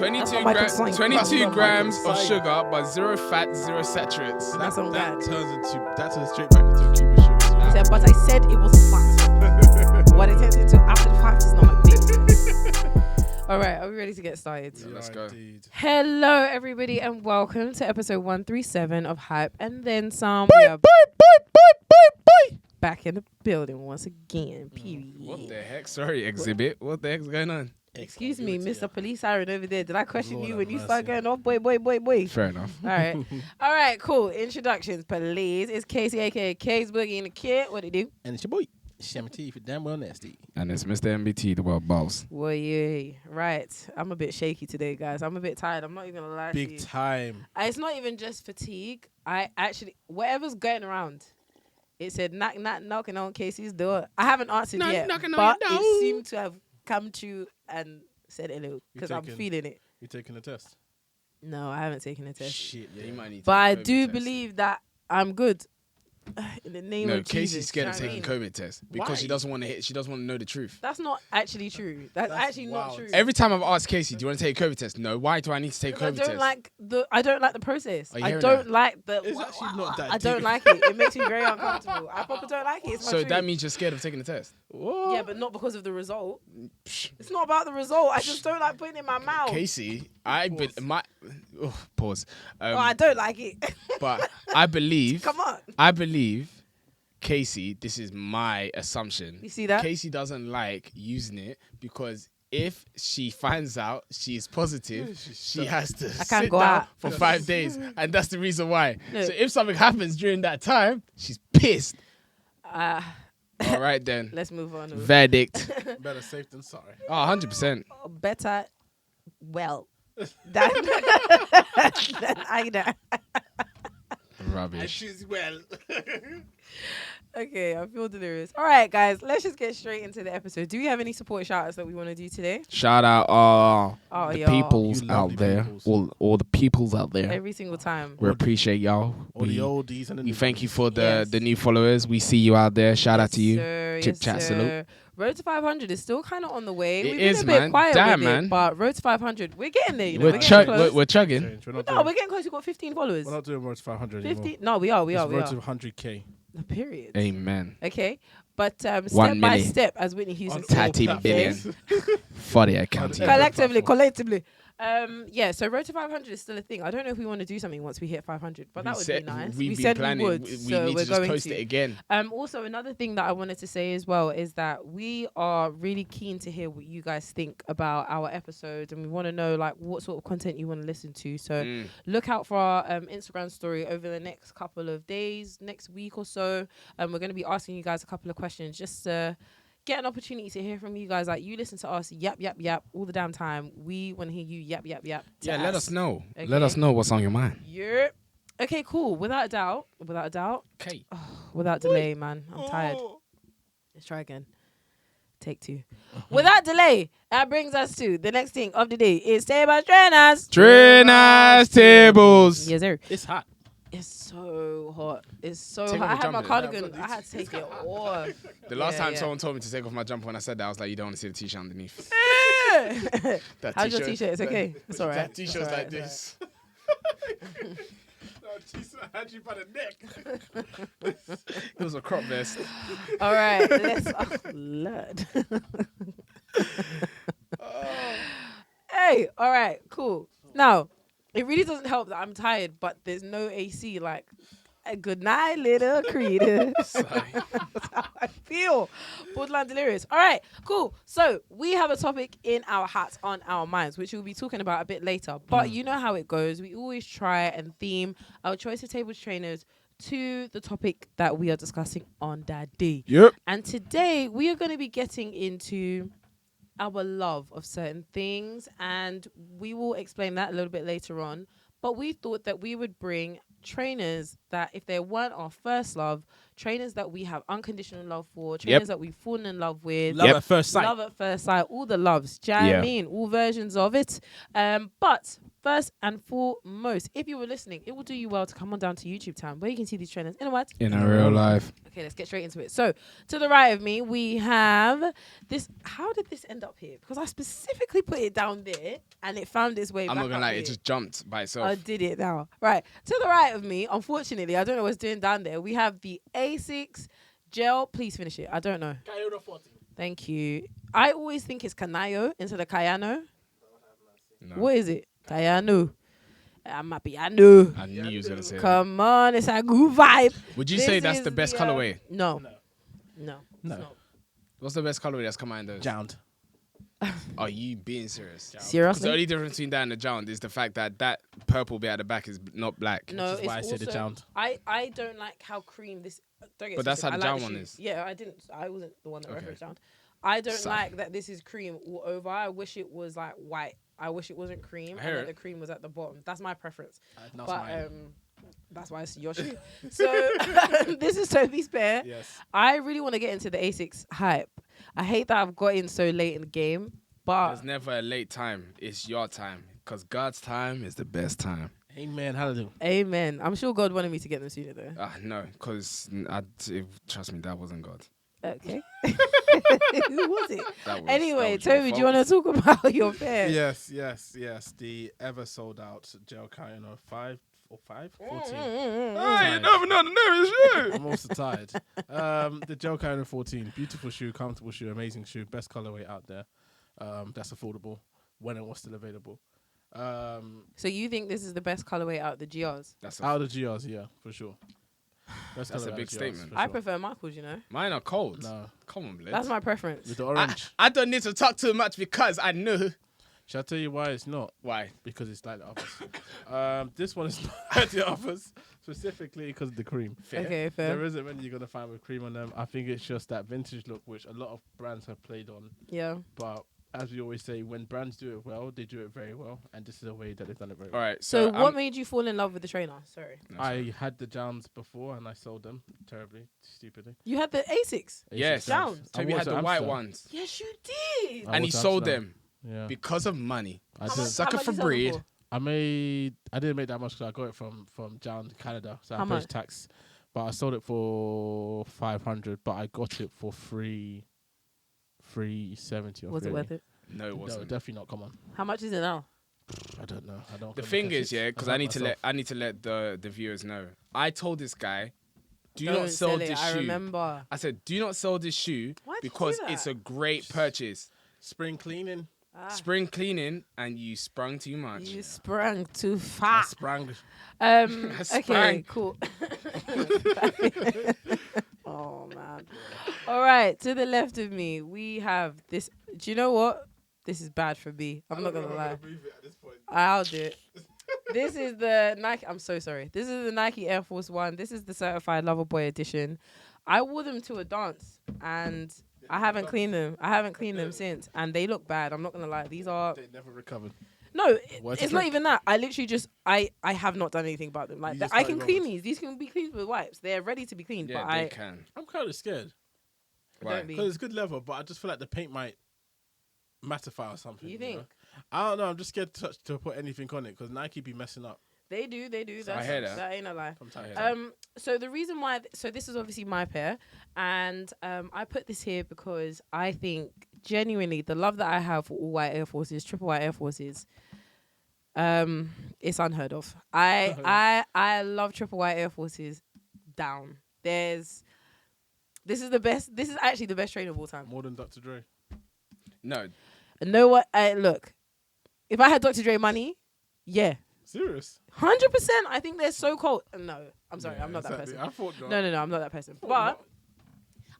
22 grams of sugar, but 0 fat, 0 saturates. That turns straight back into a cube of sugar. But I said it was fat. What it turns into after the fact is not my thing. All right, are we ready to get started? Yeah, let's go. Indeed. Hello, everybody, and welcome to episode 137 of Hype and Then Some. Back in the building once again. Period. What the heck? Sorry, Exhibit. What the heck's going on? Excuse me, Mr. Police Siren over there. Did I question Lord you when you have started mercy. going off? Boy. Fair enough. All right. All right, cool. Introductions, please. It's Kesi, a.k.a. K's Boogie in the Kid. What it do? And it's your boy, Shammy T for damn well nasty. And it's Mr. MBT, the world boss. Well, yeah. Right. I'm a bit shaky today, guys. I'm a bit tired. I'm not even going to lie to you. Big time. It's not even just fatigue. I actually, whatever's going around, it said knocking on Casey's door. I haven't answered yet, knocking on but your door. it seemed to have come true and said hello because I'm taking- feeling it. You taking the test? No, I haven't taken a test. Shit, Yeah, you might need to But I take a do COVID test. believe that I'm good. In the name No, of Jesus. Casey's scared of do you know taking what I mean? COVID test because Why? she doesn't want to hit. She doesn't want to know the truth. That's not actually true. That's actually not wild. true. Every time I've asked Casey, "Do you want to take a COVID test?" No. Why do I need to take a Because COVID I test? don't like the process. Are you I hearing don't that? like the. It's actually not that I don't deep. like it. It makes me very uncomfortable. I probably don't like it. It's my So truth. that means you're scared of taking the test. What? Yeah, but not because of the result. It's not about the result. I just don't like putting it in my mouth. Casey, pause. I don't like it. But I believe. Come on. I believe Casey, this is my assumption. You see that? Casey doesn't like using it because if she finds out she's positive, she has to can't sit go down out. for 5 days. And that's the reason why. No. So if something happens during that time, she's pissed. All right then. Let's move on. Verdict. Better safe than sorry. Oh, 100%. Better, well, than either. Rubbish. choose well. Okay, I feel delirious. All right, guys, let's just get straight into the episode. Do we have any support shout-outs that we want to do today? Shout out all Oh, the y'all. peoples You out lovely there. peoples. All the peoples out there. Every single time. We appreciate y'all. All the oldies and the We new thank you ones. for the Yes. new followers. We see you out there. Shout out to you. Sir, Chip yes, chat sir. salute. Road to 500 is still kind of on the way. It We've is, been a bit man. quiet Damn, with man. it, but Road to 500, we're getting there. You know, We're, getting close. we're chugging. Change. We're not No, doing, we're getting close. We've got 15 followers. we're not doing Road to 500 anymore. 50? No, we are. It's We Road are. to 100K. Period. Amen. Okay, but step 1 by million. step, as Whitney Houston On said. all 30 billion. platforms. For the account. Yeah. Collectively. Yeah, so Road to 500 is still a thing. I don't know if we want to do something once we hit 500, but that would be nice. We've We been said planning. we would, We so need we're to just going post to. it again. Also, another thing that I wanted to say as well is that we are really keen to hear what you guys think about our episodes, and we want to know like what sort of content you want to listen to. So look out for our Instagram story over the next couple of days, next week or so. We're going to be asking you guys a couple of questions just to get an opportunity to hear from you guys. Like, you listen to us yap all the damn time. We want to hear you yap to Yeah, let us know. Okay. Let us know what's on your mind. Yep. Okay, cool. Without a doubt, Okay. without delay, man. I'm tired. Let's try again. Take 2. Without delay, that brings us to the next thing of the day. It's Tables Trainers. Trainers tables. Yes, sir. It's hot. It's so hot. It's so Take hot. off I your had my jumper. cardigan. I had to take it off. The last Yeah, time yeah. someone told me to take off my jumper when I said that, I was like, you don't want to see the t-shirt underneath. That How's your t-shirt? It's okay. It's all right. That t-shirt's It's all like right. this. had you by the neck. It was a crop vest. All right. Let's. Oh, Lord. Hey. All right. Cool. Now, it really doesn't help that I'm tired, but there's no AC. Like, good night, little creator. Sorry. That's how I feel. Borderline delirious. All right, cool. So we have a topic in our hats on our minds, which we'll be talking about a bit later. But you know how it goes. We always try and theme our choice of tables trainers to the topic that we are discussing on that day. Yep. And today we are going to be getting into our love of certain things, and we will explain that a little bit later on. But we thought that we would bring trainers that, if they weren't our first love, trainers that we have unconditional love for, trainers that we've fallen in love with. Love at first sight. Love at first sight, all the loves. Do you know what I mean? All versions of it. But first and foremost, if you were listening, it will do you well to come on down to YouTube time where you can see these trainers. In a word, In a real life. okay, let's get straight into it. So, to the right of me, we have this. How did this end up here? Because I specifically put it down there and it found its way I'm back not gonna up lie, here. it just jumped by itself. I did it now. Right. To the right of me, unfortunately, I don't know what's doing down there. We have the A6 gel. Please finish it. I don't know. Thank you. I always think it's Canayo instead of Cayano. No. What is it? Cayano. I'm happy. I know. I knew you was gonna say that. Come on, it's a good vibe. Would you This say that's is the best the, colorway? No. No. No. No. It's not. What's the best colorway that's come out in those? Jound. Are you being serious? Because the Seriously? only difference between that and the Jound is the fact that that purple bit at the back is not black. No, Which is why it's I said the also- Jound. I don't like how cream this. Don't get But that's twisted, how the I like Jound one shoe. is. Yeah, I wasn't the one that Okay. referenced Jound. I don't So- like that this is cream all over. I wish it was like white. I wish it wasn't cream I and hear that it. the cream was at the bottom. That's my preference. That's But mine. that's why it's your shoe. So this is Tobi's pair. Yes. I really want to get into the A6 hype. I hate that I've got in so late in the game, but There's never a late time. It's your time. Because God's time is the best time. Amen. Hallelujah. amen. I'm sure God wanted me to get them sooner though. No, because trust me, that wasn't God. Okay. Who was it? That was, Anyway, that was your Toby, do you want to fault. talk about your pair? Yes. The ever sold out gel Cayano 5 or 5? 14. Hey, you never know the name of the shoe. I'm also tired. The gel Cayano 14. Beautiful shoe, comfortable shoe, amazing shoe. Best colorway out there. That's affordable when it was still available. So you think this is the best colorway out of the GRs? That's Out of the GRs, yeah, for sure. Best That's a colorway big out of the GRs, statement. for I sure. prefer Michael's, you know. Mine are cold. No, Come on, Blitz. That's my preference. with the orange. I don't need to talk too much because I knew. Shall I tell you why it's not? Why? Because it's like the others. This one is not like the others, specifically because of the cream. Okay, There fair. isn't many you're going to find with cream on them. I think it's just that vintage look, which a lot of brands have played on. Yeah. But as we always say, when brands do it well, they do it very well. And this is a way that they've done it very All well. right. So So, what made you fall in love with the trainer? Sorry. I had the jams before and I sold them terribly, stupidly. You had the A6. Yes. Jams. I Toby wore had to the white Amsterdam. ones, Yes, you did. I and he wore to sold Amsterdam. them Yeah. because of money. I How did. much- Sucker how much for you sell them breed. for? I didn't make that much because I got it from John, Canada. So How I paid much? tax. But I sold it for 500, but I got it for 370 or Was it 380. worth it? No, it No, wasn't. definitely not. Come on. How much is it now? I don't know. I don't. The got thing cash. is, yeah, because I I love need to myself. let the viewers know. I told this guy, do Don't not sell it. this I shoe. remember. I said, do not sell this shoe Why did you because do that? it's a great purchase. Spring cleaning. Ah, Spring cleaning, and you sprung too much. you sprang too I far. sprang. Okay, sprang. cool. Oh man. All right, to the left of me, we have this. Do you know what? This is bad for me. I'm not gonna lie. I'll do it. This is the Nike. I'm so sorry. This is the Nike Air Force One. This is the certified lover boy edition. I wore them to a dance, and I haven't cleaned them. I haven't cleaned them since, and they look bad. I'm not gonna lie. These are They never recovered. no. What's It's the not trick? even that. I literally just I have not done anything about them. Like You just I can started clean rolling. these. These can be cleaned with wipes. They're ready to be cleaned. Yeah, but they I can. I'm kind of scared Why? don't be. because it's good leather, but I just feel like the paint might mattify or something. You know? think? I don't know. I'm just scared to put anything on it because Nike be messing up They do. So That's, I hear that. That ain't a lie. from time to Yeah. time. So the reason why, so this is obviously my pair, and I put this here because I think genuinely the love that I have for all white Air Forces, triple white Air Forces, it's unheard of. I love triple white Air Forces. Down. This is the best. This is actually the best trainer of all time. More than Dr. Dre. No, And know what? Look, if I had Dr. Dre money, yeah. Serious? 100%. I think they're so cold. No, I'm sorry. Yeah, I'm not that exactly. person. I thought not. No, I'm not that person. Thought But not.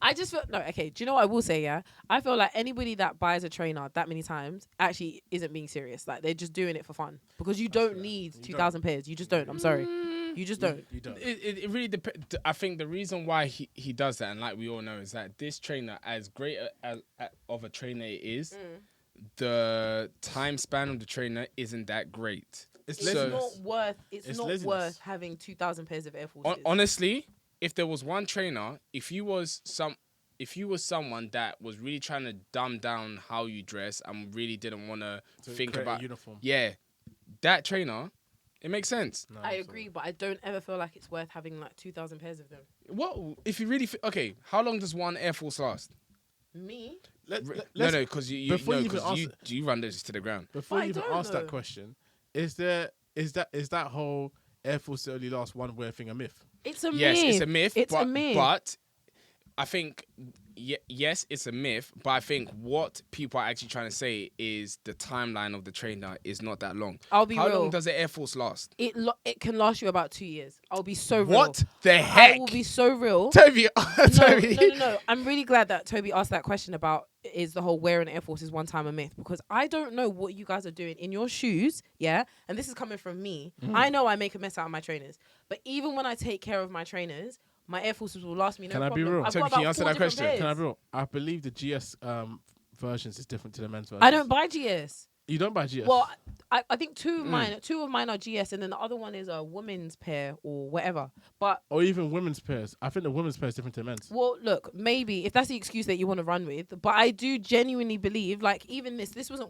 I just feel no. Okay, do you know what I will say? Yeah, I feel like anybody that buys a trainer that many times actually isn't being serious. Like they're just doing it for fun because you don't fair. need You 2,000 pairs. You just don't. I'm sorry, you just don't. You don't. it really depends. I think the reason why he does that, and like we all know, is that this trainer, as great of a trainer it is, the time span of the trainer isn't that great. It's It's So- not worth. It's It's not laziness. worth having 2,000 pairs of Air Forces. Honestly, if there was one trainer, if you was someone that was really trying to dumb down how you dress and really didn't want to think create a about uniform. yeah, that trainer, it makes sense. No, I I'm agree, sorry. but I don't ever feel like it's worth having like 2,000 pairs of them. What if you really? Okay, how long does one Air Force last? Me? No, Let's- because before you even you run those to the ground. Before But you I even don't ask know. that question, is that whole Air Force only last one wear thing a myth? It's a Yes, myth. it's a myth. It's but, a myth. But I think, yes, it's a myth. But I think what people are actually trying to say is the timeline of the trainer is not that long. I'll be How real. long does the Air Force last? It can last you about 2 years. I'll be so real. What the heck? I will be so real. Toby, No, Toby. no. I'm really glad that Toby asked that question about is the whole wearing Air Force is one time a myth, because I don't know what you guys are doing in your shoes, yeah? And this is coming from me. I know I make a mess out of my trainers, but even when I take care of my trainers, my Air Forces will last me no Can I be problem. real? I've Toby, got can you about answer 4 that different question? pairs. Can I be real? I believe the GS versions is different to the men's versions. I don't buy GS. You don't buy GS? Well, I think two of mine are GS, and then the other one is a women's pair or whatever. But or even women's pairs. I think the women's pair is different to the men's. well, look, maybe if that's the excuse that you want to run with, but I do genuinely believe, like, even this wasn't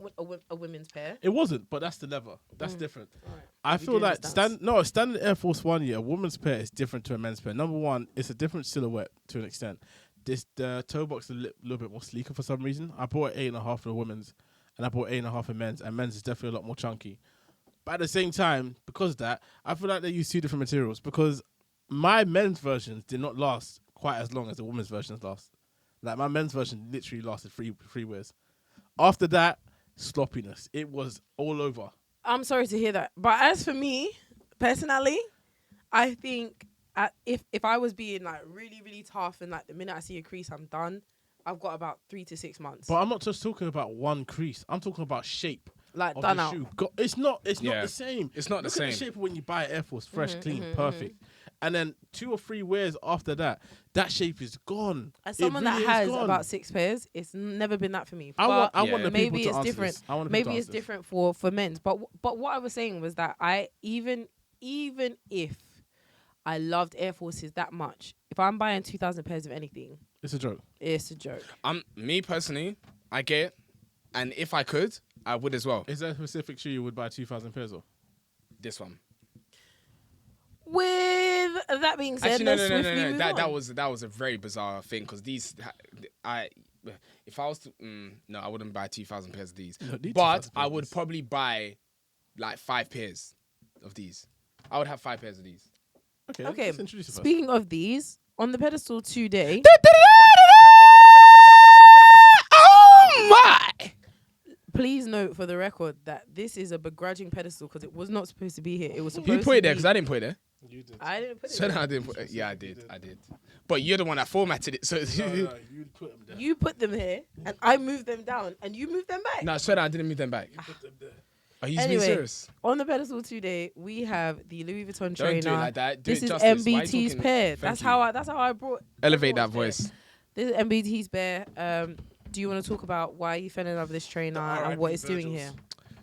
a women's pair. It wasn't, but that's the level. That's different. Alright. I We feel do like understand. standard Air Force One year, a woman's pair is different to a men's pair. Number one, it's a different silhouette to an extent. The toe box is a little bit more sleeker for some reason. I bought 8.5 for the women's, and I bought 8.5 for men's, and men's is definitely a lot more chunky. But at the same time, because of that, I feel like they use two different materials, because my men's versions did not last quite as long as the women's versions last. Like, my men's version literally lasted three wears. After that, sloppiness. It was all over. I'm sorry to hear that, but as for me personally, I think if I was being like really really tough and like the minute I see a crease I'm done, I've got about 3 to 6 months. But I'm not just talking about one crease. I'm talking about shape like of done the out. shoe. It's not Yeah. the same. It's not the Look at the same. shape of when you buy an Air Force, fresh, clean, perfect. And then 2 or 3 wears after that, that shape is gone. As It someone really that is has gone. about 6 pairs, it's never been that for me. I But want the maybe people to it's answer different. this. I want the people Maybe to it's answer this. different for men's. But what I was saying was that I even if I loved Air Forces that much, if I'm buying 2,000 pairs of anything, It's a joke. it's a joke. Me personally, I get it, and if I could, I would as well. Is there a specific shoe you would buy 2,000 pairs of? This one. With that being said, Actually, no. move That on. was a very bizarre thing, because if I was to, no, I wouldn't buy 2,000 pairs of these. You don't need But 2,000 I pairs. would probably buy like 5 pairs of these. I would have 5 pairs of these. Okay, Okay, let's introduce it first. speaking of these, on the pedestal today, Oh my! please note for the record that this is a begrudging pedestal because it was not supposed to be here. It was supposed You put it to there be. because I didn't put it there. You did. I didn't put it So there. no, I didn't put it. Yeah, I did. But you're the one that formatted it. So you put them there. You put them here, and I moved them down, and you moved them back. no, so I didn't move them back. Put them there. Are you Anyway, being serious? On the pedestal today, we have the Louis Vuitton trainer. Don't do it like that. Do This it is justice. Why are you MBT's talking- pair. Thank That's you. how I brought. Elevate that everyone's pair. voice. This is MBT's pair. Do you want to talk about why you fell in love with this trainer and what it's doing here?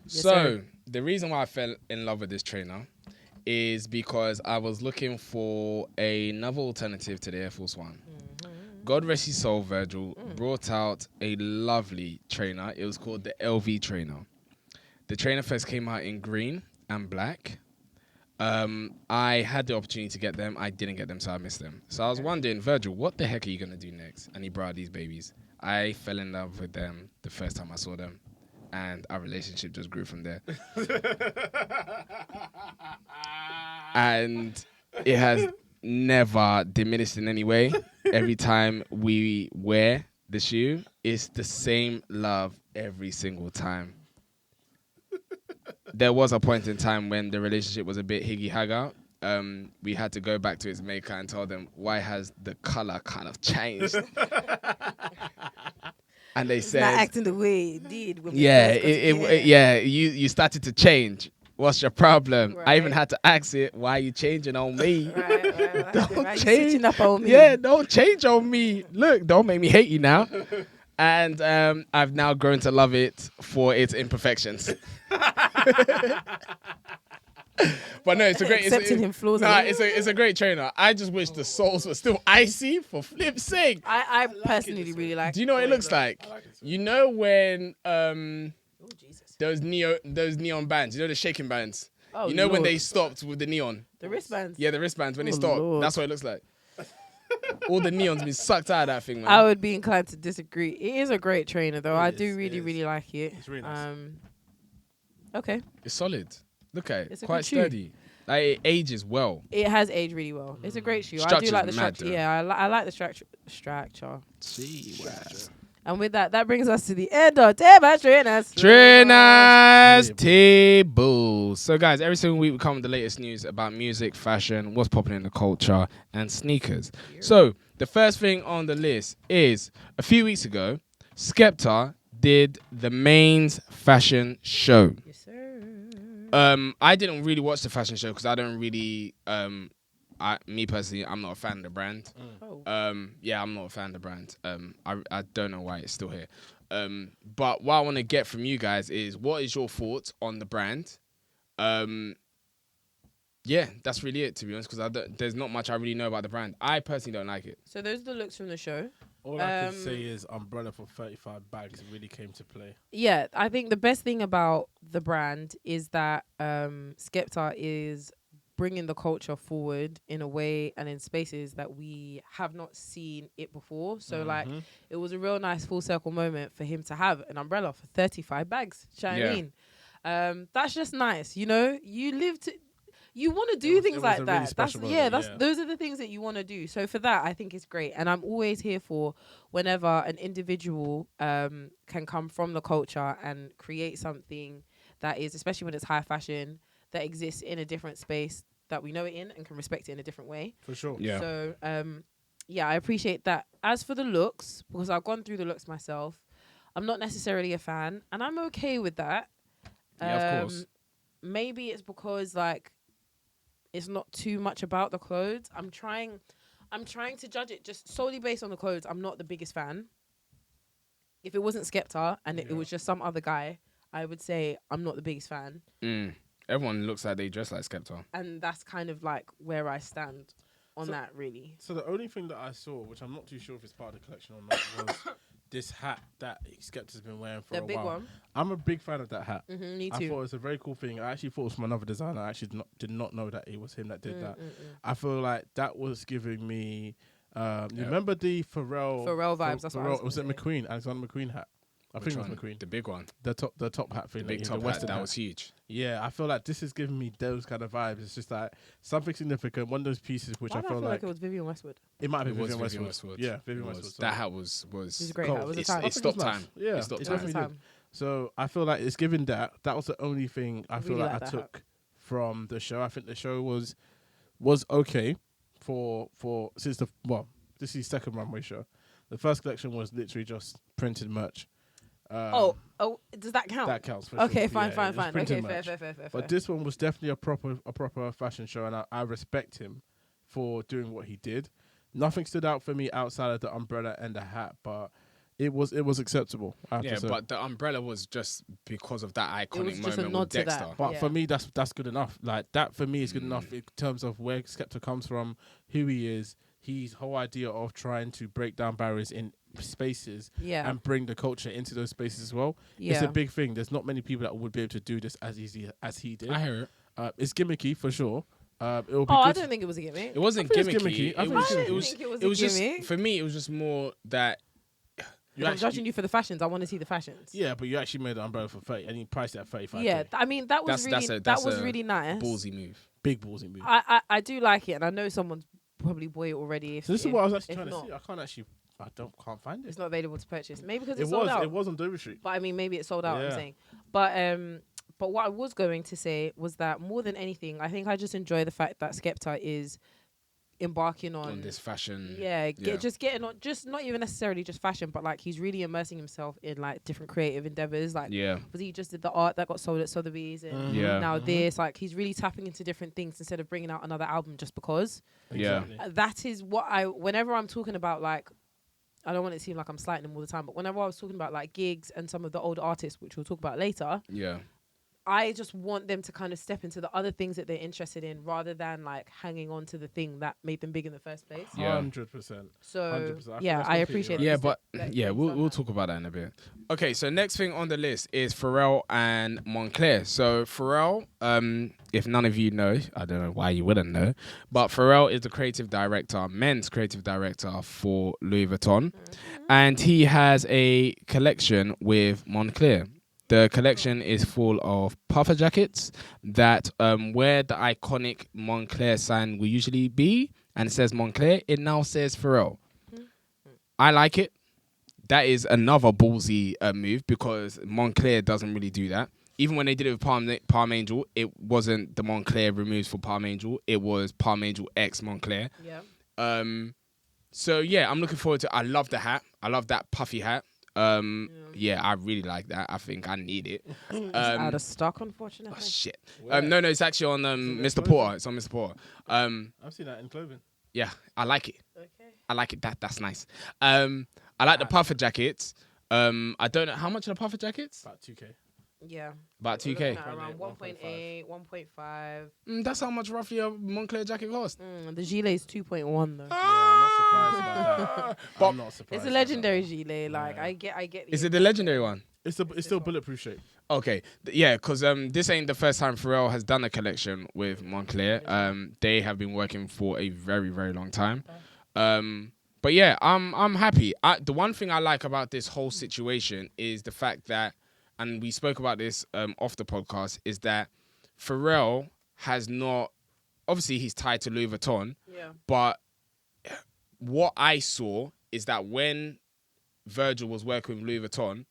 Yes, So sir. the reason why I fell in love with this trainer is because I was looking for another alternative to the Air Force One. God rest his soul, Virgil brought out a lovely trainer. It was called the LV trainer. The trainer first came out in green and black. I had the opportunity to get them. I didn't get them, so I missed them. So I was wondering, Virgil, what the heck are you going to do next? And he brought out these babies. I fell in love with them the first time I saw them. And our relationship just grew from there. And it has never diminished in any way. Every time we wear the shoe, it's the same love every single time. There was a point in time when the relationship was a bit higgy-hagga. We had to go back to its maker and tell them, why has the color kind of changed? And they It's not said, acting the way it did. When we yeah, first got together. you started to change. What's your problem? I even Right. had to ask it, why are you changing on me? Right. Don't Why you change. switching up on me? Yeah, don't change on me. Look, don't make me hate you now. And I've now grown to love it for its imperfections. But no, it's a great. Accepting him flaws. Nah, it's a great trainer. I just wish the soles were still icy, for flip's sake. I personally really like. Do you know what it looks like? I like it, sir. You know when Oh Jesus. those neon bands. You know the shaking bands. Oh, you know when Lord. they stopped with the neon. The wristbands. Yeah, the wristbands when they Oh, stopped. Lord. That's what it looks like. All the neons been sucked out of that thing, man. I would be inclined to disagree. It is a great trainer, though. I do it is. really like it. It's really nice. Okay. It's solid. Look at it. It's a Quite good shoe. sturdy. Like it ages well. It has aged really well. It's a great shoe. I do Structure's like the mad, structure. though. Yeah, I like the structure. See, And with that brings us to the end of Table Trainers. Trainers table. So, guys, every single week we come with the latest news about music, fashion, what's popping in the culture, and sneakers. So, the first thing on the list is a few weeks ago, Skepta did the Main's fashion show. Yes, sir. I didn't really watch the fashion show because I don't really. Me personally, I'm not a fan of the brand. Oh. Yeah, I'm not a fan of the brand. I don't know why it's still here. But what I want to get from you guys is what is your thoughts on the brand? Yeah, that's really it, to be honest, because there's not much I really know about the brand. I personally don't like it. So those are the looks from the show. All I can say is umbrella for 35 bags really came to play. Yeah, I think the best thing about the brand is that Skepta is bringing the culture forward in a way and in spaces that we have not seen it before. So like it was a real nice full circle moment for him to have an umbrella for 35 bags. Do you know what I mean? That's just nice. You know, you want to do things like that. Those are the things that you want to do. So for that, I think it's great. And I'm always here for whenever an individual can come from the culture and create something that is, especially when it's high fashion, that exists in a different space that we know it in and can respect it in a different way. For sure. Yeah. So, I appreciate that. As for the looks, because I've gone through the looks myself, I'm not necessarily a fan, and I'm okay with that. Yeah, of course. Maybe it's because like it's not too much about the clothes. I'm trying to judge it just solely based on the clothes. I'm not the biggest fan. If it wasn't Skepta and it was just some other guy, I would say I'm not the biggest fan. Everyone looks like they dress like Skepta. And that's kind of like where I stand on that, really. So the only thing that I saw, which I'm not too sure if it's part of the collection or not, was this hat that Skepta's been wearing for a while. The big one. I'm a big fan of that hat. Me too. I thought it was a very cool thing. I actually thought it was from another designer. I actually did not know that it was him that did that. I feel like that was giving me... you remember the Pharrell vibes? That's what I was it McQueen? Alexander McQueen hat. I think it was McQueen. The big one. The top hat thing. The big top hat. That was huge. Yeah, I feel like this is giving me those kind of vibes. It's just like something significant. One of those pieces which Why I do feel like it was Vivienne Westwood. It might have been It was Vivienne Westwood. Yeah, Vivienne Westwood. That hat was It was a great hat. It was a time. It stopped time. Yeah, it stopped it time. definitely did. So I feel like it's given that. That was the only thing I feel really like like I that took from the show. I think the show was okay for since this is the second runway show. The first collection was literally just printed merch. Does that count? That counts for okay, sure. fine. It was Okay, printed fair. merch. But this one was definitely a proper fashion show, and I respect him for doing what he did. Nothing stood out for me outside of the umbrella and the hat, but it was acceptable. But the umbrella was just because of that iconic just a moment nod with to that. Dexter. But for me, that's good enough. Like that for me is good enough in terms of where Skepta comes from, who he is. His whole idea of trying to break down barriers in spaces and bring the culture into those spaces as well. Yeah. It's a big thing. There's not many people that would be able to do this as easy as he did. I hear it. It's gimmicky for sure. It'll be I good. don't think it was a gimmick. It wasn't I think it's gimmicky. gimmicky. I It think it was it was a just gimmick. for me. It was just more that If I'm judging you for the fashions, I want to see the fashions. Yeah, but you actually made the umbrella for 30 and you priced it at 35. Yeah, I mean that was that's a really nice. ballsy move. Big ballsy move. I do like it, and I know someone's probably bought it already. So this is what I was actually if trying not, to see. I can't find it. It's not available to purchase. Maybe because It it's sold out. was on Dover Street. But I mean, maybe it's sold out. Yeah. I'm saying, but what I was going to say was that more than anything, I think I just enjoy the fact that Skepta is embarking on this fashion. Just getting on, just not even necessarily just fashion, but like he's really immersing himself in like different creative endeavors. Like, was he just did the art that got sold at Sotheby's, and now this, like he's really tapping into different things instead of bringing out another album just because. Exactly. That is what whenever I'm talking about, like, I don't want it to seem like I'm slighting him all the time, but whenever I was talking about like gigs and some of the older artists, which we'll talk about later, I just want them to kind of step into the other things that they're interested in rather than like hanging on to the thing that made them big in the first place. Yeah. 100%. So 100%. yeah, I appreciate Yeah, that. but that yeah, he's we'll done that. talk about that in a bit. Okay, so next thing on the list is Pharrell and Moncler. So Pharrell, if none of you know, I don't know why you wouldn't know, but Pharrell is the creative director, men's creative director for Louis Vuitton, and he has a collection with Moncler. The collection is full of puffer jackets that where the iconic Moncler sign will usually be, and it says Moncler, it now says Pharrell. I like it. That is another ballsy move because Moncler doesn't really do that. Even when they did it with Palm Angel, it wasn't the Moncler removes for Palm Angel. It was Palm Angel X Moncler. Yeah. So yeah, I'm looking forward to. I love the hat. I love that puffy hat. Yeah, I really like that. I think I need it. It's out of stock, unfortunately. Oh shit. Where? No, it's actually on Mr. Porter. It's on Mr. Porter. I've seen that in clothing. Yeah, I like it. Okay. I like it. That's nice. I like the puffer jackets. I don't know how much are the puffer jackets. About 2K. Yeah. About We're 2K. looking at around 1.8, 1.5. That's how much roughly a Moncler jacket costs. The gilet is 2.1 though. Yeah, I'm not surprised about that. I'm not surprised. It's a about legendary gilet. Like Yeah. I get. Is it the legendary one? that. It's still bulletproof shape. Okay, yeah, because this ain't the first time Pharrell has done a collection with Moncler. They have been working for a very, very long time. But yeah, I'm happy. The one thing I like about this whole situation is the fact that, and we spoke about this off the podcast, is that Pharrell has not, obviously he's tied to Louis Vuitton, Yeah. but what I saw is that when Virgil was working with Louis Vuitton,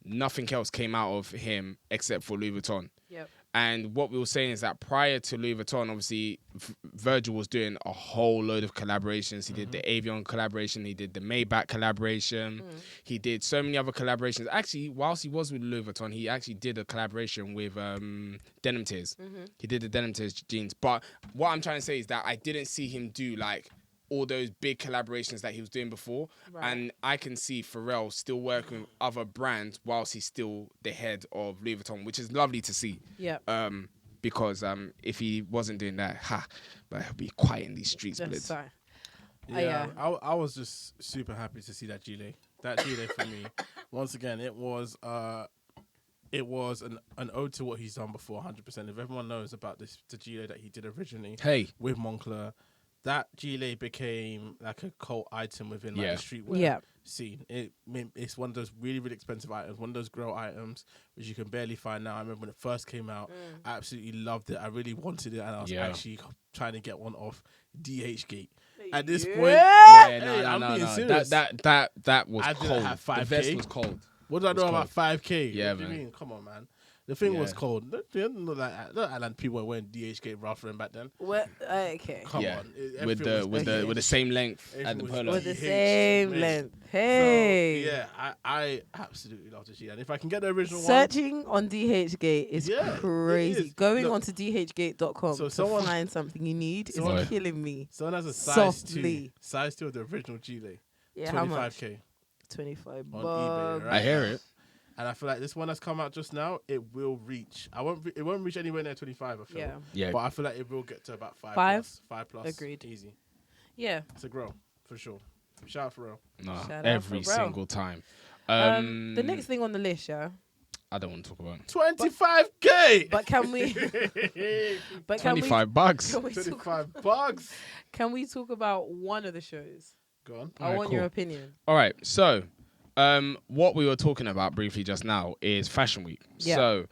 nothing else came out of him except for Louis Vuitton. Yep. And what we were saying is that prior to Louis Vuitton, obviously, Virgil was doing a whole load of collaborations. He did the Avion collaboration. He did the Maybach collaboration. He did so many other collaborations. Actually, whilst he was with Louis Vuitton, he actually did a collaboration with Denim Tears. He did the Denim Tears jeans. But what I'm trying to say is that I didn't see him do, like, all those big collaborations that he was doing before. Right. And I can see Pharrell still working with other brands whilst he's still the head of Louis Vuitton, which is lovely to see. Yeah. Because if he wasn't doing that, but he'll be quiet in these streets. That's Blitz. sorry. Yeah, I was just super happy to see that gilet. That gilet for me, once again, it was an ode to what he's done before, 100%. If everyone knows about the gilet that he did originally with Moncler, that gilet became like a cult item within like the streetwear scene. It's one of those really, really expensive items, one of those grow items which you can barely find now. I remember when it first came out, I absolutely loved it. I really wanted it, and I was actually trying to get one off DHgate. At this point, I'm being serious. That was I cold. didn't have 5K. The vest was cold. What did I know about 5K? Yeah, what do you man. mean? Come on, man. The thing was cold. Look like people were wearing DHgate Ruffling back then. What? Okay. Come Yeah. on. With the same length at the polo. With the DH, same mate. length. Hey. So, yeah, I absolutely love this shit. And if I can get the original Searching on DHgate is crazy. it is. Going Look, onto DHgate.com so to find something you need is someone- killing me. someone has a Softly. size 2 of the original gilet. Yeah, how much? 25K 25 on bucks. eBay. Right? I hear it. And I feel like this one that's come out just now, it will reach. It won't reach anywhere near 25. I feel. Yeah. Yeah. But I feel like it will get to about 5. 5 plus. Agreed. Easy. Yeah. It's a grow for sure. Shout out for real. No, Shout out every for Pharrell. single time. The next thing on the list, yeah. I don't want to talk about it. 25K. But can we? but can we? $25. Can we, talk, 25 bucks. can we talk about one of the shows? Go on. I Alright, want cool. your opinion. All right, so what we were talking about briefly just now is Fashion Week. Yeah. So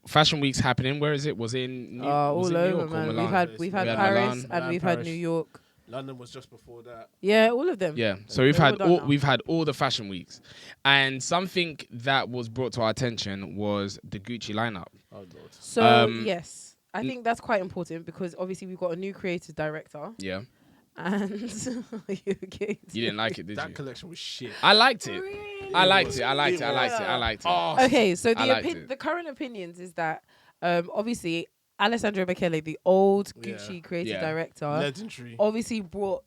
Fashion Week's happening. Where is it? Was it in New, was All it New over, York or man. Milan? We've had We had Paris Milan. and Milan, we've had Paris. New York. London was just before that. Yeah, all of them. Yeah, so They're all done now. we've had all the fashion weeks, and something that was brought to our attention was the Gucci lineup. Oh lord. So yes, I think that's quite important because obviously we've got a new creative director, Yeah, and you didn't like it, did That you? collection was shit. I liked it. Really? I liked it. I liked it. I liked it. I liked it. Oh, Okay, so I liked it. the current opinions is that obviously Alessandro Michele, the old Gucci creative Yeah. director, legendary. obviously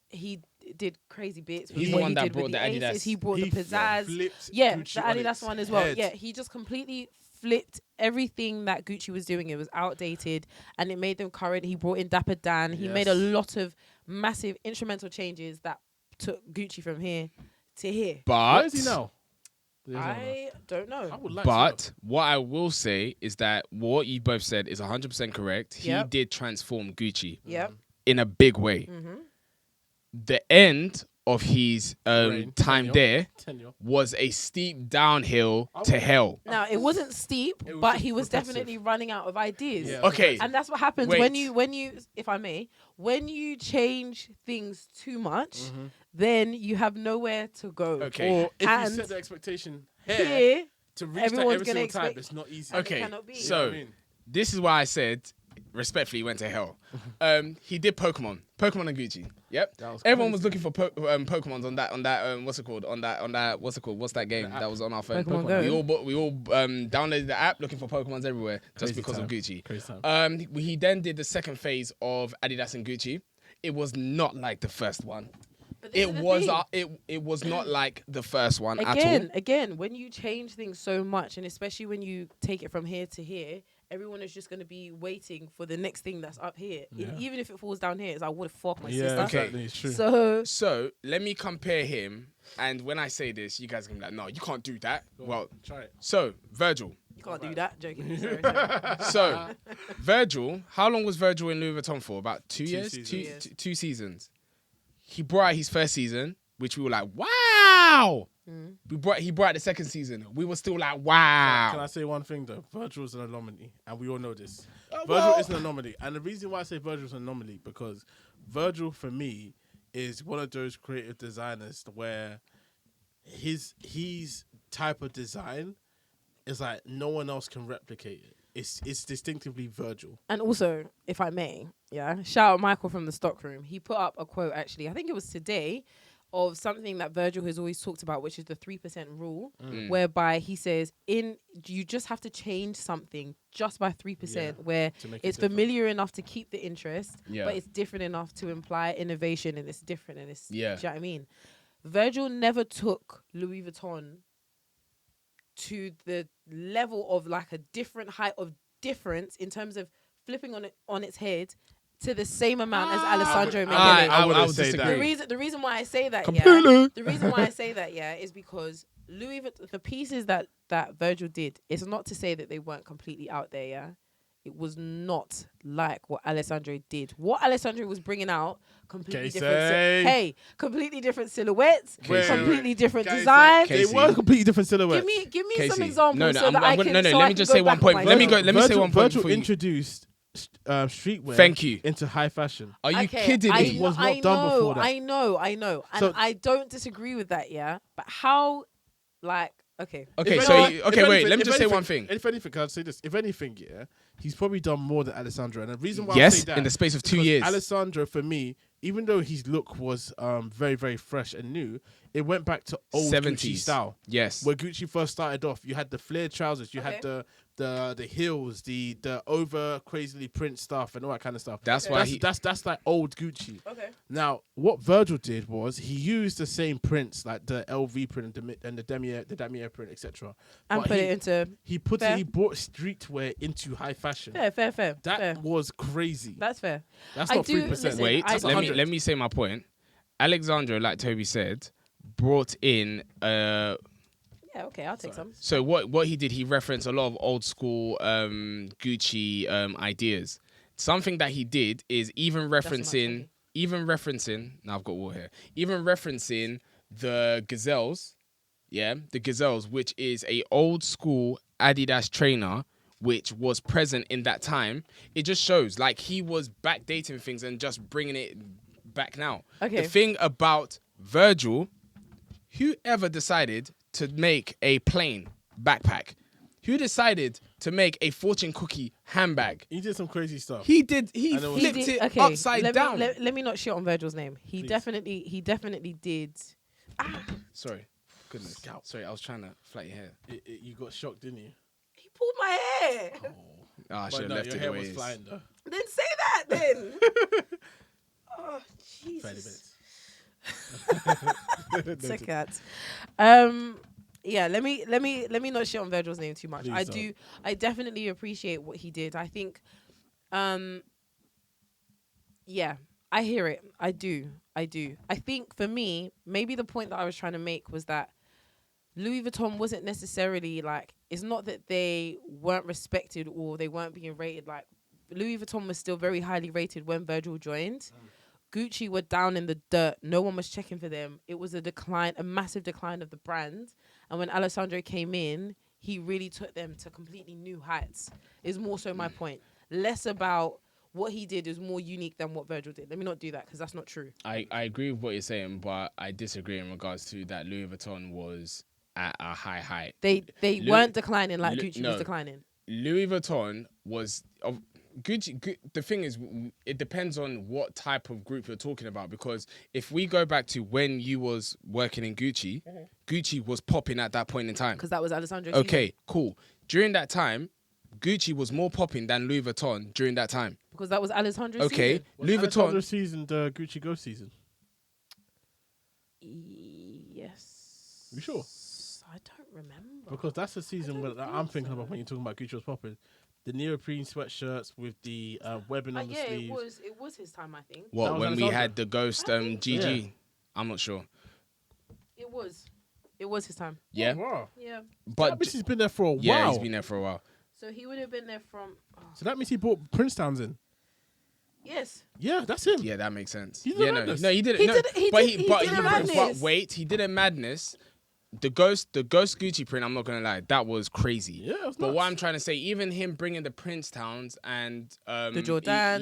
he did crazy bits. with He's the what one he that did with brought the Aces. Adidas. He brought the pizzazz. flipped Yeah, Gucci the on Adidas its one as well. head. Yeah, he just completely flipped everything that Gucci was doing. It was outdated, and it made them current. He brought in Dapper Dan. He made a lot of massive instrumental changes that took Gucci from here to here. But where is he now? I don't know. I would like But what I will say is that what you both said is 100% correct. Yep. He did transform Gucci Yep. in a big way. Mm-hmm. The end of his Reign, time tenure. there Tenure. was a steep downhill to hell. Now it wasn't steep, It was but just he was repetitive. definitely running out of ideas. Yeah. Okay. And that's what happens Wait. when you, if I may, when you change things too much, then you have nowhere to go. Okay. Or if you And set the expectation here here, to reach that everyone's every gonna single time, expect- it's not easy. and it Okay. cannot be. You know So what I mean? this is why I said respectfully he went to hell. He did Pokemon and Gucci. Yep. That was Everyone crazy. was looking for Pokemons on that what's it called? On that what's it called? What's that game that was on our phone? Pokemon Go. We all downloaded the app looking for Pokemons everywhere just Crazy because time. of Gucci. Crazy time. He then did the second phase of Adidas and Gucci. It was not like the first one. But this It is the was thing. it was not like the first one at all. Again, when you change things so much, and especially when you take it from here to here, everyone is just going to be waiting for the next thing that's up here. Yeah. Even if it falls down here, it's like, what the fuck, my Yeah, sister? Okay. exactly. It's true. So, Let me compare him, and when I say this, you guys are gonna be like, no, you can't do that. Well, Try it. so Virgil. you can't do that. Joking. Sorry. So Virgil, how long was Virgil in Louis Vuitton for? About 2 years? seasons. Two seasons. He brought out his first season, which we were like, wow. He brought out the second season. We were still like, wow. Can I say one thing though? Virgil is an anomaly, and we all know this. Virgil well- is an anomaly, and the reason why I say Virgil is an anomaly because Virgil for me is one of those creative designers where his type of design is like no one else can replicate it. It's distinctively Virgil. And also, if I may, shout out Michael from the stockroom. He put up a quote, actually, I think it was today, of something that Virgil has always talked about, which is the 3% rule, whereby he says, you just have to change something just by 3%, where to make it it's different. familiar enough to keep the interest, Yeah. but it's different enough to imply innovation, and it's different, and it's, Yeah. do you know what I mean? Virgil never took Louis Vuitton to the level of like a different height of difference in terms of flipping on its head to the same amount as Alessandro Michele. I wouldn't would say disagree. that. The reason why I say that, Completely. the reason why I say that, is because Louis Vuitton, the pieces that Virgil did, it's not to say that they weren't completely out there, It was not like what Alessandro did. What Alessandro was bringing out, completely Kesi. different. Completely different silhouettes, Wait, completely different Kesi. designs. Kesi. They were completely different silhouettes. Give me Kesi. some examples No, so that I can. no, so let I me can just go say one back on point. my Let me notes. go. Let me say one point Virgil before you. introduced streetwear Thank you. into high fashion. Are you Okay, kidding I me? It was not I done know, before that. I know, and So- I don't disagree with that. Yeah, but how? Like, okay. Okay, If so anything- you- if okay, wait. anything- Let me if just say anything- one thing. If anything, can I say this? If anything, yeah, he's probably done more than Alessandro. And the reason why I Yes, say that in the space of 2 because years. Alessandro, for me, even though his look was very, very fresh and new, it went back to old Gucci 70s. style. Yes. Where Gucci first started off, you had the flared trousers, you had the heels, the over crazily print stuff, and all that kind of stuff. That's why that's like old Gucci. Okay. Now, what Virgil did was he used the same prints, like the LV print and the damier print, etc. And But put it into he brought streetwear into high fashion. fair. That fair. was crazy. That's fair. That's I not do- 3%. listen, Wait, I- That's let 100. me say my point. Alexandro, like Toby said, brought in Yeah, okay, I'll take some. so what he did, he referenced a lot of old school Gucci ideas. Something that he did is even referencing now I've got water here. Even referencing the Gazelles, the Gazelles, which is a old school Adidas trainer which was present in that time. It just shows like he was backdating things and just bringing it back now. Okay. The thing about Virgil, whoever decided to make a plain backpack? Who decided to make a fortune cookie handbag? He did some crazy stuff. He did. He And it was- flipped He did- it okay, upside down. Let me not shit on Virgil's name. He Please. definitely did. Sorry, goodness. Sorry, I was trying to flat your hair. You got shocked, didn't you? He pulled my hair. Oh, I should But have left your it the hair way was it is. flying though. Then say that then. Oh 30 Jesus. minutes. Sick at. Yeah, let me not shit on Virgil's name too much. Please I definitely appreciate what he did. I think, yeah, I hear it. I do. I think for me, maybe the point that I was trying to make was that Louis Vuitton wasn't necessarily like, it's not that they weren't respected or they weren't being rated. Like, Louis Vuitton was still very highly rated when Virgil joined. Gucci were down in the dirt. No one was checking for them. It was a massive decline of the brand. And when Alessandro came in, he really took them to completely new heights. Is more so my point. Less about what he did is more unique than what Virgil did. Let me not do that because that's not true. I agree with what you're saying, but I disagree in regards to that Louis Vuitton was at a high height. They weren't declining like Gucci was declining. Louis Vuitton was... Gucci, the thing is, it depends on what type of group you're talking about, because if we go back to when you was working in Gucci, Gucci was popping at that point in time. Because that was Alessandro's Okay, season. cool. During that time, Gucci was more popping than Louis Vuitton during that time. Because that was Alessandro's Okay, season. Was Louis Alessandro's Vuitton... season the Gucci Go season? Yes. You sure? I don't remember. Because that's the season where I'm thinking about when you're talking about Gucci was popping. The neoprene sweatshirts with the webbing on the sleeves. It was his time, I think. What, when we Alessandro? had the Ghost GG? Yeah. I'm not sure. It was his time. Yeah? Oh, wow. Yeah. But That means he's been there for a while. yeah, he's been there for a while. So he would have been there from... So that means he brought Prince Townsend. Yes. Yeah, that's him. Yeah, that makes sense. He did Yeah, a no, madness. no, he did it. He No, did- he but did- he, he but did a he, madness. but wait, he did a madness. The ghost Gucci print. I'm not gonna lie, that was crazy. Yeah, it was But nuts. what I'm trying to say, even him bringing the Prince Towns and The Jordans.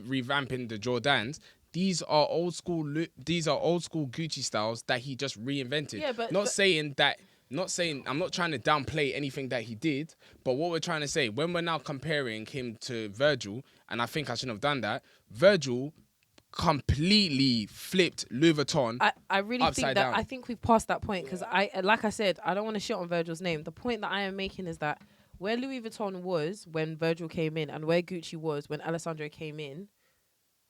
revamping the Jordans. These are old school. These are old school Gucci styles that he just reinvented. Yeah, but- I'm not trying to downplay anything that he did, but what we're trying to say, when we're now comparing him to Virgil, and I think I shouldn't have done that, Virgil completely flipped Louis Vuitton. I really think upside that down. I think we've passed that point because like I said, I don't want to shit on Virgil's name. The point that I am making is that where Louis Vuitton was when Virgil came in and where Gucci was when Alessandro came in,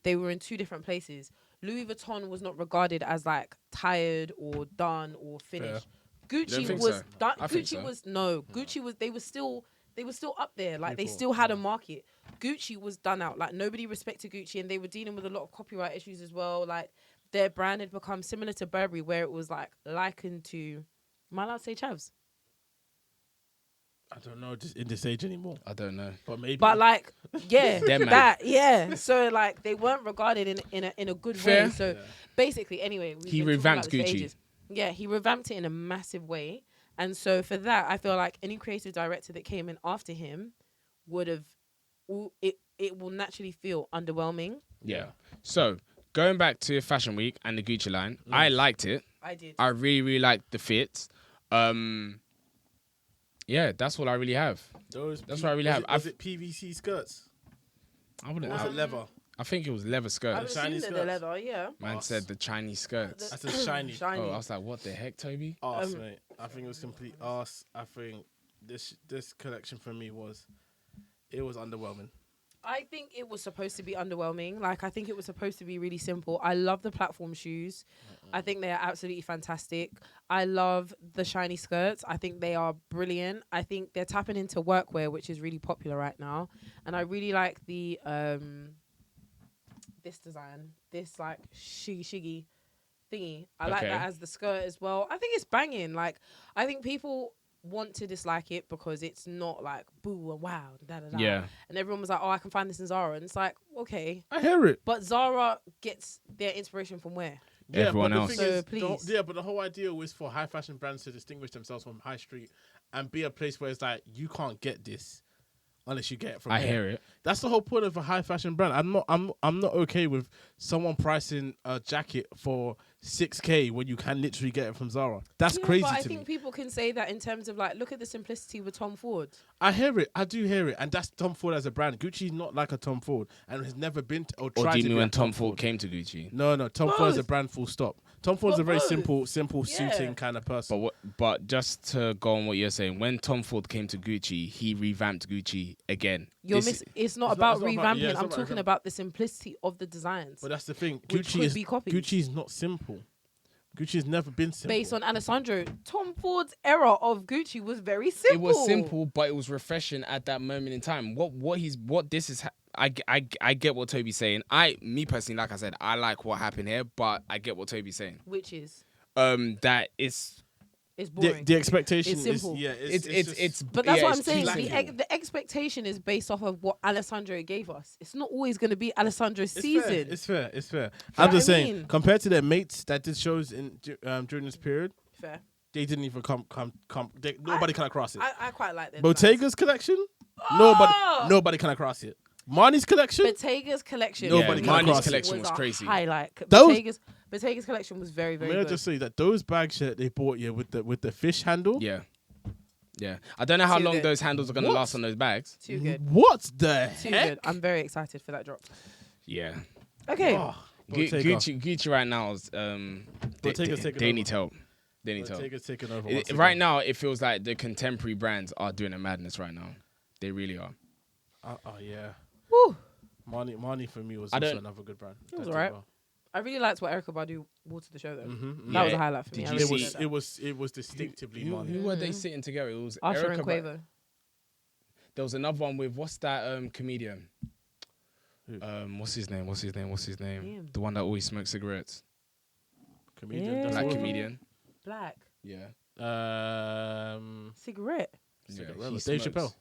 they were in two different places. Louis Vuitton was not regarded as like tired or done or finished. Gucci think was so? done. I think Gucci so. was no. Gucci was they were still up there. Like they People, still had a market. Gucci was done out. Like nobody respected Gucci, and they were dealing with a lot of copyright issues as well. Like their brand had become similar to Burberry, where it was like likened to. Am I allowed to say Chavs? I don't know, just in this age anymore. I don't know. But maybe. But like, yeah, Them man. that, yeah. So like, they weren't regarded in a good Fair. way. So basically, anyway, we've He been talking revamped about this for Gucci. ages. Yeah, he revamped it in a massive way, and so for that, I feel like any creative director that came in after him would have, it will naturally feel underwhelming. Yeah. So going back to Fashion Week and the Gucci line, I liked it. I did. I really, really liked the fits. Yeah, that's what I really have. That's what I really have. Was it PVC skirts? I wouldn't. Or was it leather? I think it was leather I skirts. was Chinese assuming that the skirts. leather, yeah. Man said the Chinese skirts. That's a shiny. Shiny. Oh, I was like, what the heck, Toby? Arse, mate. I think it was complete arse. I think this collection for me was underwhelming. I think it was supposed to be underwhelming. Like, I think it was supposed to be really simple. I love the platform shoes. I think they are absolutely fantastic. I love the shiny skirts. I think they are brilliant. I think they're tapping into workwear, which is really popular right now. And I really like the this design, this like shiggy thingy. I like Okay. that as the skirt as well. I think it's banging. Like, I think people want to dislike it because it's not like boo and wow, da da da. Yeah. And everyone was like, oh, I can find this in Zara. And it's like, okay. I hear it. But Zara gets their inspiration from where? Everyone but the else. thing is, So, please. yeah, but the whole idea was for high fashion brands to distinguish themselves from high street and be a place where it's like, you can't get this unless you get it from I here. hear it. That's the whole point of a high fashion brand. I'm not okay with someone pricing a jacket for 6K when you can literally get it from Zara. That's Yeah, crazy but I to think me. people can say that in terms of like, look at the simplicity with Tom Ford. I hear it. I do hear it. And that's Tom Ford as a brand. Gucci's not like a Tom Ford and has never been or tried Or do you to mean be when a Tom Ford came to Gucci? No, Tom Ford is a Both. brand full stop. Tom Ford's But a very both. simple Yeah. suiting kind of person. But just to go on what you're saying, when Tom Ford came to Gucci, he revamped Gucci again. It's not It's about not about- revamping. yeah, it's I'm not about talking revamping. about the simplicity of the designs. But that's the thing. Which could be copied. Gucci's not simple. Gucci's never been simple. Based on Alessandro, Tom Ford's era of Gucci was very simple. It was simple, but it was refreshing at that moment in time. I get what Toby's saying. Me personally, like I said, I like what happened here, but I get what Toby's saying. Which is that it's boring. The expectation It's simple. it's But that's what I'm it's saying. lacking. The expectation is based off of what Alessandro gave us. It's not always going to be Alessandro's season. It's fair. know I'm what just I saying, mean? compared to their mates that did shows in during this period, Fair. they didn't even come. Nobody can cross it. I quite like that. Bottega's collection, nobody can cross it. Marnie's collection, Bottega's collection. Nobody can Marnie's cross it. collection was a crazy. highlight. Those- Bottega's collection was very, very may I good. just say that those bags that they bought with the fish handle. Yeah. I don't know how Too long good. those handles are going to What? last on those bags. Too good. What the Too heck? good. I'm very excited for that drop. Yeah. Okay. Oh, Bottega. Gucci right now is Bottega's taking they over. need help. They need help. Bottega's taking over. once Right again. now, it feels like the contemporary brands are doing a madness right now. They really are. Yeah. Woo. Marnie for me was I also don't- another good brand. It was That did alright. well. I really liked what Erykah Badu wore to the show, though. Mhm, That was Yeah. a highlight for me. Did I you really It see- was enjoyed that. it was distinctively Who Marnie. were they sitting together? It was Usher and Erykah Quavo. There was another one with what's that comedian? Who? What's his name? Damn. The one that always smokes cigarettes. Comedian. Yeah. that's Black all. comedian. Black. Yeah. Cigarette. Cigarette. he Dave smokes. Chappelle.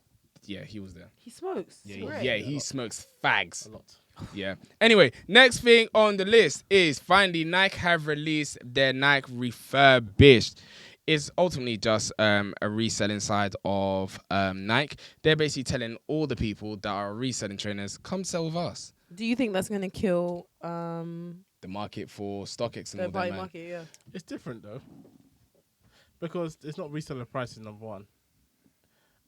Yeah, he was there. He smokes. Yeah, Cigarette. he smokes fags. A lot. Yeah. Anyway, next thing on the list is finally Nike have released their Nike refurbished. It's ultimately just a reselling side of Nike. They're basically telling all the people that are reselling trainers, come sell with us. Do you think that's going to kill The market for StockX and the all that, body man. market? Yeah. It's different though, because it's not reseller prices. Number one,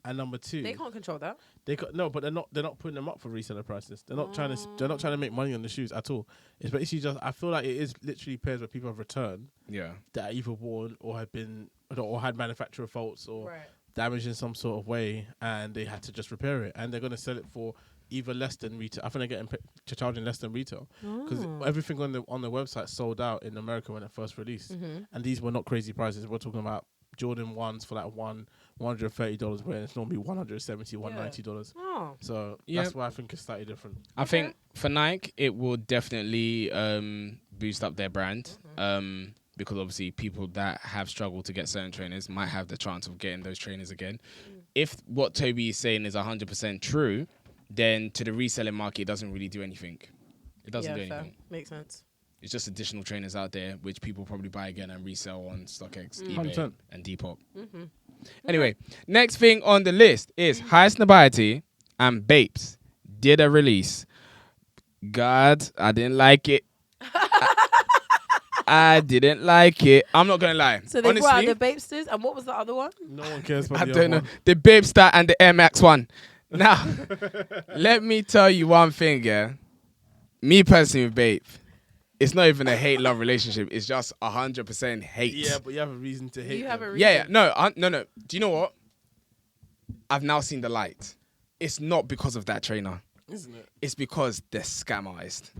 and number two, They can't control that. but they're not putting them up for reseller prices. They're not trying to make money on the shoes at all. It's basically just, I feel like it is literally pairs where people have returned Yeah. that are either worn or have been or had manufacturer faults or Right. damaged in some sort of way, and they had to just repair it, and they're going to sell it for either less than retail. I think they're getting charging less than retail because everything on the website sold out in America when it first released, and these were not crazy prices. We're talking about Jordan 1s for like $130 when it's normally $170, $190. Oh. So Yeah. that's why I think it's slightly different. I think for Nike, it will definitely boost up their brand. Because obviously people that have struggled to get certain trainers might have the chance of getting those trainers again. If what Toby is saying is 100% true, then to the reselling market, it doesn't really do anything. It doesn't do fair. anything. Makes sense. It's just additional trainers out there, which people probably buy again and resell on StockX, eBay, 100%. and Depop. Anyway, next thing on the list is Highest Nobiety and Bapes did a release. God, I didn't like it. I didn't like it. I'm not gonna lie. So they Honestly, brought out the Bapesters, and what was the other one? No one cares about I the don't other know. one. The Babestar and the Air Max 1. Now, let me tell you one thing, yeah. Me personally with Babe, it's not even a hate-love relationship. It's just 100% hate. Yeah, but you have a reason to hate You have them. a reason. Yeah. No. Do you know what? I've now seen the light. It's not because of that trainer. Isn't it? It's because they're scam artist.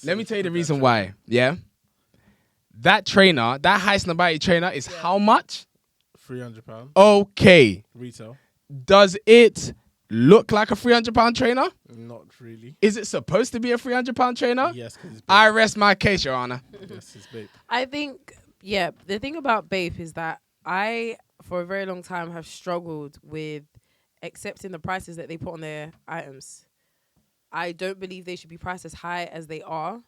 Let me tell you the reason why. Yeah. That trainer, that Highest Nobiety trainer is how much? £300 Okay. retail. Does it look like a £300 trainer? Not really. Is it supposed to be a £300 trainer? Yes, because it's I rest my case, Your Honor. yes, it's Bape. I think, the thing about Bape is that I, for a very long time, have struggled with accepting the prices that they put on their items. I don't believe they should be priced as high as they are,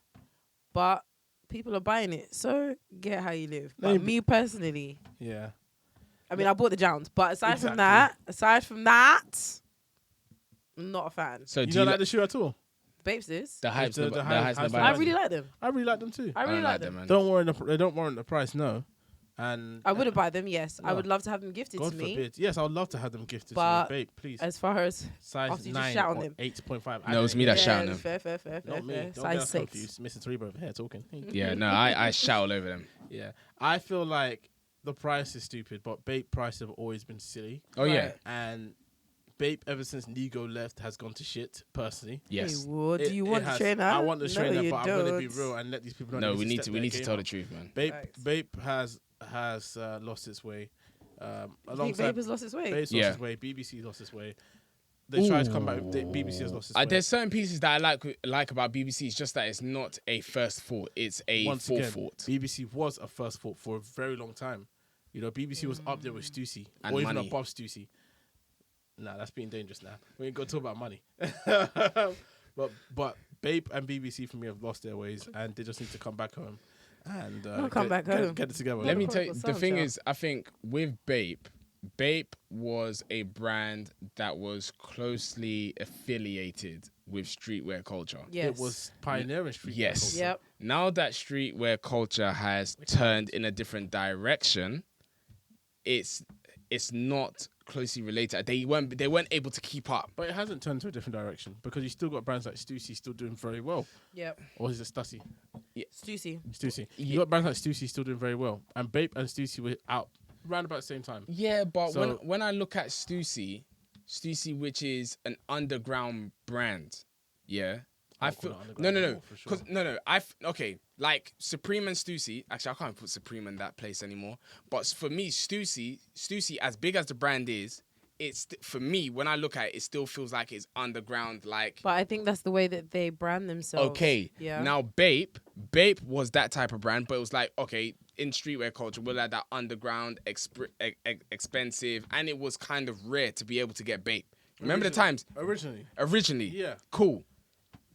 but people are buying it. So get how you live. But Maybe. me personally, Yeah. I mean, I bought the Jounds, but aside from that, I'm not a fan. So You do don't you like the shoe at all? Babes is. the Highest the Nobiety? Highest Highest I Nobiety. Nobiety? really like them. I really like them too. I really don't like them. man. They don't warrant the price, no. And I wouldn't buy them, yes. I No. would love to have them gifted God to me. forbid. Yes, I would love to have them gifted But to me. Babe, please. As far as Size after you just 9 shout on or them. 8.5. No, it's me that's shouting them. fair, Not me. Don't get Size us 6. confused. Mr. Taribo over here talking. Yeah, no, I shout all over them. Yeah. I feel like the price is stupid, but Bape prices have always been silly. Oh, yeah. Right. And Bape, ever since Nigo left, has gone to shit. Personally, Yes. Hey, what? Do you want the has. trainer? I want the No, trainer, you but I'm gonna be don't. real and let these people know. No, they we need step to their we need to game tell up. the truth, man. Bape has lost its way. You think Alongside Babe has lost his way? Bape's Yeah. lost its way. BBC lost its way. They tried to come back. BBC has lost its way. There's certain pieces that I like about BBC. It's just that it's not a first thought. It's a Once again, forethought. BBC was a first thought for a very long time. You know, BBC was up there with Stussy, And or even money. above Stussy. Nah, that's being dangerous now. We ain't got to talk about money. but Bape and BBC for me have lost their ways, and they just need to come back home and get it together. Let me Call tell it you, for the thing Soundcloud. is, I think with Bape was a brand that was closely affiliated with streetwear culture. Yes. It was pioneering street. Yes. culture. Yep. Now that streetwear culture has turned in a different direction, it's not closely related. They weren't able to keep up. But it hasn't turned to a different direction because you still got brands like Stussy still doing very well. Yep. Or is it Stussy? Stussy. Stussy. Yeah. You got brands like Stussy still doing very well. And Bape and Stussy were out around about the same time. Yeah, but So- when I look at Stussy, which is an underground brand, yeah, I I'll call feel it no, underground more, for sure. because no, okay, like Supreme and Stussy. Actually, I can't put Supreme in that place anymore. But for me, Stussy, as big as the brand is, it's for me when I look at it, it still feels like it's underground. Like But I think that's the way that they brand themselves. okay, Yeah. now Bape was that type of brand, but it was like okay. In streetwear culture, we're like that underground, expensive, and it was kind of rare to be able to get Bape. Remember the times? Originally. Yeah. Cool.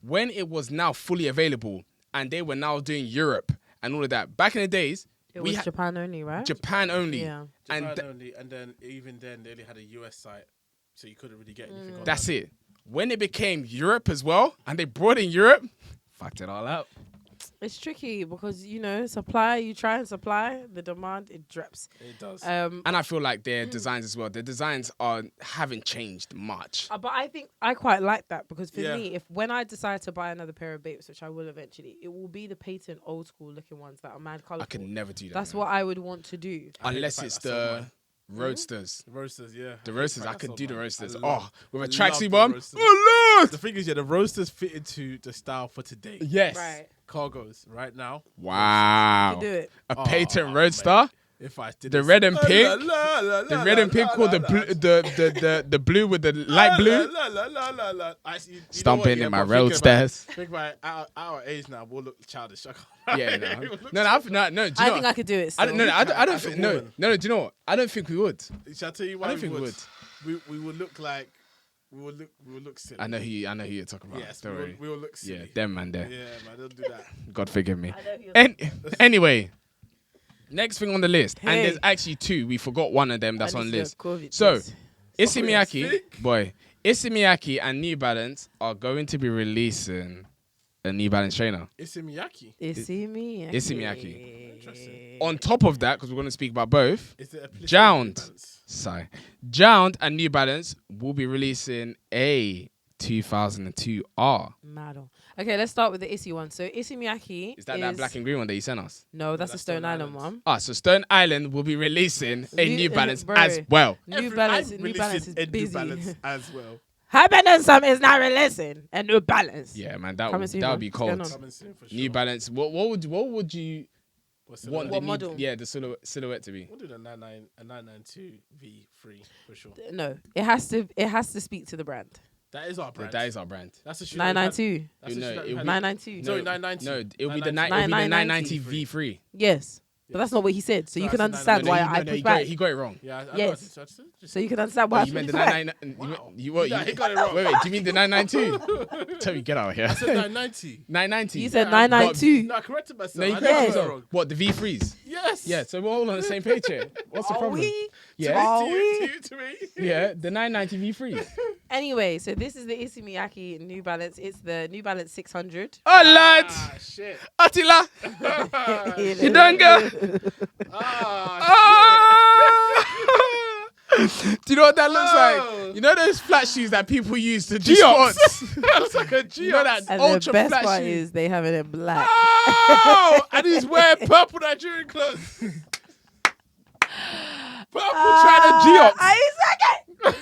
When it was now fully available, and they were now doing Europe and all of that. Back in the days, It we was had Japan only, right? Japan only. Yeah. And Japan only, and then even then they only had a US site, so you couldn't really get anything on that's that. it. When it became Europe as well, and they brought in Europe, fucked it all up. It's tricky because, you try and supply, the demand, it drops. It does. And I feel like their designs as well. Their designs haven't changed much. But I think I quite like that because for Yeah. me, when I decide to buy another pair of Bapes, which I will eventually, it will be the patent old school looking ones that are mad colourful. I could never do that. That's man. what I would want to do. I hate Unless the fact it's that's so the mine. Roadsters. The roasters, yeah. The roasters, I That's could so do the mine. roasters. I With a love tracksuit the bomb. roasters. Oh, Lord! The thing is, the roasters fit into the style for today. Yes. Right. Cargos right now. Wow. You do it. A patent Oh, Roadster. If I did The this- red and pink. The The red and pink called the blue with the light blue. Stomping in my roadsters. Think about it, our age now, we'll look childish. Yeah, no. We'll look No, childish. do you I know think what? I could do it. I Still. don't, no, I don't As a think, no, woman. no, do you know what? I don't think we would. Shall I tell you why I don't think we would. We would look like we will look silly. I know who you're talking about. Yes, Don't worry. we will look silly. Yeah, them man there. Yeah, man, don't do that. God forgive me. I know who you're Anyway, next thing on the list, and Hey. there's actually two. We forgot one of them that's I on need the to list. COVID So, test. Issey Miyake, thick. boy, Issey Miyake and New Balance are going to be releasing a New Balance trainer. Issey Miyake. Issey Miyake. Issey Miyake. Interesting. On top of that, because we're going to speak about both, Is it a Plissken Jound. balance? sorry, Jound and New Balance will be releasing a 2002 R. Mad. Okay, let's start with the Issey one. So Issey Miyake Is that black and green one that you sent us? No, that's the That's Stone Stone Island Island. one. So Stone Island will be releasing a New- New Balance bro. as well. New Balance. I'm New Balance releasing is a New busy. Balance as well. High Balance is not releasing a New Balance. Yeah, man, that Coming would soon, that man. would be What's going cold. on? Coming soon for sure. New Balance. What would you What's the want name? the What new, model? yeah, the silhouette to be? We'll do the 992 V3 for sure. No, it has to speak to the brand. That is our brand. That is our brand. That's the shoe. 992. That's the No, shoe that it'll we be- had. 992. Sorry, 990. No, it'll be the 990. 990 V3. Yes, but that's not what he said. So No, you I can said understand no, why no, I he push got, back. it, he got it wrong. Yeah, I Yes. know, I just- So you can understand why I You meant push the back. 99. Wow. You Yeah, he got it wrong. Wait, do you mean the 992? Toby, get out of here. I said 990. 990. You said Yeah, 992. No, I corrected myself. No, you I corrected know I got it yourself. wrong. What, the V3s? Yes. Yeah, so we're all on the same page here. What's the Are problem? we? Yeah. Are To we? you, to me. Yeah, the 990 V3s. Anyway, so this is the Issey Miyake New Balance. It's the New Balance 600. Oh, lad! Ah, shit. Attila! You Hidanga! Ah, Do you know what that looks Oh. like? You know those flat shoes that people use to do Geox. sports? That looks like a Geox. You know that And ultra the best flat part shoe? is they have it in black. Oh, and he's wearing purple Nigerian clothes. Purple China Geox. Isaac!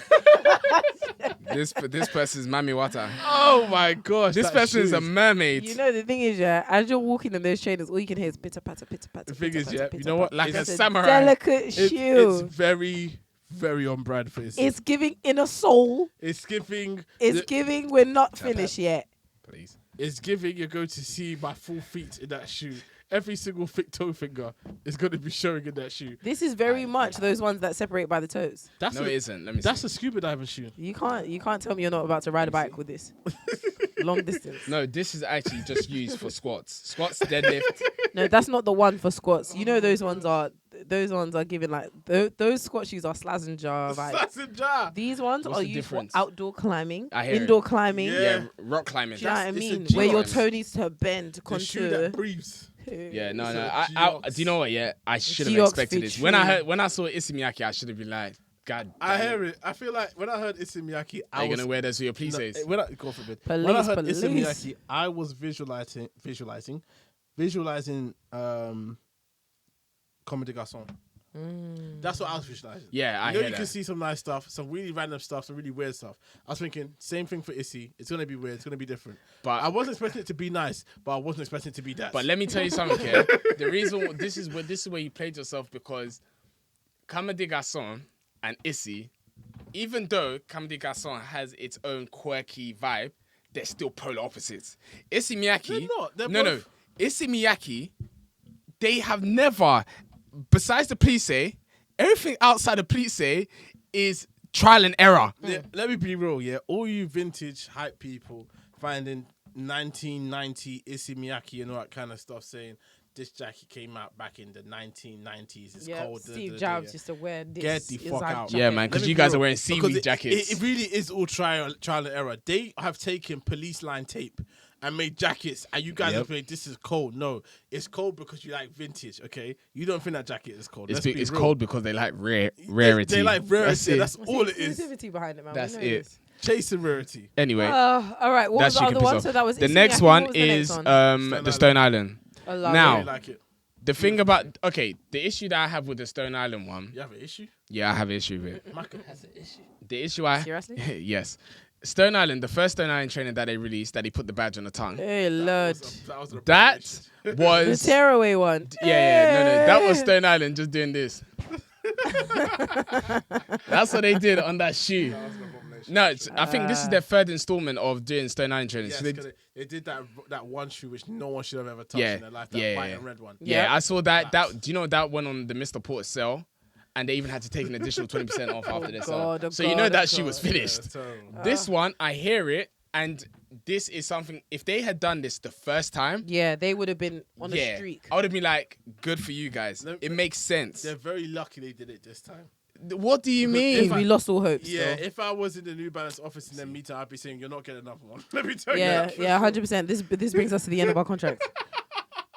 This person's Mami Wata. Oh my gosh. This person is a mermaid. You know the thing is, yeah, as you're walking in those trainers, all you can hear is pitter patter, pitter patter. The thing is, yeah, you know what? Like a It's a samurai. delicate shoe. It's very, very on brand for Issy. It's giving inner soul. It's giving. It's giving. We're not finished yet. Please. It's giving. You're going to see my full feet in that shoe. Every single toe finger is going to be showing in that shoe. This is very much those ones that separate by the toes. No, it isn't. Let me That's see. a scuba diving shoe. You can't tell me you're not about to ride a bike with this. Long distance. No, this is actually just used for squats. Squats, deadlift. No, that's not the one for squats. You know those ones are giving like those squat shoes are Slazenger. Like, Slazenger. these ones What's are the used for difference? outdoor climbing, I hear it. indoor climbing. Yeah. Rock climbing. Do you know what I It's a mean? G Where your climbing. toe needs to bend, The shoe contour. that breathes. Yeah, no. It's a I, Geox. do you know what? Yeah, I should have Geox expected fit this. shoe. When I saw Issey Miyake, I should have been like, God. I damn hear it. I feel like when I heard Issey Miyake, Are you gonna wear those for your police days? When I, God forbid. Police, When I heard Issey police. Miyake, I was visualizing Comedy Garçon. That's what I was visualizing. Yeah, I you know, hear you that. can see some nice stuff, some really random stuff, some really weird stuff. I was thinking, same thing for Issy. It's gonna be weird. It's gonna be different. But I wasn't expecting it to be nice, but I wasn't expecting it to be that. But let me tell you something, yeah. The reason this is where you played yourself, because Comedy Garçon and Issy, even though Comedy Garçon has its own quirky vibe, they're still polar opposites. Issey Miyake, They're not. They're no. both- Issey Miyake, they have never, besides the police everything outside the police is trial and error. Yeah, let me be real, yeah. All you vintage hype people finding 1990 Issey Miyake and all that kind of stuff, saying this jacket came out back in the 1990s. It's Yeah, cold. Steve Jobs used to wear this. Get the fuck inside out. jacket. Yeah, man, because Let me you be guys real, are wearing because seaweed jackets. It really is all trial and error. They have taken police line tape and made jackets, and you guys have made this is cold. No, it's cold because you like vintage. Okay, you don't think that jacket is cold. It's, Let's be it's real. cold because they like rarity. They like rarity. That's What's all the it is. exclusivity behind it, man. That's We know it. this. Chasing rarity. Anyway, All right. What was that the shit other can one? piss So off. that was The Issey next Miyake. one What was the is next one? the Stone Island. I love now- it. Really like it. The thing about the issue that I have with the Stone Island one, You have an issue? yeah, I have an issue with it. Michael has an issue. The issue I Seriously? yes, Stone Island, the first Stone Island trainer that they released, that he put the badge on the tongue. Hey, Lord. That was an That The was tearaway one. yeah, that was Stone Island just doing this. That's what they did on that shoe. No, I think this is their third installment of doing Stone Island training. Yes, So they- 'cause they did that one shoe which no one should have ever touched Yeah, in their life. That yeah, white yeah. and red one. yeah, Yeah. I saw that. Do you know that went on the Mr. Port sale? And they even had to take an additional 20% off after their sale. God, So you know God, that shoe was God. finished. So, This one, I hear it, and this is something. If they had done this the first time, Yeah, they would have been on a streak. I would have been like, "Good for you guys. It makes sense." they're very lucky they did it this time. What do you Hey, mean? we lost all hope. Yeah, still. if I was in the New Balance office in their meeting, I'd be saying, "You're not getting another one." Let me tell you. Yeah, that. yeah, 100%. This brings us to the end of our contract.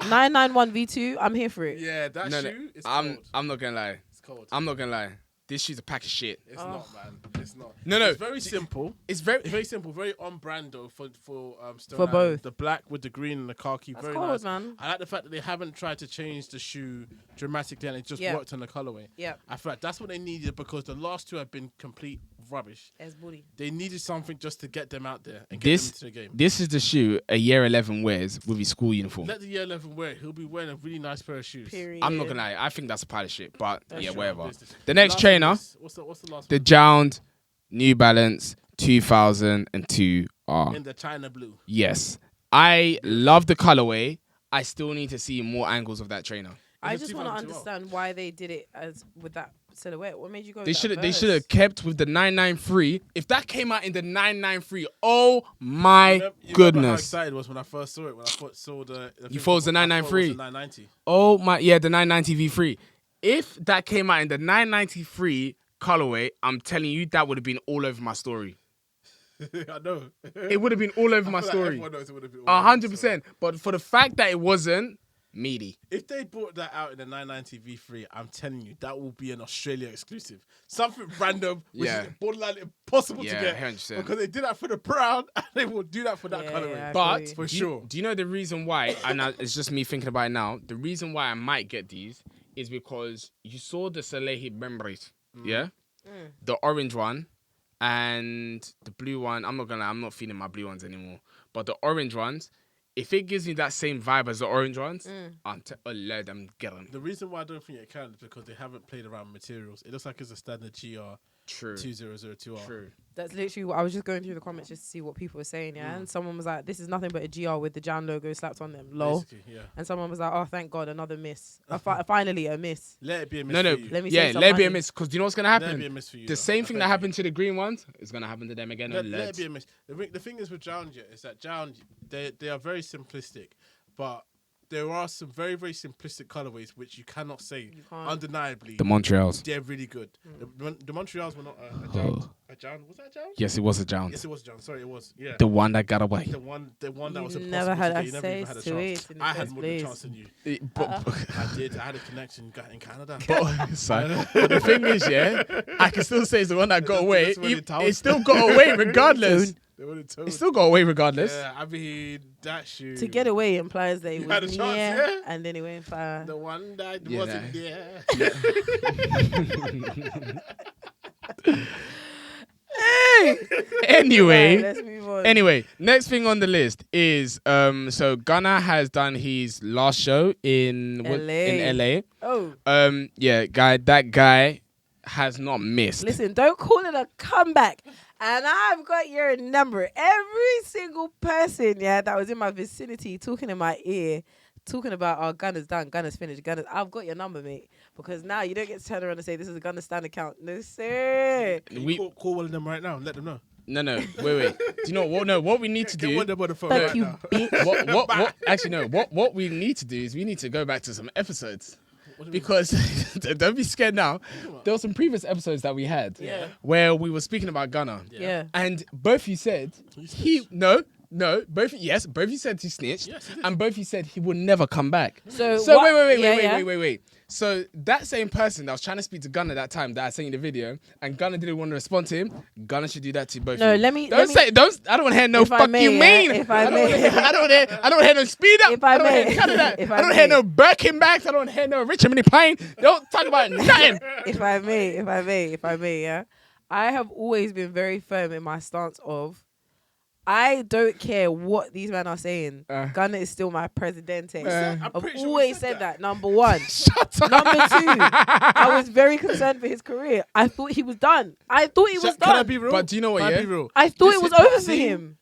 991 V2. I'm here for it. Yeah, that No, shoe is I'm cold. not gonna lie. It's cold. I'm not gonna lie. This shoe's a pack of shit. It's not, man. It's not. No. It's very simple. It's very. It's very simple. Very on brand though for Stone For Island. both. The black with the green and the khaki. That's very cold, nice. man. I like the fact that they haven't tried to change the shoe dramatically and it just Yeah. worked on the colorway. Yeah. I feel like that's what they needed because the last two have been complete rubbish. As booty. They needed something just to get them out there and get This them into the game. this is the shoe a year 11 wears with his school uniform. Let the year 11 wear it. He'll be wearing a really nice pair of shoes. Period. I'm not gonna lie. I think that's a pile of shit. But That's yeah, true. whatever. Business. The next Last trainer, one is- What's the last the one? Jound New Balance 2002 R. In the China blue. Yes, I love the colorway. I still need to see more angles of that trainer. I Is it just want to 2002 understand why they did it as with that silhouette. What made you go? They with that should verse? have kept with the 993. If that came out in the 993, oh my You remember how goodness. excited I was when I first saw it. When I saw the You thought it was the I thought it 993? was the 990. Oh my, yeah, the 990 V3. If that came out in the 993 colorway, I'm telling you, that would have been all over my story. I know. It would have been all over my I feel like story. everyone knows it would have been all over the story. 100%. But for the fact that it wasn't, meaty. If they brought that out in the 990 V3, I'm telling you, that will be an Australia exclusive. Something random, which Yeah. is borderline impossible Yeah, to get. 100%. Because they did that for the brown, and they will do that for that Yeah, colorway. yeah, I But feel you. For do you- sure. Do you know the reason why? And it's just me thinking about it now. The reason why I might get these is because you saw the Salehi memories, yeah, the orange one, and the blue one, I'm not feeling my blue ones anymore. But the orange ones, if it gives me that same vibe as the orange ones, I'm let them get them. The reason why I don't think it can is because they haven't played around with materials. It looks like it's a standard GR. True. 2002R. True. That's literally what I was just going through the comments just to see what people were saying, and someone was like, "This is nothing but a GR with the Jan logo slapped on them." Lol. Yeah. And someone was like, "Oh, thank God, another miss. Finally a miss." Let it be a miss. No. For you. Let me Yeah, save some let it be a money. miss. Because do you know what's gonna Let it happen? be a miss for you. The same thing that happened to the green ones is gonna happen to them again. Let it be a miss. The thing is with Jound is that Jound, they are very simplistic, but there are some very, very simplistic colorways which you cannot say undeniably. The Montreals. They're really good. The Montreals were not a Jound. Was that a Jound? Yes, it was a Jound. Yes, it was a Jound. Sorry, it was. Yeah. The one that got away. The one that was impossible Never had to a get. You never even had a chance. I had more than a chance than you. I did. I had a connection in Canada. But the thing is, yeah, I can still say it's the one that got away. That's what It still got away regardless. It still got away regardless. Yeah, I mean that shoe. To get away implies they had were a chance, near, yeah. and then it went far. The one that Yeah, wasn't there. Anyway, Right, let's move on. Anyway, next thing on the list is so Gunna has done his last show in LA. Oh, That guy has not missed. listen, don't call it a comeback. And I've got your number. Every single person, that was in my vicinity talking in my ear, talking about, oh, Gunna's done, Gunna's finished, I've got your number, mate. Because now you don't get to turn around and say, this is a Gunna Stan account. No, sir. Call one of them right now and let them know. No, wait. Do you know what? No, what we need to do. Get one of them on the phone Fuck right you, now. bitch. What? Actually, no. What we need to do is we need to go back to some episodes. Because don't be scared now. There were some previous episodes that we had where we were speaking about Gunna. Yeah. And both you said both you said he snitched, Yes, he and both you said he would never come back. So Wait. So that same person that was trying to speak to Gunna that time that I sent you the video, and Gunna didn't want to respond to him, Gunna should do that to both. No, of you. let me. I don't want to hear no If I fuck may, you mean. if I may. I don't want to hear no speed up. If I don't wanna may. hear none of that. If I I don't want to hear may. no Birkin bags. I don't want to hear no Richard Mini Pine. Don't talk about nothing. If I may, yeah. I have always been very firm in my stance of, I don't care what these men are saying. Gunna is still my presidente. I've pretty sure we always said said that. Number one. Shut up. Number two, I was very concerned for his career. I thought he was done. Can I be real? But do you know what, Can I yeah? be real? I thought This it was hip-hop over for scene, him.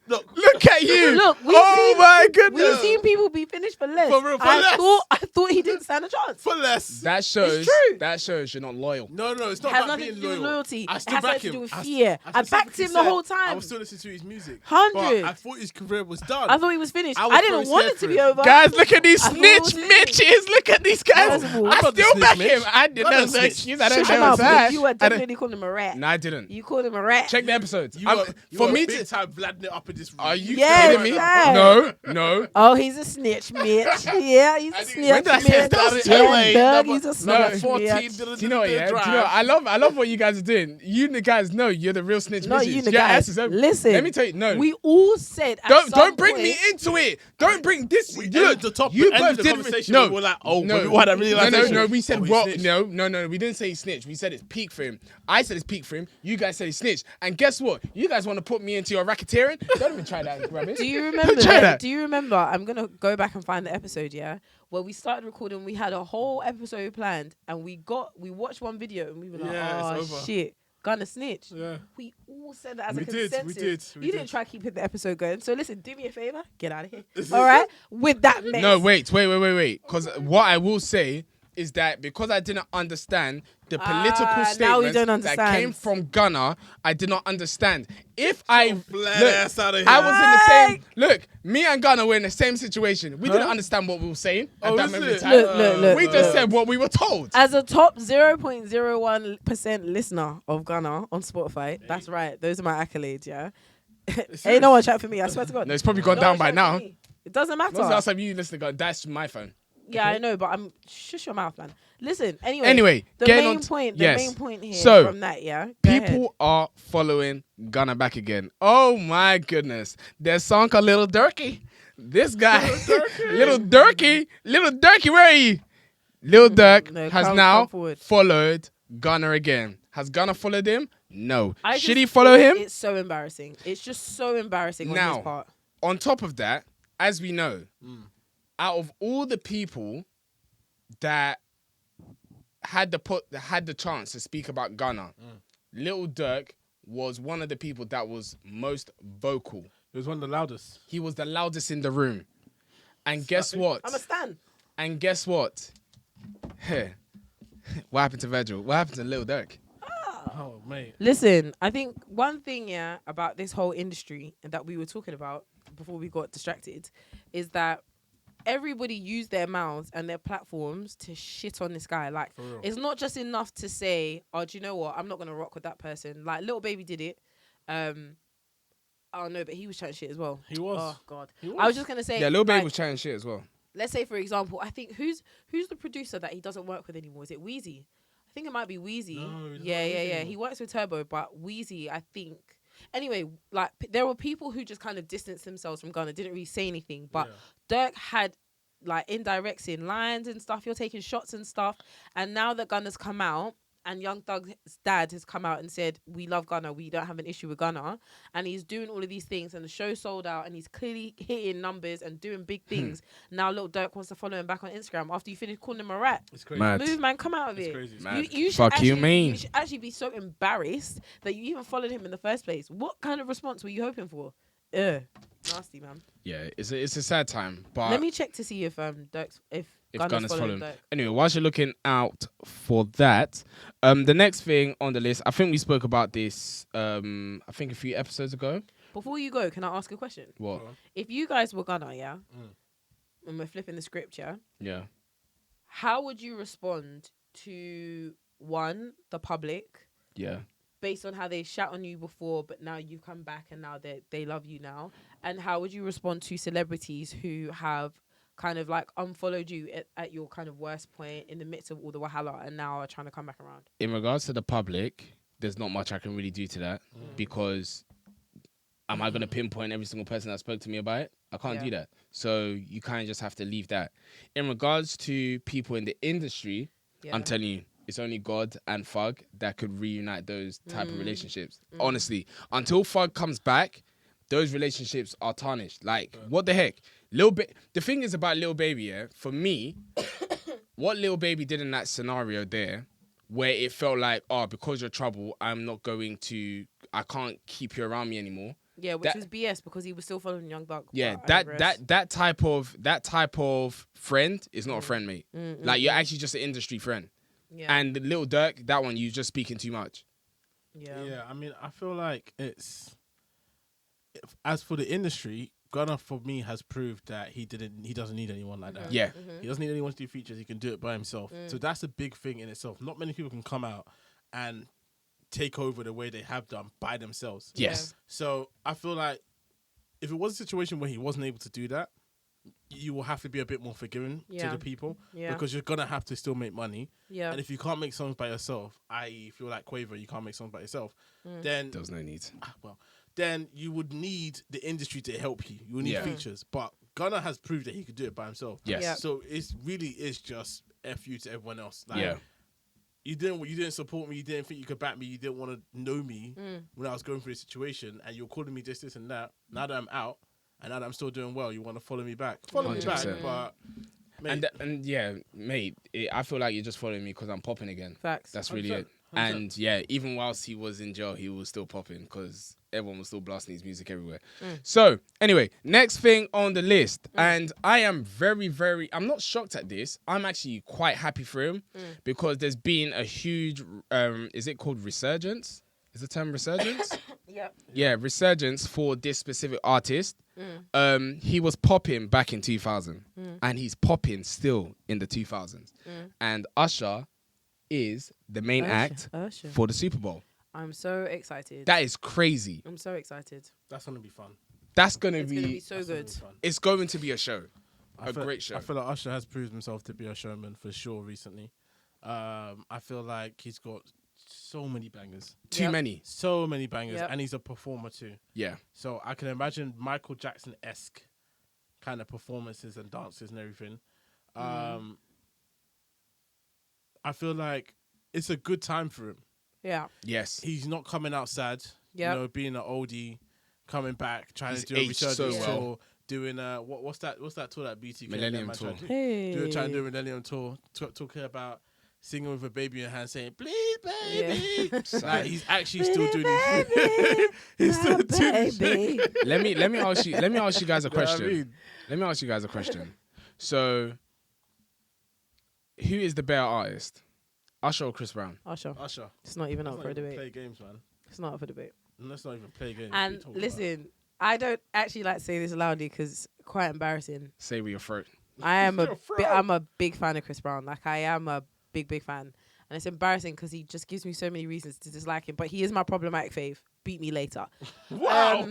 Look at you. Look, my goodness. We've seen people be finished for less. For real, for I less. thought he didn't stand a chance. For less. That shows. true. That shows you're not loyal. No, it's It not has about nothing being to do with loyal. loyalty. I It still has back something to him. do with fear. I backed specifically him the said whole time. I was still listening to his music. 100. But I thought his career was done. I thought he was finished. I was I didn't very want scared it to for be him. over. Guys, look at these I snitch thought- Mitches. Look at these guys. First of all, I I'm not the still back snitch, him. Mitch. I did I'm no not the snitch. excuse. I don't Shut know your what's mouth, that. bitch. You were definitely calling him a rat. No, I didn't. You called him a rat. Check the episodes. You For me big to. time Vlading it up in this room. Are you Yes, kidding me? sir. No. Oh, he's a snitch, Mitch. Yeah, he's a snitch. When did I say Mitch. that? Yeah, Doug, he's a No, snitch. 14 Mitch. Do you know what? Yeah. Do you know? I love what you guys are doing. You the guys know you're the real snitch. Not bitches. you, the Your guys. ass is open. Listen. Let me tell you. No. We all said at Don't some bring point, me into it. Don't bring this. We Look, ended the top. you End both of the did. conversation. No, we were like, oh, no, but we had a realization. No. We said Oh, he what? snitched. No. We didn't say he snitched. We said it's peak for him. I said it's peak for him. You guys said he snitched. And guess what? You guys want to put me into your racketeering? Don't even try that rubbish. Do you remember Try that. Do you remember? I'm gonna go back and find the episode, yeah, where we started recording. We had a whole episode planned, and we watched one video, and we were like, Yeah, it's oh over. shit, Gunna snitch. Yeah. We all said that as We a did, consensus. we You did. didn't try keeping the episode going. So listen, do me a favor, get out of here. All right, with that mess. No, wait. Because what I will say is that because I didn't understand the political now we statements don't that understand. came from Gunna, I did not understand. If I flat look, ass outta here. I was in the same. Look, me and Gunna were in the same situation. We didn't understand what we were saying at that is moment in it? time. Look, We just said what we were told. As a top 0.01% listener of Gunna on Spotify, that's right. Those are my accolades, yeah. Ain't no one chat for me. I swear to God. No, it's probably gone No down one by chat now. for me. It doesn't When's the matter. last time you listened to Gunna? That's my phone. Yeah, I know, but I'm shush your mouth, man. Listen, anyway. Anyway, the getting main on point. yes. The main point here So, from that, yeah. Go ahead. People are following Gunna back again. Oh my goodness. There's a song called Little Durky. This guy, Little Durky, where are you? Lil Durk No, has come now forward. followed Gunna again. Has Gunna followed him? No. I Should just he follow think him? It's so embarrassing. It's just so embarrassing on Now, his part. On top of that, as we know, out of all the people that had the chance to speak about Gunna, Lil Durk was one of the people that was most vocal. He was one of the loudest. He was the loudest in the room. And guess what? I'm a stan. And guess what? What happened to Virgil? What happened to Lil Durk? Oh, mate. Listen, I think one thing, about this whole industry and that we were talking about before we got distracted is that everybody used their mouths and their platforms to shit on this guy. Like, it's not just enough to say, oh, do you know what? I'm not going to rock with that person. Like, Lil Baby did it. Oh, no, but he was chatting shit as well. He was. Oh, God. Was. I was just going to say. Yeah, Lil Baby was chatting shit as well. Let's say, for example, I think who's the producer that he doesn't work with anymore? Is it Wheezy? I think it might be Wheezy. No, yeah. He works with Turbo, but Wheezy, I think. Anyway, like there were people who just kind of distanced themselves from Gunna, didn't really say anything. But Dirk had like indirects in lines and stuff. You're taking shots and stuff. And now that Gunna's come out, and Young Thug's dad has come out and said, we love Gunna, we don't have an issue with Gunna. And he's doing all of these things and the show sold out and he's clearly hitting numbers and doing big things. Now Lil Durk wants to follow him back on Instagram after you finish calling him a rat. It's crazy. Mad. Move, man, come out of It's it. crazy. Mad. You should Fuck actually, you, mean. You should actually be so embarrassed that you even followed him in the first place. What kind of response were you hoping for? Nasty, man. Yeah, it's a sad time. But Let me check to see if Gunna's following Dirk. Anyway, whilst you're looking out for that, the next thing on the list, I think we spoke about this I think a few episodes ago. Before you go, can I ask a question? What? If you guys were Gunna, and we're flipping the script, Yeah. how would you respond to one, the public, Yeah. based on how they shout on you before, but now you've come back and now they love you now? And how would you respond to celebrities who have kind of like unfollowed you at your kind of worst point in the midst of all the wahala and now are trying to come back around? In regards to the public, there's not much I can really do to that because am I going to pinpoint every single person that spoke to me about it? I can't do that. So you kind of just have to leave that. In regards to people in the industry, I'm telling you, it's only God and Thug that could reunite those type of relationships. Honestly, until Thug comes back, those relationships are tarnished. Like, what the heck? The thing is about Lil Baby, for me, what Lil Baby did in that scenario there, where it felt like, oh, because you're trouble, I can't keep you around me anymore. Yeah, which was BS because he was still following Young Thug. Yeah, that type of friend is not a friend, mate. Like, you're actually just an industry friend. Yeah. And the Lil Durk, that one, you're just speaking too much. Yeah, I mean, I feel like as for the industry, Gunna for me has proved that he doesn't need anyone like that. Yeah. He doesn't need anyone to do features. He can do it by himself. So that's a big thing in itself. Not many people can come out and take over the way they have done by themselves. Yes. So I feel like if it was a situation where he wasn't able to do that, you will have to be a bit more forgiving to the people because you're gonna have to still make money. Yeah. And if you can't make songs by yourself, i.e., if you're like Quaver, you can't make songs by yourself, then there was no need. Then you would need the industry to help you. You would need features. But Gunna has proved that he could do it by himself. Yes. Yeah. So it really is just F you to everyone else. Like, you didn't support me. You didn't think you could back me. You didn't want to know me when I was going through this situation, and you're calling me this, and that. Now that I'm out, and now that I'm still doing well, you want to follow me back. Follow me back, but. Mate. And yeah, mate, I feel like you're just following me because I'm popping again. Facts. That's really it. And yeah, even whilst he was in jail, he was still popping because everyone was still blasting his music everywhere. So anyway, next thing on the list, and I am very, very, I'm not shocked at this. I'm actually quite happy for him because there's been a huge, is it called resurgence? Is the term resurgence? Yeah, resurgence for this specific artist. He was popping back in 2000 and he's popping still in the 2000s. And Usher is the main act for the Super Bowl. I'm so excited. That is crazy. I'm so excited. That's going to be fun. It's going to be so good. It's going to be a show. Great show. I feel like Usher has proved himself to be a showman for sure recently. I feel like he's got so many bangers. Too many. So many bangers. And he's a performer too. Yeah. So I can imagine Michael Jackson-esque kind of performances and dances and everything. I feel like it's a good time for him. Yeah. Yes. He's not coming out sad. Yep. You know, being an oldie, coming back, trying He's to do a aged resurgence so well. tour, doing what's that tour that BT Millennium Tour. Trying to do a Millennium Tour, talking about singing with a baby in your hand, saying "Please, baby." Yeah. Like he's actually still doing his. He's still doing his shit. Let me ask you guys a question. You know what I mean? Let me ask you guys a question. So, who is the better artist, Usher or Chris Brown? Usher. Usher. It's not even Let's up not for a even debate. play games, man. It's not up for debate. Let's not even play games. And listen, I don't actually like to say this loudly because it's quite embarrassing. Say with your throat. I'm a big fan of Chris Brown. Like I am a big fan. And it's embarrassing because he just gives me so many reasons to dislike him. But he is my problematic fave. Beat me later. Wow.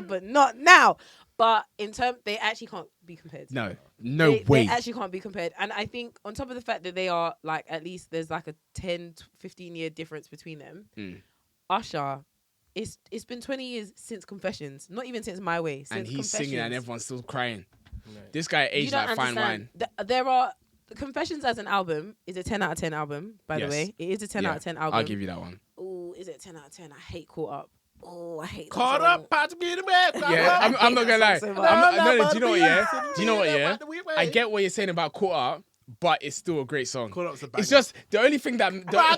But not now. But in terms, they actually can't be compared. No They way. actually can't be compared. And I think on top of the fact that they are like, at least there's like a 10 to 15 year difference between them. Usher, it's been 20 years since Confessions. Not even since My Way. Since And he's Confessions. singing and everyone's still crying. Right. This guy You aged don't like fine wine. understand. There are Confessions as an album is a 10 out of 10 album, by Yes. the way. It is a 10 Yeah, out of 10 album. I'll give you that one. Oh, is it 10 out of 10? I hate Caught Up. Oh, I hate Caught that song. up, about to be the man. Yeah, I'm not gonna lie. so much. No, do you know what? Yeah, do you know what? Yeah, I get what you're saying about Caught Up, but it's still a great song. Caught Up's a banger. It's just the only thing that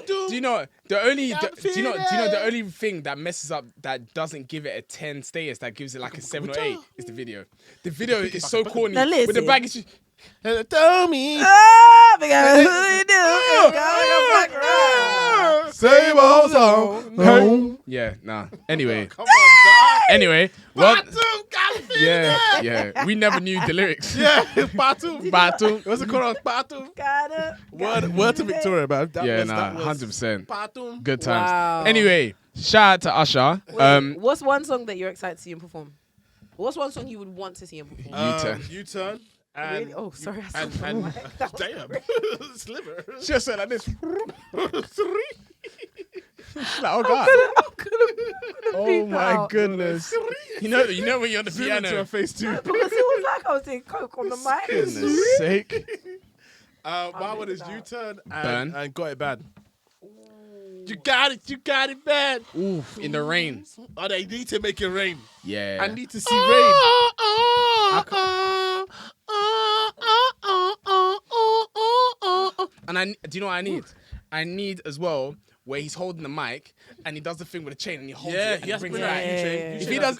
do you know the only I'm do you know the feeling. only thing that messes up that doesn't give it a 10 status that gives it like a 7 or 8 is the video. The video is so corny Now with the listen. baggage. Tommy. Ah, because who you do? It's going up Same old song. Yeah, nah. Anyway, Come on, dog. anyway, well, Batu, gotta feel yeah, it. yeah. We never knew the lyrics. Yeah, Batu. Batu. What's it called? Batu. Gotta. Word to Victoria, man. Yeah, nah, 100%. Batu. Good times. Wow. Anyway, shout out to Usher. What's one song that you're excited to see him perform? What's one song you would want to see him perform? U-turn. U-turn. And, Really? Oh, sorry. I And, said and, that. damn. Sliver. Just said like this. Oh I'm God. gonna Oh beep my out. goodness. You know when you're on the Zoom into her piano. face too. Because it was like I was doing coke on the mic. Goodness sake. My one is U-turn Burn. and Got It Bad. You got it bad. Oof, in the rain. Oh, they need to make it rain. Yeah. I need to see rain. And do you know what I need? I need as well where he's holding the mic and he does the thing with the chain and he holds it and he has to brings bring it out back. Yeah. If he does,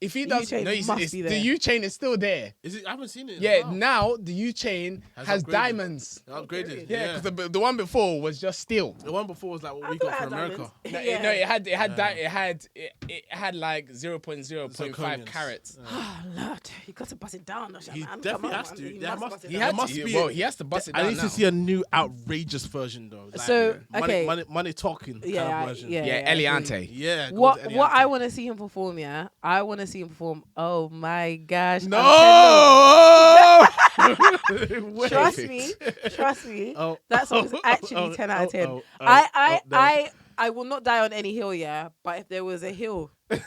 if he does, U-chain no, must be the there. U chain is still there. Is it? I haven't seen it. Yeah, Wow. now the U chain has upgraded. diamonds. Upgraded. Yeah, because the one before was just steel. The one before was like what I we thought got it from had America. diamonds. It had like 0.0.5 Zirconians. Oh, carats. Lord, you got to bust it down, Usher, He man. definitely Come on, has man. to. You There must must- bust it He down. had must to. be Well, a- he has to bust it I down need now. to see a new outrageous version though. Like, So, okay. money talking Yeah, kind of version. yeah. Yeah, Eliante. Yeah. go What with I Eliante. want to see him perform, yeah? I want to see him perform. Oh my gosh. No. Trust me. Oh, That song is actually oh, 10 out of 10. oh, oh, I no. I will not die on any hill, yeah. But if there was a hill that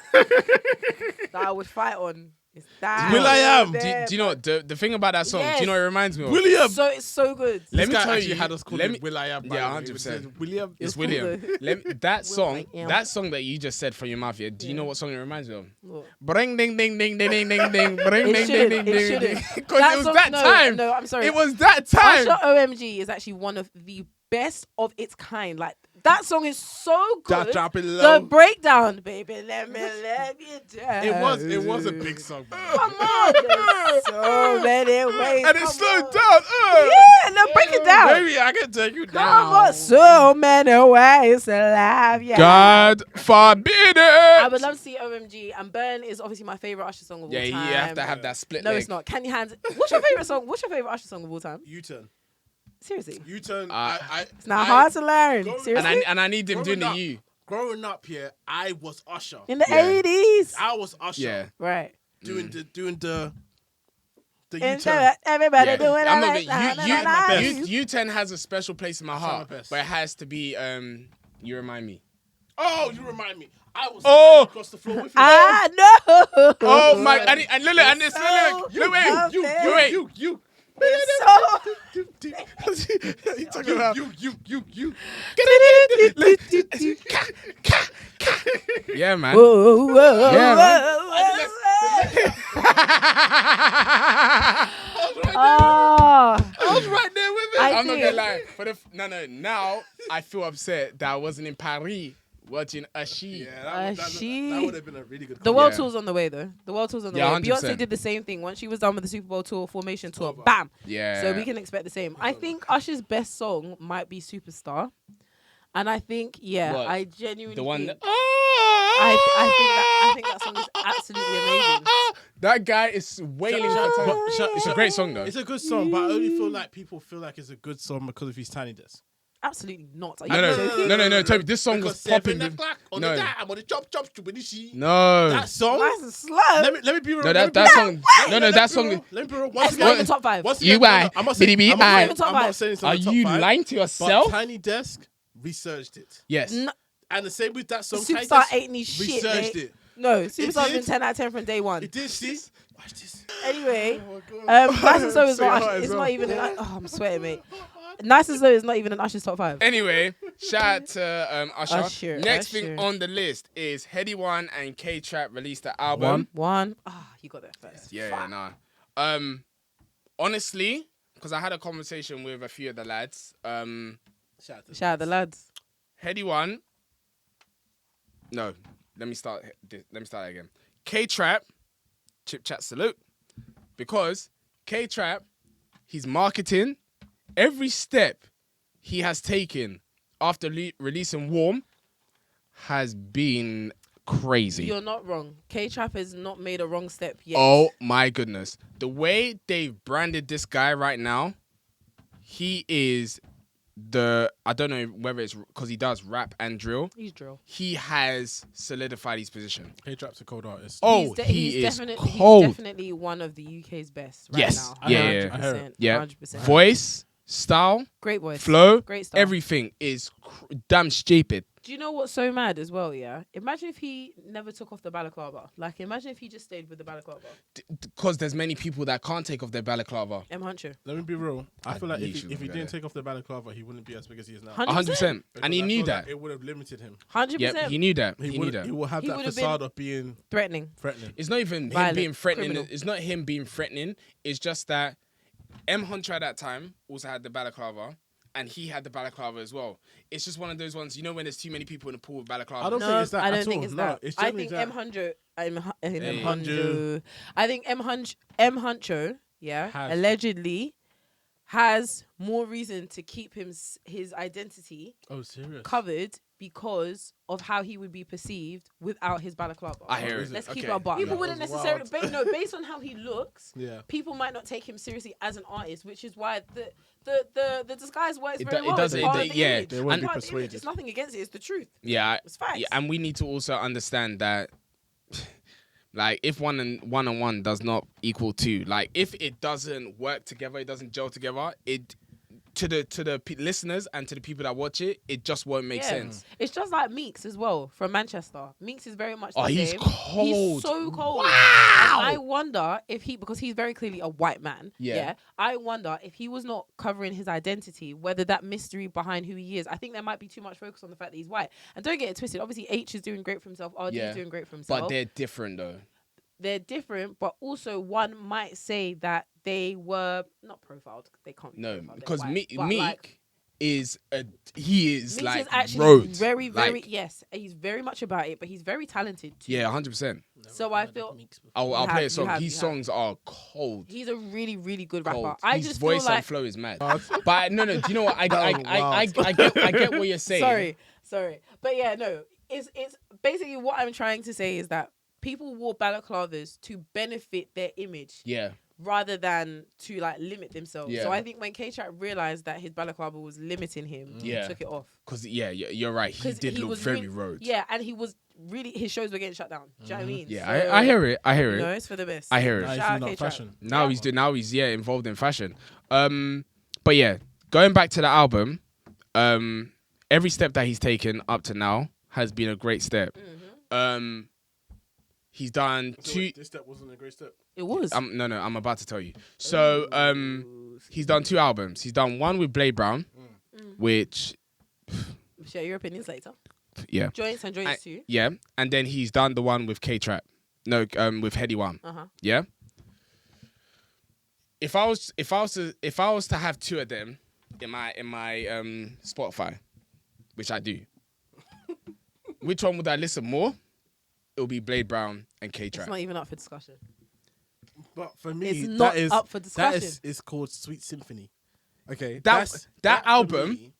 I would fight on, it's that. Will I Am. Do you know the thing about that song? Do Yes. you know what it reminds me of? William. So it's so good. Let me This guy tell actually you. had us call Let him me. Will I Am. by Yeah, the way. 100%. It says William. It's It's cool William. though. That song, I Am. that song that you just said from your mouth, yeah. Do you Yeah. know what song it reminds me of? What? Bring ding ding ding ding ding ding ding. Bring It ding ding shouldn't, ding it ding shouldn't. ding. Because it was song- that time. No, I'm sorry. It was that time. Usher OMG is actually one of the best of its kind. Like that song is so good. That drop it The low. breakdown, baby, let me you down. It was a big song. Man. Come on, there's so many ways. And it Come slowed on. down. Yeah, no, break it down. Baby, I can take you Come down. on, so many ways to live. Yeah. God forbid I it. would love to see OMG, and Burn is obviously my favorite Usher song of Yeah, all you time. have to have that split No, leg. it's not. Can you hands? What's your favorite song? What's your favorite Usher song of all time? U-turn. Seriously, U-turn. it's not hard to learn. Go- Seriously, And I need him doing the Growing U. Growing up here, I was Usher. in the Yeah. 80s, I was Usher. Yeah. right? Doing the And U-turn. everybody Yeah. doing I'm not it. gonna, U10 has a special place in my heart, my best. but it has to be You Remind Me. Oh, you remind me. I was Oh. across the floor with you. I know. Oh my! And look, and it's So look, wait, love you, it. wait, you. You talking about you. Yeah, man. Whoa, whoa, Yeah, man. I was right there with it. I'm not gonna lie. No. Now I feel upset that I wasn't in Paris watching Ashi. Yeah, that would have been a really good. The world Yeah. tour's on the way, though. The world tour's on the Yeah, way. 100%. Beyonce did the same thing. Once she was done with the Super Bowl tour, formation tour, bam. Yeah. So we can expect the same. I think Usher's best song might be Superstar. And I think, What? I genuinely The one. think, That, I think that song is absolutely amazing. That guy is wailing for time. It's a great song though. It's a good song, but I only feel like people feel like it's a good song because of his tiny desk. Absolutely not. Are you No, joking? no, Toby. This song was popping. No. I'm on the chop. No. That song. Nice and slow. Let me be real. No, that song. No, that song. Let me be real. It's not even top 5. You are. I'm not BDB, saying top I'm five. not saying it's Are on the top you 5, lying to but yourself? Tiny Desk researched it, Yes. No, and the same with that song. Tiny Superstar Desk ain't any shit, researched mate. it. No, Superstar's did. been 10 out of 10 from day one. It did. See, watch this. Anyway, Oh my God. Nice and Slow is So hard not. as It's well. not even. I'm sweating, mate. Nice and Slow is not even an Usher's top 5. Anyway, shout out to Usher. Usher, Next Usher. thing on the list is Heady One and K Trap released the album. One. You got that first. Yeah, nah. Honestly, because I had a conversation with a few of the lads. Shout out the lads. Heady One. No, let me start again. K Trap, Chip Chat salute, because K Trap, he's marketing every step he has taken after releasing Warm has been crazy. You're not wrong. K-Trap has not made a wrong step yet. Oh my goodness. The way they've branded this guy right now, he is I don't know whether it's because he does rap and drill. He's drill. He has solidified his position. K-Trap's a cold artist. Oh, He's he is definitely, cold. He's definitely one of the UK's best right Yes. now. Yeah. 100%. Yeah. 100%. Voice, style, Great voice. flow, Great style. everything is damn stupid. Do you know what's so mad as well, yeah? Imagine if he never took off the balaclava. Like, imagine if he just stayed with the balaclava. Because there's many people that can't take off their balaclava. M. Huncho. Let me be real. I feel like knew if she was he gonna go didn't there. take off the balaclava, he wouldn't be as big as he is now. 100%. Because And he I knew feel that. like it would have limited him. 100%. Yeah, he knew that. He knew that. He will have He that would've facade of being Threatening. threatening. It's not even him Violent, being threatening. criminal. It's not him being threatening. It's just that M. Hunter at that time also had the balaclava. And he had the balaclava as well. It's just one of those ones, you know, when there's too many people in the pool with balaclava. I don't think it's that I don't at think all. it's No, that. it's I generally think that. M. Huncho. Hey. Huncho. I think M. Huncho, Has. allegedly has more reason to keep his identity Oh, serious? covered because of how he would be perceived without his balaclava. I hear it. Let's keep Okay. it a buck. People That wouldn't was necessarily, wild. based on how he looks, Yeah. people might not take him seriously as an artist, which is why the disguise works It very do- it well. does- It's it- part it- of the yeah. image. They won't It's be part of the image. persuaded. It's nothing against it. It's the truth. Yeah, It's facts. yeah, and we need to also understand that, like, if one and one does not equal 2, like, if it doesn't work together, it doesn't gel together, it to the listeners and to the people that watch it, it just won't make sense. It's just like Meeks as well from Manchester. Meeks is very much the Oh, same. he's cold. He's so cold. Wow. And I wonder if because he's very clearly a white man. Yeah. I wonder if he was not covering his identity, whether that mystery behind who he is. I think there might be too much focus on the fact that he's white. And don't get it twisted. Obviously, H is doing great for himself. RD Yeah. is doing great for himself. But they're different though. They're different, but also one might say that they were not profiled. They can't be No, profiled. They're because white. Meek But, like, is he is Meeks like is actually road. very, very, Like, yes, he's very much about it, but he's very talented too. yeah, 100%. So I feel I'll play a song. you His have. songs are cold. he's a really, really good Cold. rapper. I His just voice feel like and flow is mad. But no, do you know what? I get what you're saying. sorry, but yeah, no, it's basically what I'm trying to say is that people wore balaclavas to benefit their image. Yeah. Rather than to like limit themselves. Yeah. So I think when K-Trap realized that his balaclava was limiting him, he Yeah. took it off. Because, yeah, you're right. He 'Cause did look was very really- road. Yeah, and he was really, his shows were getting shut down. Do you know what I mean? Yeah, So, I hear it. I hear You it. know, it's for the best. I hear it. Now he's Shout out in that K-Trap. fashion. Now he's involved in fashion. But yeah, going back to the album, every step that he's taken up to now has been a great step. Mm-hmm. He's done So two. wait, this step wasn't a great step. It was. No, I'm about to tell you. So he's done 2 albums. He's done one with Blade Brown, which Share your opinions later. yeah, Joints and joints too. yeah, and then he's done the one with K-Trap. No, with Heady One. Yeah. If I was to have 2 of them in my Spotify, which I do, which one would I listen more? It'll be Blade Brown and K-Trap. It's not even up for discussion. But for me, It's not up for discussion. That is called Sweet Symphony. Okay, That album,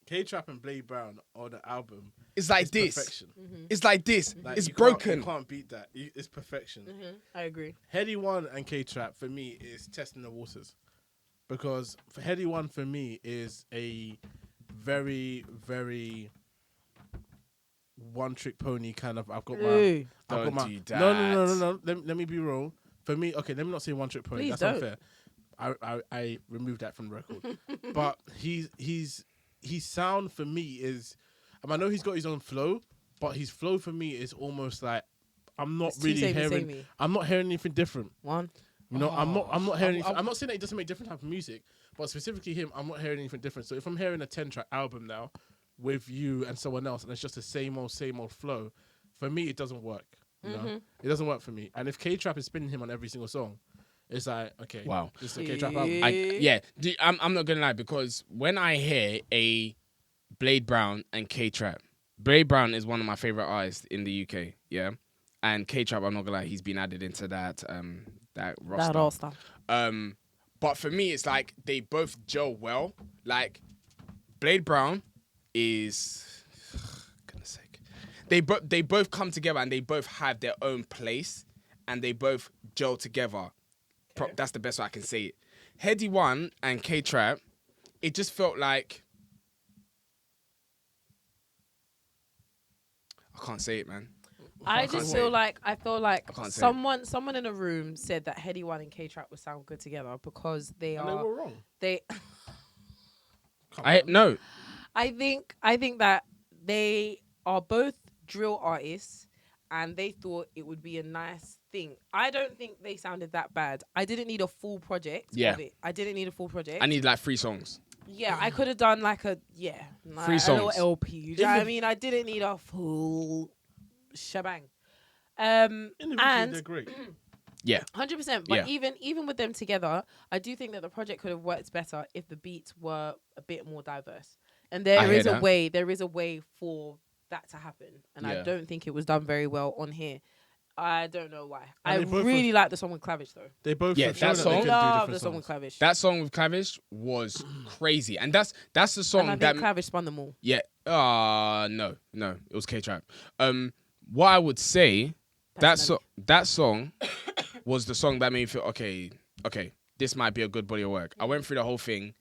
K-Trap and Blade Brown on the album. is like this. Perfection. It's like this. Like, It's you broken. You can't beat that. It's perfection. I agree. Heady One and K-Trap for me is testing the waters, because for Heady One for me is a very, very one-trick pony kind of. I've got my. Don't do that. No. Let me be wrong. For me, okay, let me not say one-trick pony. Please That's don't. unfair. I removed that from the record. But his sound for me is. I know he's got his own flow, but his flow for me is almost like I'm not It's too really samey, hearing. samey. I'm not hearing anything different. One. You know, I'm not hearing. I'm not saying that he doesn't make different type of music, but specifically him, I'm not hearing anything different. So if I'm hearing a 10-track album now with you and someone else, and it's just the same old flow, for me it doesn't work. You know, it doesn't work for me. And if K-Trap is spinning him on every single song, it's like, okay, Wow. this is a K-Trap album. Yeah. I'm not gonna lie, because when I hear a Blade Brown and K-Trap, Blade Brown is one of my favorite artists in the UK. Yeah, and K-Trap, I'm not gonna lie, he's been added into that roster. That all stuff. But for me, it's like they both gel well. Like Blade Brown is, goodness sake, they both come together and they both have their own place and they both gel together. That's the best way I can say it. Heady One and K-Trap, it just felt like, I can't say it, man. I feel like can't say someone in a room said that Heady One and K-Trap would sound good together because they And they were wrong. No. I think that they are both drill artists and they thought it would be a nice thing. I don't think they sounded that bad. I didn't need a full project of it. I didn't need a full project. I need like 3 songs. Yeah, I could have done like a 3 songs. little LP. You know what I mean? I didn't need a full shebang. And They're great. Yeah. 100%. But even with them together, I do think that the project could have worked better if the beats were a bit more diverse. And there is a way for that to happen. And I don't think it was done very well on here. I don't know why. I really like the song with Clavish though. They both that song. I love the song with Clavish. That song with Clavish was crazy, and that's the song and I think Clavish spun them all. Yeah. No, it was K-Trap. What I would say, that song was the song that made me feel okay, this might be a good body of work. I went through the whole thing.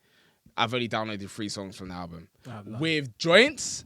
I've only downloaded 3 songs from the album. With Joints,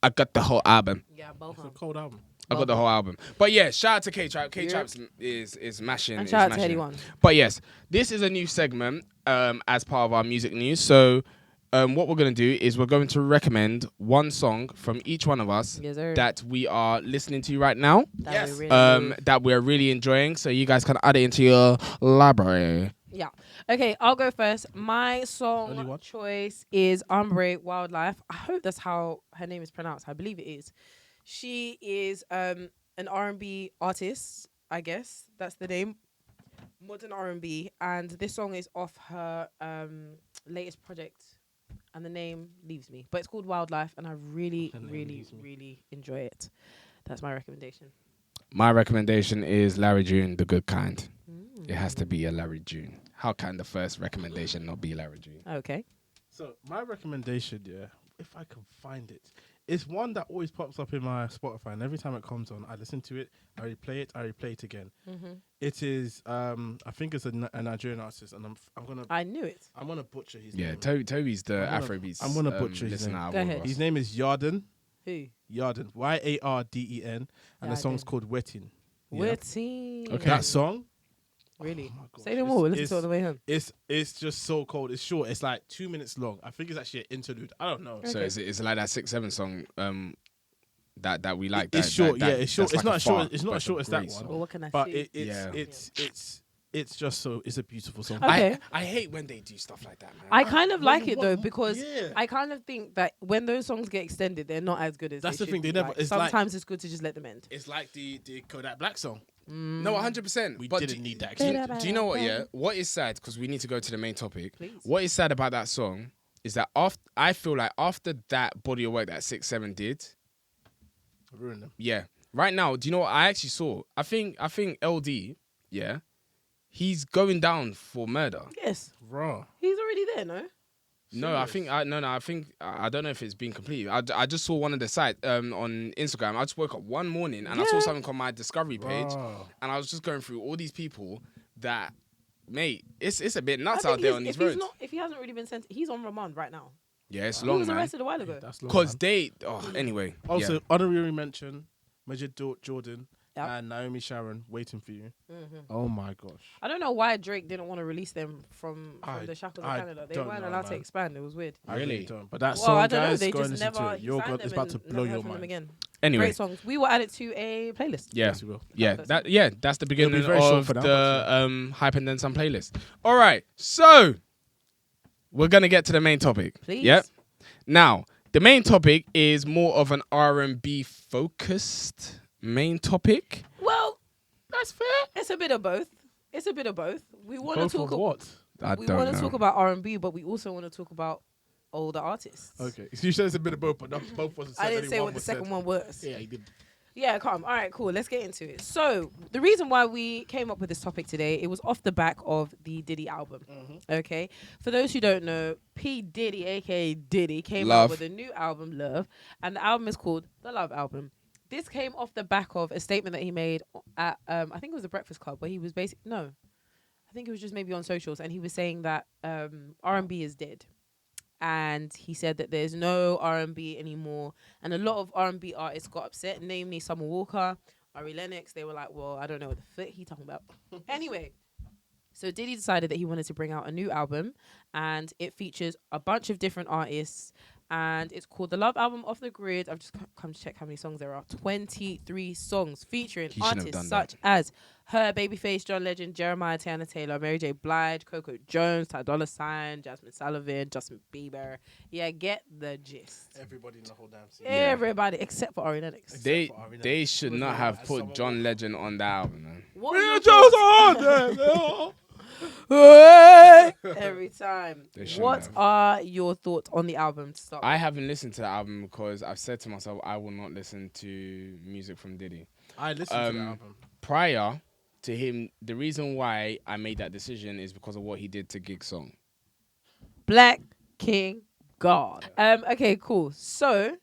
I got the whole album. Yeah, both. It's a cold album. I got the whole album. But yeah, shout out to K-Trap. K-Trap is mashing. And shout out to Heady One. But yes, this is a new segment as part of our music news. So what we're going to do is we're going to recommend one song from each one of us that we are listening to right now. That we're really enjoying. So you guys can add it into your library. Yeah. Okay, I'll go first. My song choice is Umbre Wildlife. I hope that's how her name is pronounced. I believe it is. She is an R&B artist, I guess. That's the name. Modern R&B. And this song is off her latest project. And the name leaves me. But it's called Wildlife. And I really, really enjoy it. That's my recommendation. My recommendation is Larry June, The Good Kind. It has to be a Larry June. How can the first recommendation not be Larry June? Okay. So my recommendation, if I can find it, it's one that always pops up in my Spotify, and every time it comes on, I listen to it, I replay it, I replay it again. It is, I think it's a Nigerian artist, and I'm gonna. I knew it. I'm gonna butcher his name. Yeah, Tobi's the Afrobeats. I'm gonna butcher his name. Go ahead. His name is Yarden. Who? Yarden. Yarden, and the song's called Wetting. Wetting. Okay. That song. Really? Oh Say no more. We'll listen to it on the way home. It's just so cold. It's short. It's like 2 minutes long. I think it's actually an interlude. I don't know. So it's like that 6-7 song. that we like. It's short. That, It's short. that's It's not a as short. fart, It's not but as short it's as a that great one. song. Well, what can I But say? it's just so it's a beautiful song. Okay. I hate when they do stuff like that, man. I kind of like you it want though more- because yeah. I kind of think that when those songs get extended, they're not as good as That's they the thing, should they be. never- Like, it's like- sometimes it's good to just let them end. It's like the Kodak Black song. No, 100%. We but didn't need that. Do extension. you know what? Yeah, what is sad? Because we need to go to the main topic. Please. What is sad about that song is that I feel like after that body of work that 6-7 did, Ruin them. yeah. Right now, do you know what I actually saw? I think LD, yeah, he's going down for murder. Yes, Raw. he's already there. No. No, I think I don't know if it's been completed. I just saw one of the sites on Instagram. I just woke up one morning and I saw Yeah. something on my discovery page, Raw. and I was just going through all these people that, mate, it's a bit I nuts think out there on these if he's roads. not, if he hasn't already been sent, he's on remand right now. Yeah, it's He long, was man. arrested a while ago. That's long, Because man. anyway. Also, yeah. honorary mention, Majid Jordan Yep. and Naomi Sharon waiting for you. Mhm. Oh my gosh. I don't know why Drake didn't want to release them from the shackles of I Canada. They don't weren't know, allowed to man. expand. It was weird. I Really? don't. But that Well, song, I don't know. guys, They go and just listen never. to it. he Your signed God them is about to and blow never your heard from them mind. again. Anyway. Great songs. We will add it to a playlist. Yeah. Yes, we will. Yeah, that's the beginning very short of for now, the Hype and Then Some playlist. All right, so we're gonna get to the main topic. Please. Yep. Now, the main topic is more of an R&B focused main topic. Well, That's fair. it's a bit of both. It's a bit of both. We want to Both talk. of what? I We don't want know. to talk about R&B, but we also want to talk about older artists. Okay. So you said it's a bit of both, but not both wasn't said. I didn't only say one what the was second said. one was. Yeah, he did. Yeah, calm. All right, cool. Let's get into it. So, the reason why we came up with this topic today, it was off the back of the Diddy album. Okay? For those who don't know, P. Diddy, aka Diddy, came Love. out with a new album, Love, and the album is called The Love Album. This came off the back of a statement that he made at, I think it was the Breakfast Club, where he was I think it was just maybe on socials, and he was saying that R&B is dead. And he said that there's no R&B anymore. And a lot of R&B artists got upset, namely Summer Walker, Ari Lennox. They were like, well, I don't know what the fuck he talking about. Anyway, so Diddy decided that he wanted to bring out a new album. And it features a bunch of different artists. And it's called The Love Album Off the Grid. I've just come to check how many songs there are. 23 songs featuring He shouldn't have artists done that. such as Her, Babyface, John Legend, Jeremiah, Tiana Taylor, Mary J. Blige, Coco Jones, Ty Dolla $ign, Jasmine Sullivan, Justin Bieber. Yeah, get the gist. Everybody in the whole damn scene. Everybody except for Ari Lennox. They for Ari they Lennox. should Was not it have as put someone John walks- Legend on the album, man. What We're are your just thoughts? on them. Every time. They shouldn't What have. are your thoughts on the album to start? I haven't listened to the album because I've said to myself I will not listen to music from Diddy. I listened to the album. Prior to him, the reason why I made that decision is because of what he did to Gig Song. Black King God. Okay, cool. So,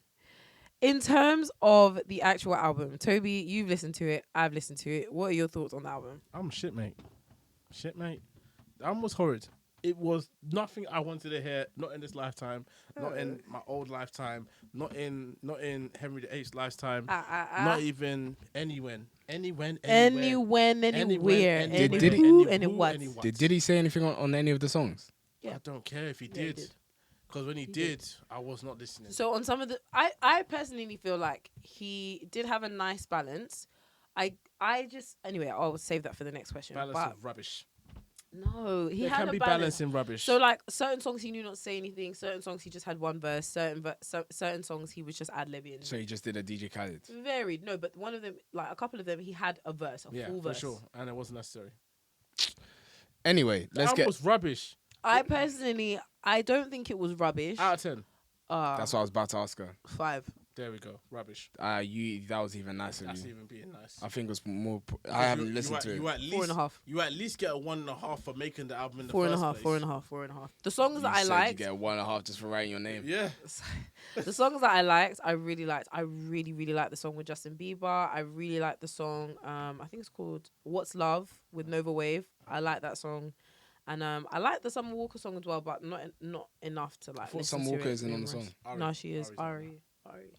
in terms of the actual album, Toby, you've listened to it. I've listened to it. What are your thoughts on the album? I'm shit, mate. Shit, mate. The album was horrid. It was nothing I wanted to hear. Not in this lifetime. Not in my old lifetime. Not in Henry VIII's lifetime. Not even anywhere. Anywhere, Anywhere, anywhere, anywhere, Did he- anywho, and it anywho, was. any what. Did Diddy say anything on any of the songs? Yeah. I don't care if he Yeah, he did. did. Because when he did, I was not listening. So on some of the, I personally feel like he did have a nice balance. I just anyway, I'll save that for the next question. Balance But of rubbish. no, he There had can a be balance. balance in rubbish. So like certain songs he knew not to say anything. Certain songs he just had one verse. Certain songs he was just ad-libbing. So he just did a DJ Khaled. Varied. No, but one of them, like a couple of them, he had a verse, a yeah, full for verse. sure. And it wasn't necessary. Anyway, The let's album get. was rubbish. I personally, I don't think it was rubbish. Out of 10. That's what I was about to ask her. 5. There we go. Rubbish. That was even nicer. That's Of you. even being nice. I think it was more. I haven't listened to it. You at least, 4.5. You at least get a 1.5 for making the album in the 4.5. first place. 4.5. 4.5. The songs that You I said liked. you get 1.5 just for writing your name. Yeah. The songs that I liked, I really liked. I really, really liked the song with Justin Bieber. I really liked the song, I think it's called What's Love with Nova Wave. I like that song. And I like the Summer Walker song as well, but not enough to like. I thought listen Summer to Walker it isn't on the numerous. song. No, she is. Ari's Ari.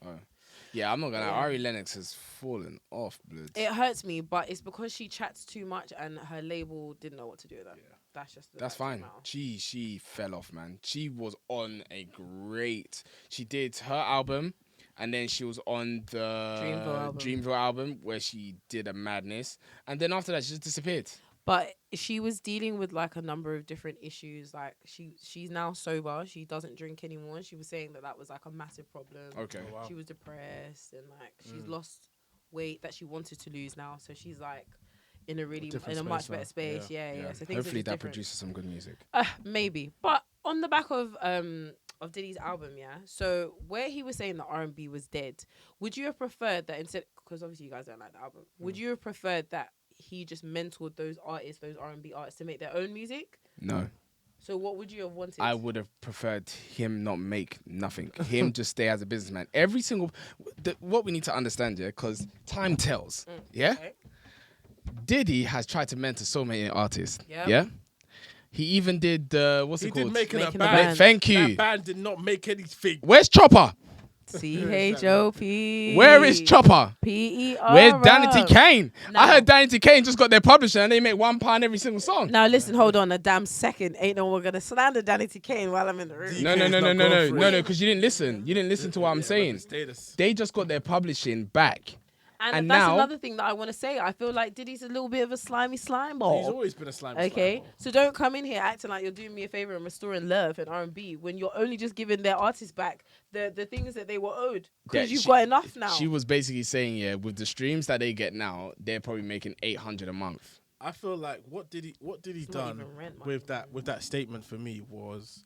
Yeah, I'm not gonna lie. Yeah. Ari Lennox has fallen off, blood. It hurts me, but it's because she chats too much and her label didn't know what to do with that. Yeah. That's just the That's fact of the fine. matter. She fell off, man. She was on a great. She did her album, And then she was on the Dreamville Dreamville album where she did a madness. And then after that, she just disappeared. But she was dealing with like a number of different issues. Like she's now sober. She doesn't drink anymore. She was saying that was like a massive problem. Okay. Oh, wow. She was depressed and like she's lost weight that she wanted to lose now. So she's like in a really much better space. Yeah. So things hopefully are that different. produces some good music. Maybe. But on the back of Diddy's album, so where he was saying that R&B was dead, would you have preferred that instead, because obviously you guys don't like the album, would you have preferred that he just mentored those artists, those R&B artists, to make their own music? No. So what would you have wanted? I would have preferred him not make nothing. Him just stay as a businessman. Every single... what we need to understand, because time tells. Yeah? Okay. Diddy has tried to mentor so many artists. Yep. Yeah? He even did... what's it called? He did making a Making a band. band. Thank you. That band did not make anything. Where's Chopper? CHOP. Where is Chopper? PER. Where's Danity Kane? No. I heard Danity Kane just got their publisher and they make £1 every single song. Now listen, hold on a damn second. Ain't no one gonna slander Danny T. Kane while I'm in the room. No, because you didn't listen. You didn't listen to what I'm saying. Status. They just got their publishing back. And that's that's now, another thing that I want to say. I feel like Diddy's a little bit of a slimy slime ball. He's always been a slime. Okay, slime. so don't come in here acting like you're doing me a favor and restoring love and R&B when you're only just giving their artists back the things that they were owed because you've got enough now. She was basically saying, with the streams that they get now, they're probably making $800 a month. I feel like what did he It's not done even rent money. with that statement for me was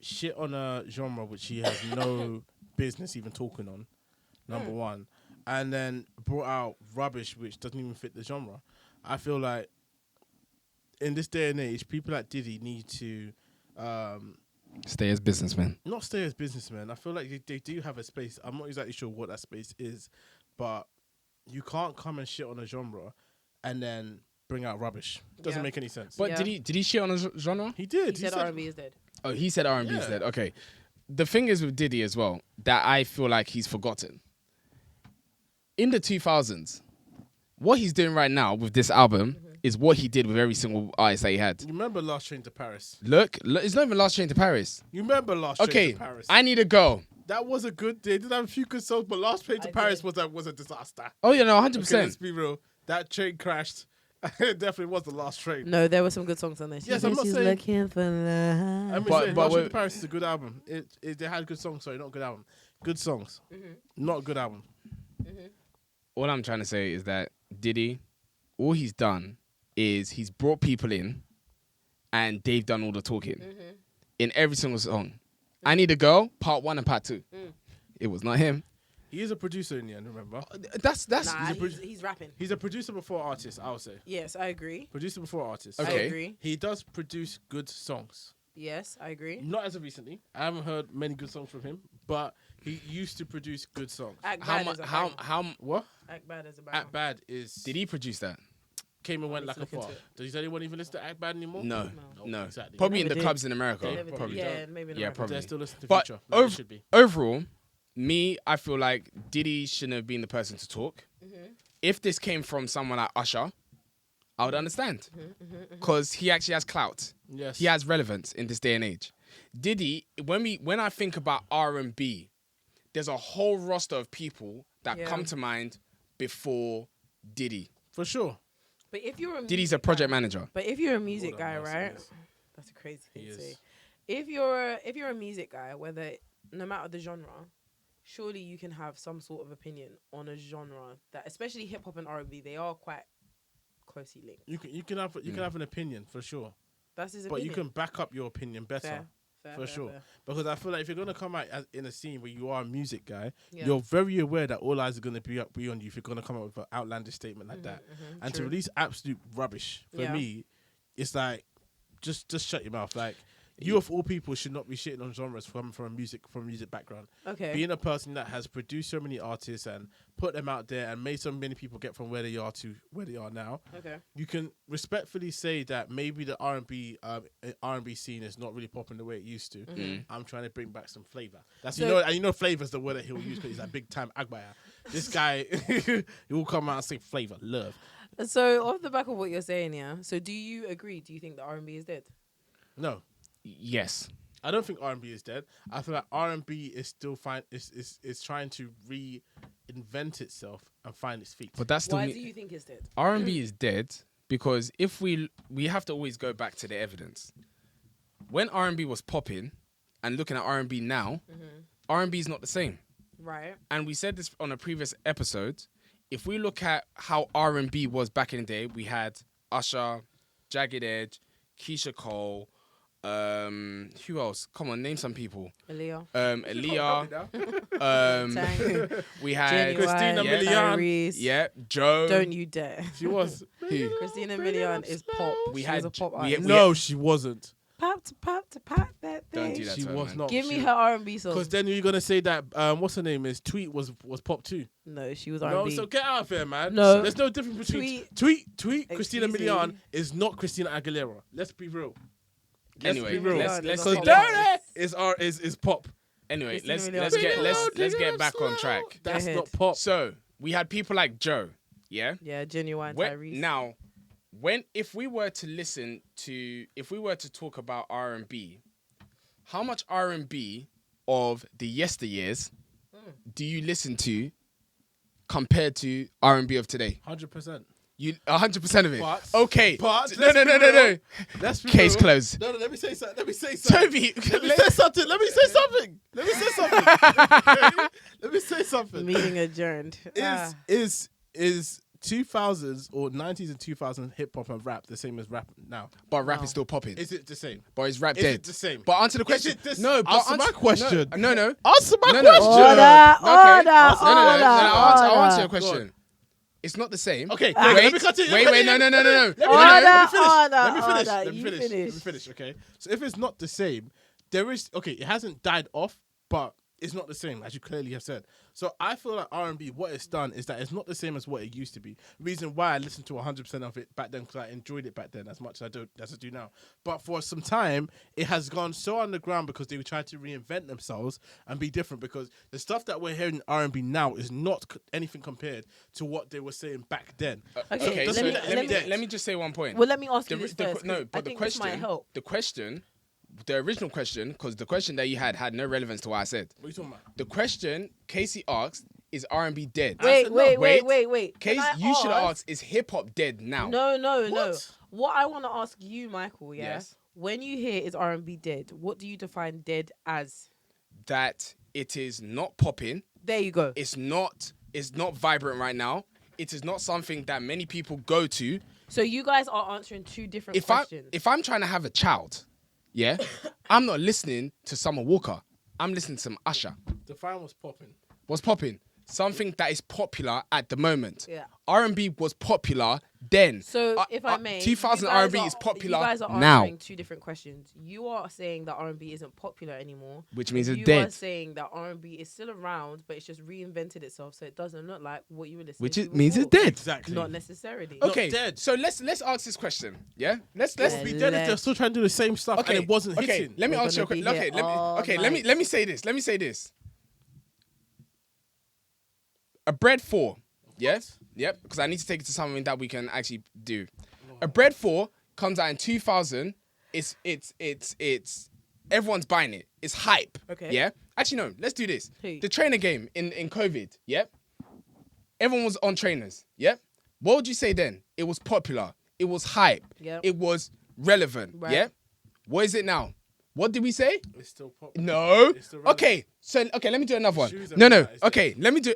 shit on a genre which he has no business even talking on. Number one. And then brought out rubbish which doesn't even fit the genre. I feel like in this day and age, people like Diddy need to Stay as businessmen. not stay as businessmen. I feel like they do have a space. I'm not exactly sure what that space is, but you can't come and shit on a genre and then bring out rubbish. Doesn't Yeah. make any sense. But Yeah. did he shit on a genre? He did. He said R&B is dead. Oh, he said R&B is Yeah. dead. Okay. The thing is with Diddy as well, that I feel like he's forgotten. In the 2000s, what he's doing right now with this album is what he did with every single artist that he had. You remember Last Train to Paris? Look, it's not even Last Train to Paris. You remember Last Train Okay, to Paris? I Need to Go. That was a good. They did have a few good songs, but Last Train to I Paris did. was a disaster. Oh, yeah, no, Okay, 100%. let's be real. That train crashed. It definitely was the last train. No, there were some good songs on there. Yes, I'm not She's saying- looking for love. I mean, But Last Train wait- to Paris is a good album. They had good songs. Sorry, not good album. Good songs. Not a good album. All I'm trying to say is that Diddy, all he's done is he's brought people in and they've done all the talking in every single song. I Need to Go, part 1 and part 2. It was not him. He is a producer in the end, remember? That's Nah, he's rapping. He's a producer before artist, I would say. Yes, I agree. Producer before artist. Okay. I agree. He does produce good songs. Yes, I agree. Not as of recently. I haven't heard many good songs from him, but he used to produce good songs. Act how Bad much? is a banger. What? Act Bad is a banger. Act Bad is Did he produce that? came and went need like to a look into fart. it. Does anyone even listen to Act Bad anymore? No, No, no. exactly. Probably in Never the did. clubs in America. They Never did. Probably. Yeah, maybe not. Yeah, But probably. they still listen to But Future. Like they should be. overall, me, I feel like Diddy shouldn't have been the person to talk. If this came from someone like Usher, I would understand. Because he actually has clout. Yes. He has relevance in this day and age. Diddy, when I think about R&B, there's a whole roster of people that Yeah. come to mind before Diddy. For sure. But if you're a Diddy's a project manager. But if you're a music Lord guy, have mercy, right? yes. That's a crazy thing He to is. say. If you're a music guy, whether no matter the genre, surely you can have some sort of opinion on a genre that, especially hip hop and R&B, they are quite closely linked. You can have an opinion for sure, That's his but opinion. you can back up your opinion better. Fair, fair, For fair, sure. fair. Because I feel like if you're gonna come out in a scene where you are a music guy, Yeah. you're very aware that all eyes are gonna be on you if you're gonna come up with an outlandish statement like that. And to true. release absolute rubbish for Yeah. me, it's like just shut your mouth. Like you of all people should not be shitting on genres from a music background. Okay. Being a person that has produced so many artists and put them out there and made so many people get from where they are to where they are now, Okay. you can respectfully say that maybe the R&B scene is not really popping the way it used to. I'm trying to bring back some flavor. That's So- you know flavor's the word that he'll use because he's a big time Agbaya. This guy, he will come out and say flavor, love. So off the back of what you're saying, yeah. So do you agree? Do you think that R&B is dead? No, Yes. I don't think R&B is dead. I feel like R&B is still fine. Is trying to reinvent itself and find its feet. But that's still Why do you think it's dead? R&B is dead because if we have to always go back to the evidence. When R&B was popping and looking at R&B now, R&B is not the same. Right. And we said this on a previous episode. If we look at how R&B was back in the day, we had Usher, Jagged Edge, Keisha Cole, who else? Come on, name some people. Aaliyah. We had Christina Milian. Tyrese. Yeah, Joe. Don't you dare. She was. Who? Christina Milian is pop. We She had was a pop we- artist. No, she wasn't. Pop to pop that thing. Don't do that She to her, was man. not. Give me her R&B song. Because then you're gonna say that what's her name is Tweet was pop too. No, she was No, R&B. so get out of here, man. No. There's no difference between Tweet. Christina Excuse me. Milian is not Christina Aguilera. Let's be real. Anyway, be real. let's Because pop Dirty artist. is pop. anyway, Christina let's Milian. let's get back on track. That's ahead. not pop. So we had people like Joe, yeah. Yeah, Genuine When- Tyrese. now, if we were to talk about R&B, how much R&B of the yesteryears do you listen to compared to R&B of today? 100%. You 100% of it. But- okay. but no. let's be real. Let's be Case real. closed. No, let me say something. Let me say something. Toby, Let me say something. Let me say something. Let me say something. Let me say something. Meeting adjourned. Is 2000s or 90s and 2000s hip hop and rap the same as rap now? but rap No. is still popping. Is it the same? But is rap Is dead? it the same? But answer the question. it this- No, but answer my question. No. Answer my No, question. no. Order, I'll answer your order. question. It's not the same. Okay, wait, let me continue. wait, no. Let me Order, finish. Let me order, finish. Let me you finish. Let me finish. finish. Okay. So if it's not the same, there is it hasn't died off, but it's not the same, as you clearly have said. So I feel like R&B, what it's done is that it's not the same as what it used to be. Reason why I listened to 100% of it back then, because I enjoyed it back then as much as I do now. But for some time, it has gone so underground because they were trying to reinvent themselves and be different. Because the stuff that we're hearing in R&B now is not anything compared to what they were saying back then. Okay, So let let me just say one point. Well, let me ask you The- this the- first. no, 'cause but I the think this might question, help. the original question, because the question that you had no relevance to what I said. What are you talking about? The question Casey asked is R&B dead. Wait. Case, Can I you should have ask- asked, is hip hop dead now? No. What? What I want to ask you, Michael, yeah? Yes. When you hear is R&B dead, what do you define dead as? That it is not popping. There you go. It's not vibrant right now. It is not something that many people go to. So you guys are answering two different questions. If I'm trying to have a child, yeah, I'm not listening to Summer Walker. I'm listening to some Usher. Define what's popping. What's popping? Something that is popular at the moment. Yeah. R&B was popular then. So, if I may, 2000 you guys R&B are- is popular You guys are now. answering two different questions. You are saying that R&B isn't popular anymore, Which means it's you dead. are saying that R&B is still around, but it's just reinvented itself, so it doesn't look like what you were listening Which to means it's before. dead. Exactly. Not necessarily. Not Okay, dead. so let's ask this question. Yeah, let's Yeah. Be dead if they're still trying to do the same stuff and it wasn't okay. hitting. Let me We're answer your gonna question. be Okay, here all let me night. say this. Let me say this. A bread 4. Yes. Yep. Because I need to take it to something that we can actually do. A bread 4 comes out in 2000. It's everyone's buying it. It's hype. Okay. Yeah. Actually, no. Let's do this. Who? The trainer game in COVID. Yep. Everyone was on trainers. Yep. What would you say then? It was popular. It was hype. Yep. It was relevant. Right. Yeah. What is it now? What did we say? It's still popping. No. It's still relevant. Okay. So let me do another one. Shoes and No. that, it's Let me do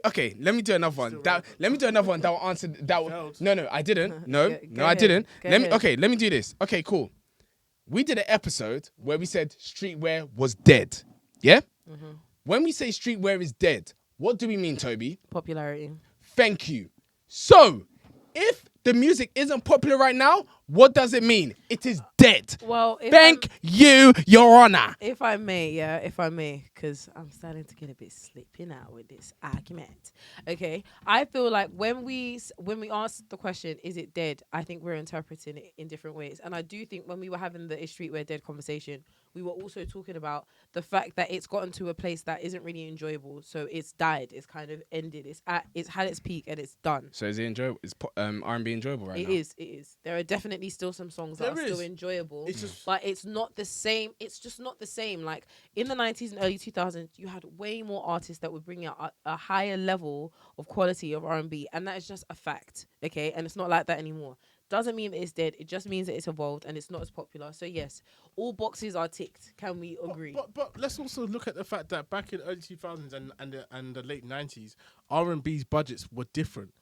another one. relevant. Let me do another one that will answer that. Failed. No, I didn't. No, Go I ahead. didn't. Go Let me. ahead. Okay, let me do this. Okay, cool. We did an episode where we said streetwear was dead. Yeah. Mm-hmm. When we say streetwear is dead, what do we mean, Toby? Popularity. Thank you. So, if the music isn't popular right now, what does it mean? It is dead. Well, if Thank you, Your Honor. If I may, because I'm starting to get a bit sleepy now with this argument. Okay, I feel like when we ask the question, is it dead? I think we're interpreting it in different ways, and I do think when we were having the is streetwear dead conversation, we were also talking about the fact that it's gotten to a place that isn't really enjoyable. So it's died. It's kind of ended. It's had its peak and it's done. So is it enjoyable? Is R&B enjoyable right now? It is. There are definitely definitely still some songs that There are still is. enjoyable, It's just but it's not the same. It's just not the same. Like in the 90s and early 2000s, you had way more artists that would bring out a higher level of quality of R&B, and that is just a fact. Okay, and it's not like that anymore. Doesn't mean that it's dead. It just means that it's evolved and it's not as popular. So yes, all boxes are ticked. Can we agree? But let's also look at the fact that back in early 2000s and the late 90s, R&B's budgets were different.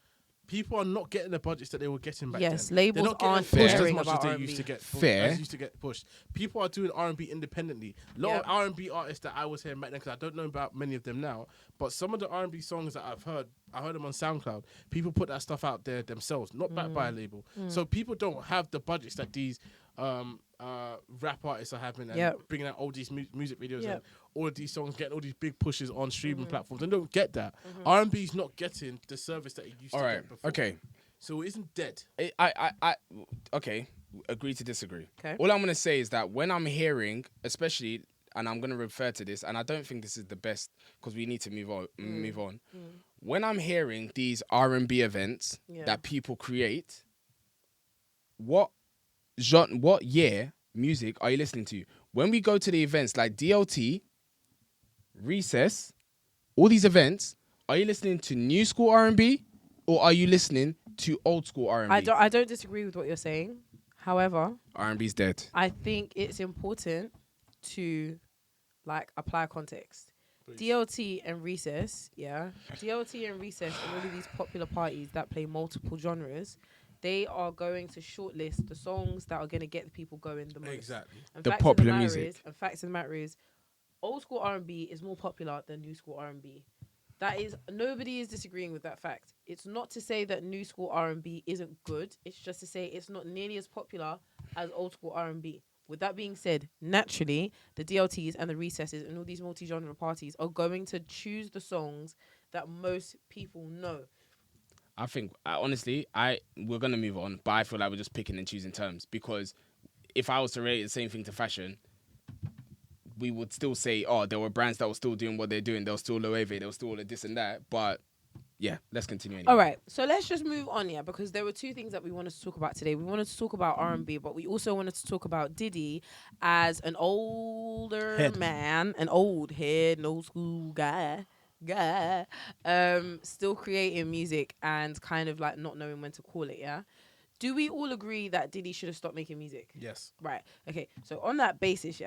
People are not getting the budgets that they were getting back then. Yes, labels They're not getting aren't pushed as caring much as about they R&B. used to get. Fair. As used to get pushed. People are doing R&B independently. A lot of R&B artists that I was hearing back then, because I don't know about many of them now, but some of the R&B songs that I've heard, I heard them on Soundcloud. People put that stuff out there themselves, not backed by a label. So people don't have the budgets that these rap artists are having and bringing out all these music videos and all of these songs, getting all these big pushes on streaming platforms. They don't get that. R&B's not getting the service that it used to get before. Okay. So it isn't dead. Okay, agree to disagree. Okay. All I'm gonna say is that when I'm hearing, especially, and I'm gonna refer to this, and I don't think this is the best because we need to move on. When I'm hearing these R&B events that people create, what year music are you listening to? When we go to the events like DLT, Recess, all these events, are you listening to new school R&B or are you listening to old school R&B? I don't disagree with what you're saying. However, R&B's dead. I think it's important to like apply context. Please. DLT and Recess, DLT and Recess and all of these popular parties that play multiple genres, they are going to shortlist the songs that are going to get the people going the most. Exactly. And The fact popular of the music. Fact of the matter is, old school R&B is more popular than new school R&B. That is, nobody is disagreeing with that fact. It's not to say that new school R&B isn't good. It's just to say it's not nearly as popular as old school R&B. With that being said, naturally, the DLTs and the Recesses and all these multi-genre parties are going to choose the songs that most people know. I think, honestly, we're going to move on, but I feel like we're just picking and choosing terms because if I was to rate the same thing to fashion, we would still say, oh, there were brands that were still doing what they're doing. They were still Loewe, they were still all of this and that. But yeah, let's continue anyway. All right, so let's just move on, because there were two things that we wanted to talk about today. We wanted to talk about R&B, but we also wanted to talk about Diddy as an older man, an old head, an old school guy, still creating music and kind of like not knowing when to call it, Do we all agree that Diddy should have stopped making music? Yes. Right, okay, so on that basis,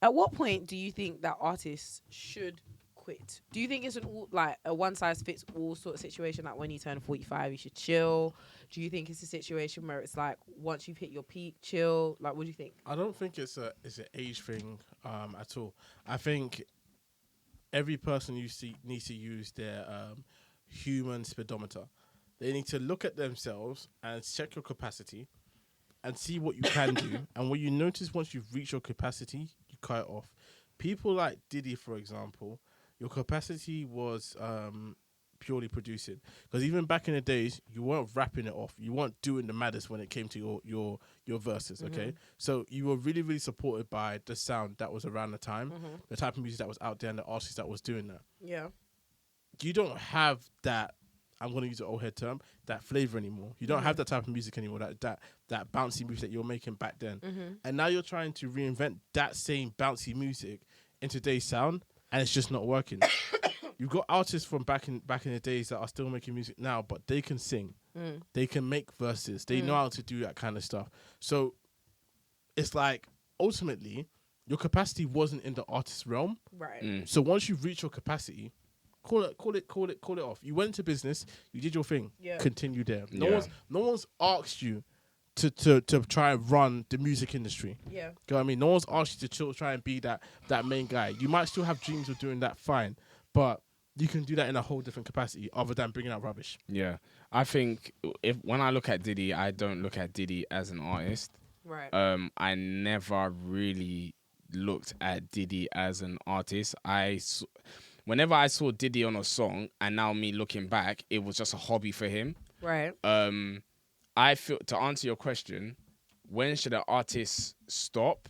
at what point do you think that artists should quit? Do you think it's a one-size-fits-all sort of situation, like when you turn 45, you should chill? Do you think it's a situation where it's like once you've hit your peak, chill? Like, what do you think? I don't think it's an age thing at all. I think every person needs to use their human speedometer. They need to look at themselves and check your capacity and see what you can do. And when you notice once you've reached your capacity, you cut it off. People like Diddy, for example, your capacity was purely producing. Because even back in the days, you weren't rapping it off. You weren't doing the maddest when it came to your verses, okay? So you were really, really supported by the sound that was around the time, the type of music that was out there and the artist that was doing that. Yeah. You don't have that, I'm going to use an old head term, that flavor anymore. You don't have that type of music anymore, that bouncy music that you were making back then. And now you're trying to reinvent that same bouncy music in today's sound, and it's just not working. You've got artists from back in the days that are still making music now, but they can sing. They can make verses. They know how to do that kind of stuff. So it's like, ultimately, your capacity wasn't in the artist's realm. Right. So once you've reached your capacity, call it off. You went into business, you did your thing. Yeah. Continue there. No one's asked you to try and run the music industry. Yeah. You know what I mean? No one's asked you to try and be that main guy. You might still have dreams of doing that, fine, but you can do that in a whole different capacity other than bringing out rubbish. Yeah. I think when I look at Diddy, I don't look at Diddy as an artist. Right. I never really looked at Diddy as an artist. Whenever I saw Diddy on a song, and now me looking back, it was just a hobby for him. Right. I feel, to answer your question, when should an artist stop?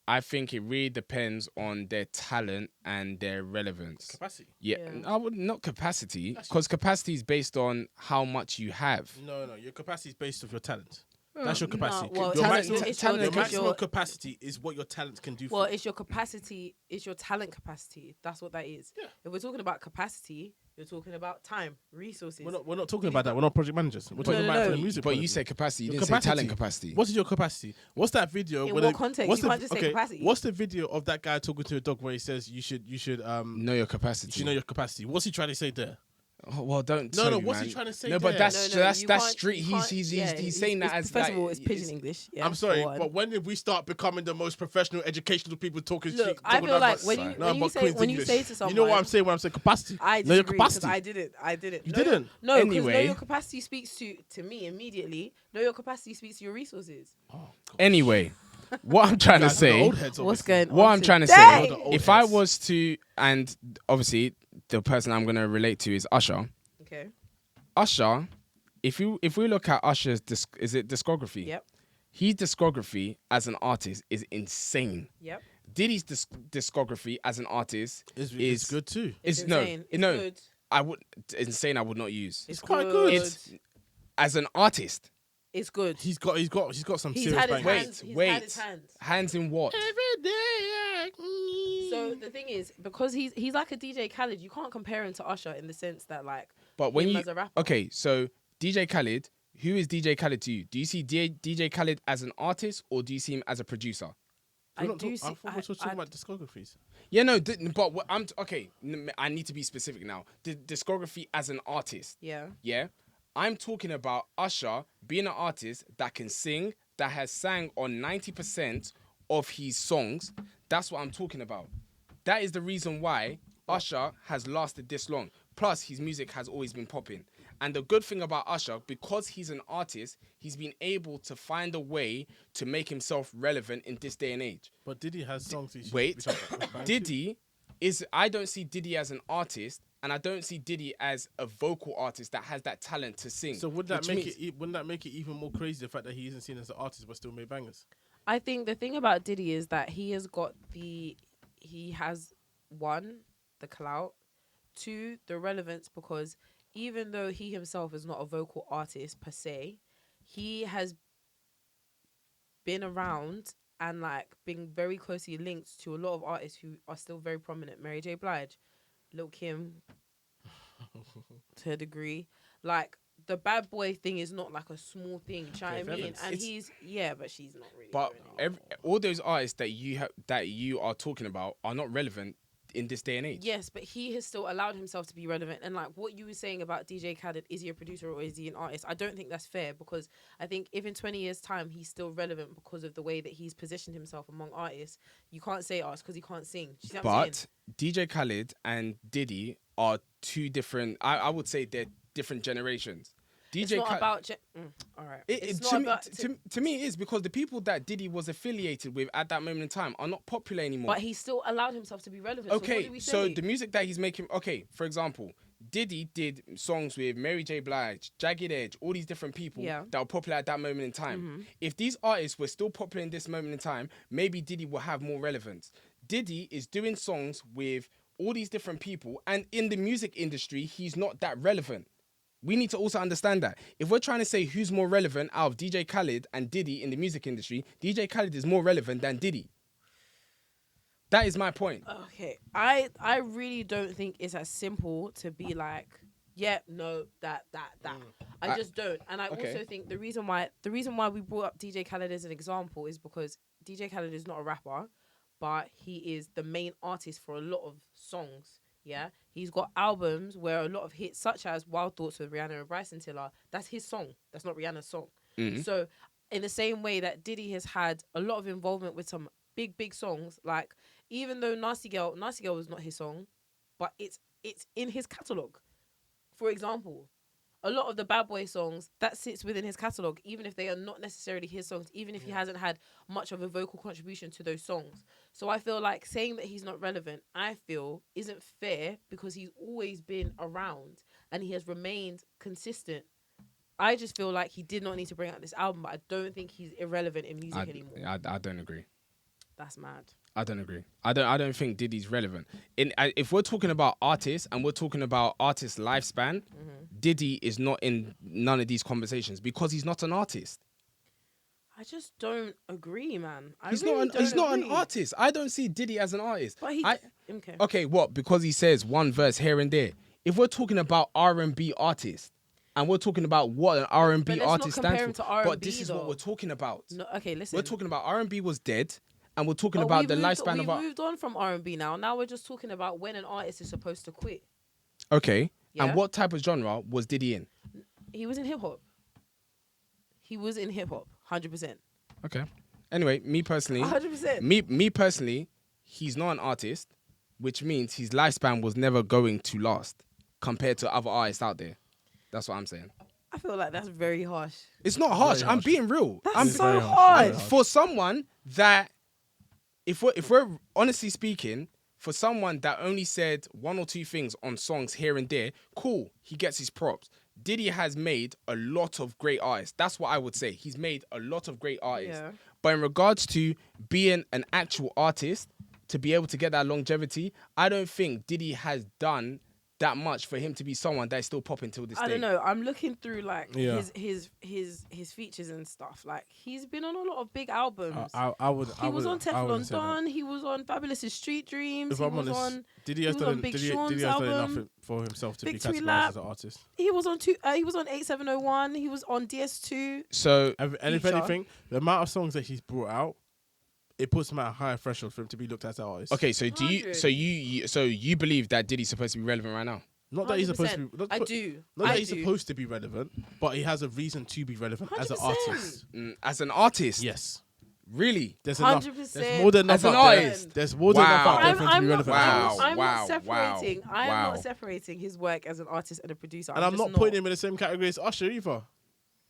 I think it really depends on their talent and their relevance. Capacity. Yeah. I would not capacity, because capacity is based on how much you have. No, your capacity is based off your talent. That's your capacity. well, your talent- maximum, it's your- your it's maximum your- capacity is what your talent can do Well, for you. it's your capacity. It's your talent capacity. That's what that is. Yeah. If we're talking about capacity, you're talking about time, resources. We're not talking about that. We're not project managers. We're talking no, about no. from the music. But point you of said view. capacity. You Your didn't say talent capacity. What is your capacity? What's that video? In where what context? What's You can't just say capacity. What's the video of that guy talking to a dog where he says you should Know your capacity. you should know your capacity? What's he trying to say there? Oh, well, don't. No, tell no. you, What's man. he trying to say? No, but there? that's you that's can't- street. you can't- He's saying that as first like, of all, it's pigeon English. Yeah, I'm sorry, for one. but when did we start becoming the most professional, educational people talking? Look, I talking feel about like when you nothing when you but say Queen's when you English? say to someone, you know what I'm saying when I'm saying capacity. I know your disagree because capacity. I didn't. You Know your- didn't? No, because know Anyway. your capacity speaks to me immediately. Know your capacity speaks to your resources. Oh, God. Anyway, what I'm trying to Guys, we're the say. old heads, What's obviously. going on? What I'm trying to today? say, You're the old if I heads. was to, and obviously the person I'm gonna relate to is Usher. Okay. Usher, if we look at Usher's is it discography? Yep. His discography as an artist is insane. Yep. Diddy's discography as an artist It's good too. is insane. It's no. good. I would insane. I would not use It's quite good. It's as an artist. It's good. He's got some He's serious had his bangers. hands. He's Wait. had his hands. Hands in what? Every day. So the thing is, because he's like a DJ Khaled, you can't compare him to Usher in the sense that like But when him you as a rapper. okay, so DJ Khaled, who is DJ Khaled to you? Do you see DJ Khaled as an artist or do you see him as a producer? I do see. I thought we were talking about discographies. Yeah, no, but okay. I need to be specific now. The discography as an artist. Yeah. Yeah, I'm talking about Usher being an artist that can sing, that has sang on 90% of his songs. That's what I'm talking about. That is the reason why Usher has lasted this long. Plus, his music has always been popping. And the good thing about Usher, because he's an artist, he's been able to find a way to make himself relevant in this day and age. But Diddy has songs. Wait, Diddy I don't see Diddy as an artist, and I don't see Diddy as a vocal artist that has that talent to sing. So would that which make means- it? Wouldn't that make it even more crazy? The fact that he isn't seen as an artist but still made bangers. I think the thing about Diddy is that he has one, the clout, two, the relevance, because even though he himself is not a vocal artist per se, he has been around and like been very closely linked to a lot of artists who are still very prominent. Mary J. Blige, Lil Kim, to a degree. Like the bad boy thing is not like a small thing. Do you know what I mean? Evans. And It's- but she's not really. But doing it. all those artists that you are talking about are not relevant in this day and age. Yes, but he has still allowed himself to be relevant. And like what you were saying about DJ Khaled, is he a producer or is he an artist? I don't think that's fair, because I think if in 20 years' time he's still relevant because of the way that he's positioned himself among artists, you can't say artist because he can't sing. Do you see what I'm saying? But DJ Khaled and Diddy are two different. I would say they're different generations. It's DJ not Khaled. about. All right. It's to, not me, about. to me, it is, because the people that Diddy was affiliated with at that moment in time are not popular anymore. But he still allowed himself to be relevant. Okay, so so the music that he's making. Okay, for example, Diddy did songs with Mary J. Blige, Jagged Edge, all these different people that were popular at that moment in time. If these artists were still popular in this moment in time, maybe Diddy will have more relevance. Diddy is doing songs with all these different people, and in the music industry, he's not that relevant. We need to also understand that. If we're trying to say who's more relevant out of DJ Khaled and Diddy in the music industry, DJ Khaled is more relevant than Diddy. That is my point. Okay, I really don't think it's as simple to be like, yeah, no, that. I just don't, and I Okay. also think the reason why we brought up DJ Khaled as an example is because DJ Khaled is not a rapper, but he is the main artist for a lot of songs. Yeah, he's got albums where a lot of hits, such as Wild Thoughts with Rihanna and Bryson Tiller, that's his song. That's not Rihanna's song. Mhm. So, in the same way that Diddy has had a lot of involvement with some big songs, like even though Nasty Girl was not his song, but it's in his catalog. For example, a lot of the Bad Boy songs that sits within his catalog, even if they are not necessarily his songs, even if he hasn't had much of a vocal contribution to those songs. So I feel like saying that he's not relevant, I feel isn't fair, because he's always been around and he has remained consistent. I just feel like he did not need to bring out this album, but I don't think he's irrelevant in music anymore. I don't agree. That's mad. I don't agree. I don't think Diddy's relevant. If we're talking about artists and we're talking about artists' lifespan, Diddy is not in none of these conversations because he's not an artist. I just don't agree, man. He's really not an agree. artist. I don't see Diddy as an artist. But okay. Okay, what? Because he says one verse here and there. If we're talking about R&B artists, and we're talking about what an R&B artist stands for, but this is what we're talking about. No, okay, listen. We're talking about R&B was dead, and we're talking about the lifespan of. We've moved on from R&B now. Now we're just talking about when an artist is supposed to quit. Okay, Yeah? and what type of genre was Diddy in? He was in hip hop. 100%. Okay. Anyway, me personally, 100%. me personally, he's not an artist, which means his lifespan was never going to last compared to other artists out there. That's what I'm saying. I feel like that's very harsh. It's not harsh. I'm being real. That's so very harsh. For someone that, if we're honestly speaking, for someone that only said one or two things on songs here and there, cool, he gets his props. Diddy has made a lot of great artists. That's what I would say. He's made a lot of great artists. Yeah. But in regards to being an actual artist, to be able to get that longevity, I don't think Diddy has done that much for him to be someone that's still popping till this day. I don't know. I'm looking through like Yeah. his features and stuff. Like he's been on a lot of big albums. I would. He was on Teflon Don. He was on Fabulous's Street Dreams. If He I'm was honest, on. Diddy he has was done on Big Sean's Diddy has done album. enough for himself to be Victory categorized Lap. as an artist. He was on He was on 8701. He was on DS2. So, And if Feature. anything, the amount of songs that he's brought out, it puts him at a higher threshold for him to be looked at as an artist. okay, so do you 100. so you believe that Diddy's supposed to be relevant right now? Not that he's supposed to 100%. be. I do. Not I that he's do. supposed to be relevant, but he has a reason to be relevant as an 100%. artist. As an artist? Yes. Really? There's enough. 100%. There's more than enough As an out there. artist. There's more than enough out there for him to be relevant. I'm Wow, not separating. wow, I am wow. not separating his work as an artist and a producer. And I'm just not putting him in the same category as Usher either.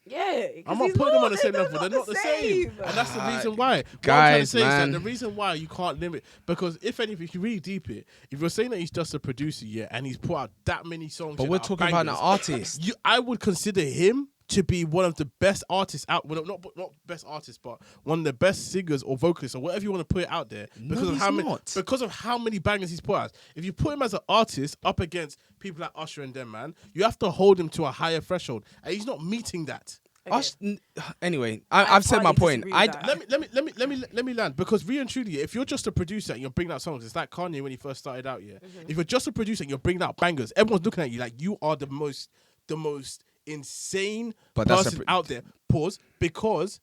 Yeah, I'm not putting them on the same level. They're not the same. And that's the reason why. What I'm trying to say is that the reason why you can't limit, because if anything, if you really deep it, if you're saying that he's just a producer, yeah, and he's put out that many songs, But we're talking about an artist. I would consider him to be one of the best artists out. Well, not best artists, but one of the best singers or vocalists or whatever you want to put it out there. Because of how many bangers he's put out. If you put him as an artist up against people like Usher and them, man, you have to hold him to a higher threshold, and he's not meeting that. Okay. Anyway, I've said my point. Let me land, because really and truly, if you're just a producer and you're bringing out songs, it's like Kanye when he first started out. Yeah, if you're just a producer and you're bringing out bangers, everyone's looking at you like you are the most insane person out there. Pause, because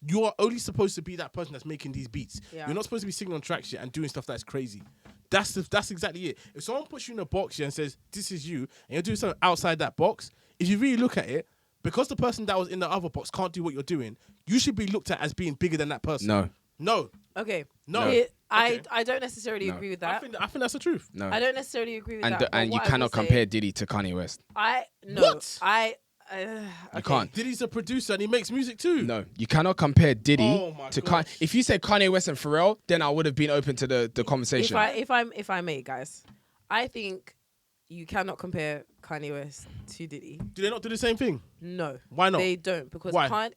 you are only supposed to be that person that's making these beats. Yeah. You're not supposed to be singing on tracks yet and doing stuff that's crazy. That's exactly it. If someone puts you in a box here and says this is you, and you're doing something outside that box, if you really look at it, because the person that was in the other box can't do what you're doing, you should be looked at as being bigger than that person. No. Okay. No. I don't necessarily agree with that. I think that's the truth. No. I don't necessarily agree with that. And you cannot compare Diddy to Kanye West. What? You can't. Diddy's a producer and he makes music too. No, you cannot compare Diddy to gosh. Kanye. If you said Kanye West and Pharrell, then I would have been open to the conversation. If I may, guys, I think you cannot compare Kanye West to Diddy. Do they not do the same thing? No. Why not? They don't, because Why?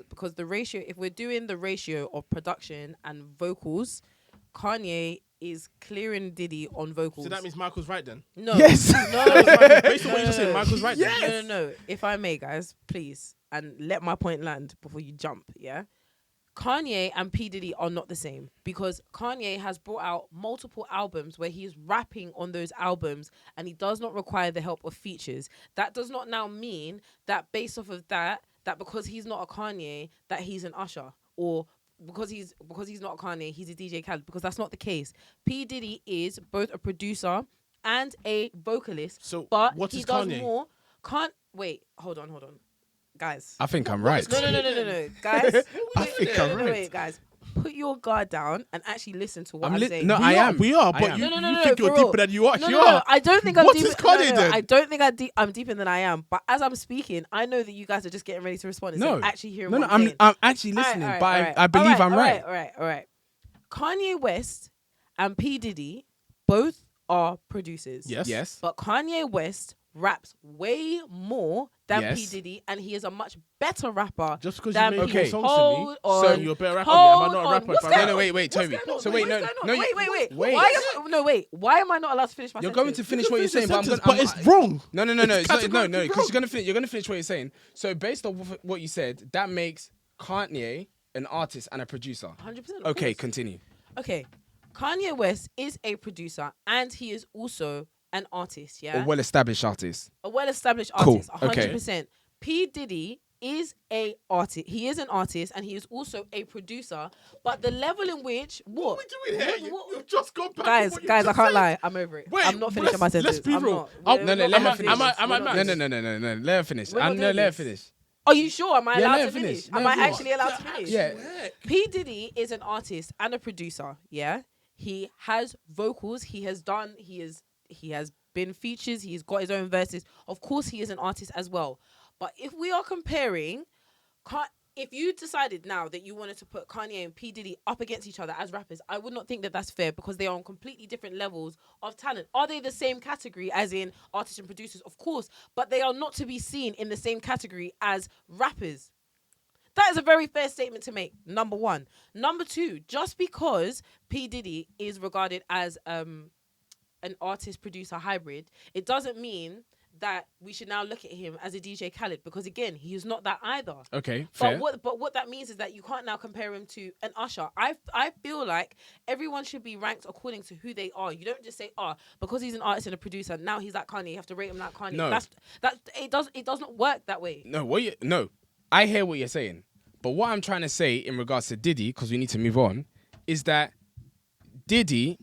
because the ratio, if we're doing the ratio of production and vocals, Kanye is clearing Diddy on vocals. So that means Michael's right then? No. Yes. No. Based on what you just said, Michael's right then? No. If I may, guys, please, and let my point land before you jump, yeah? Kanye and P. Diddy are not the same, because Kanye has brought out multiple albums where he is rapping on those albums and he does not require the help of features. That does not now mean that based off of that because he's not a Kanye, that he's an Usher, or because he's not a Kanye, he's a DJ Khaled, because that's not the case. P. Diddy is both a producer and a vocalist. So but what he is does Kanye? more. Wait, hold on. Guys. I think I'm right. No. Guys. I think I'm right. Wait, guys. Put your guard down and actually listen to what I'm saying. No, I am. We are, I but am. you No, think you're for real. deeper than you actually No, are. I don't think I'm What deep. is Kanye then? I don't think I'm deeper than I am. But as I'm speaking, I know that you guys are just getting ready to respond instead of actually hearing what I'm saying. I'm actually listening, Alright, but alright. I believe I'm right. All right. Kanye West and P. Diddy both are producers. Yes. But Kanye West raps way more than Yes. P. Diddy, and he is a much better rapper. Just because than you make P. more Diddy. songs Hold to me, on. so you're a better rapper. Hold Am I not a on. rapper? What's if going I'm on? Wait, What's Tobi. going on? So wait, no. Wait. Why am I not allowed to finish my You're sentence? going to finish what you're saying, But but it's wrong. No, It's because categorically you're gonna finish what you're saying. So based on what you said, that makes Kanye an artist and a producer? 100%. Okay, continue. Okay, Kanye West is a producer and he is also an artist. Yeah, A well-established artist. a well-established Cool. artist. 100%. P Diddy is a artist. He is an artist and he is also a producer. But the level in which What are we doing here? You've just gone back. guys, I can't lie. I'm over it. Wait, I'm not finishing my sentence. let's be I'm real. not. No, We're let not her doing finish. this. Am I We're not mad? doing No. this. Let her finish. We're not No, doing let her this. finish. Are you sure? Am I Yeah, allowed let to her finish? finish. Am No, I go actually on. allowed to finish? Yeah. P Diddy is an artist and a producer. Yeah, he has vocals. He has been features. He's got his own verses. Of course, he is an artist as well. But if we are comparing, if you decided now that you wanted to put Kanye and P Diddy up against each other as rappers, I would not think that that's fair because they are on completely different levels of talent. Are they the same category as in artists and producers? Of course, but they are not to be seen in the same category as rappers. That is a very fair statement to make, number one. Number two, just because P Diddy is regarded as an artist-producer hybrid, it doesn't mean that we should now look at him as a DJ Khaled because, again, he is not that either. Okay, fair. But what that means is that you can't now compare him to an Usher. I feel like everyone should be ranked according to who they are. You don't just say, because he's an artist and a producer, now he's like Kanye. You have to rate him like Kanye. No. It does not work that way. No, I hear what you're saying. But what I'm trying to say in regards to Diddy, because we need to move on, is that Diddy,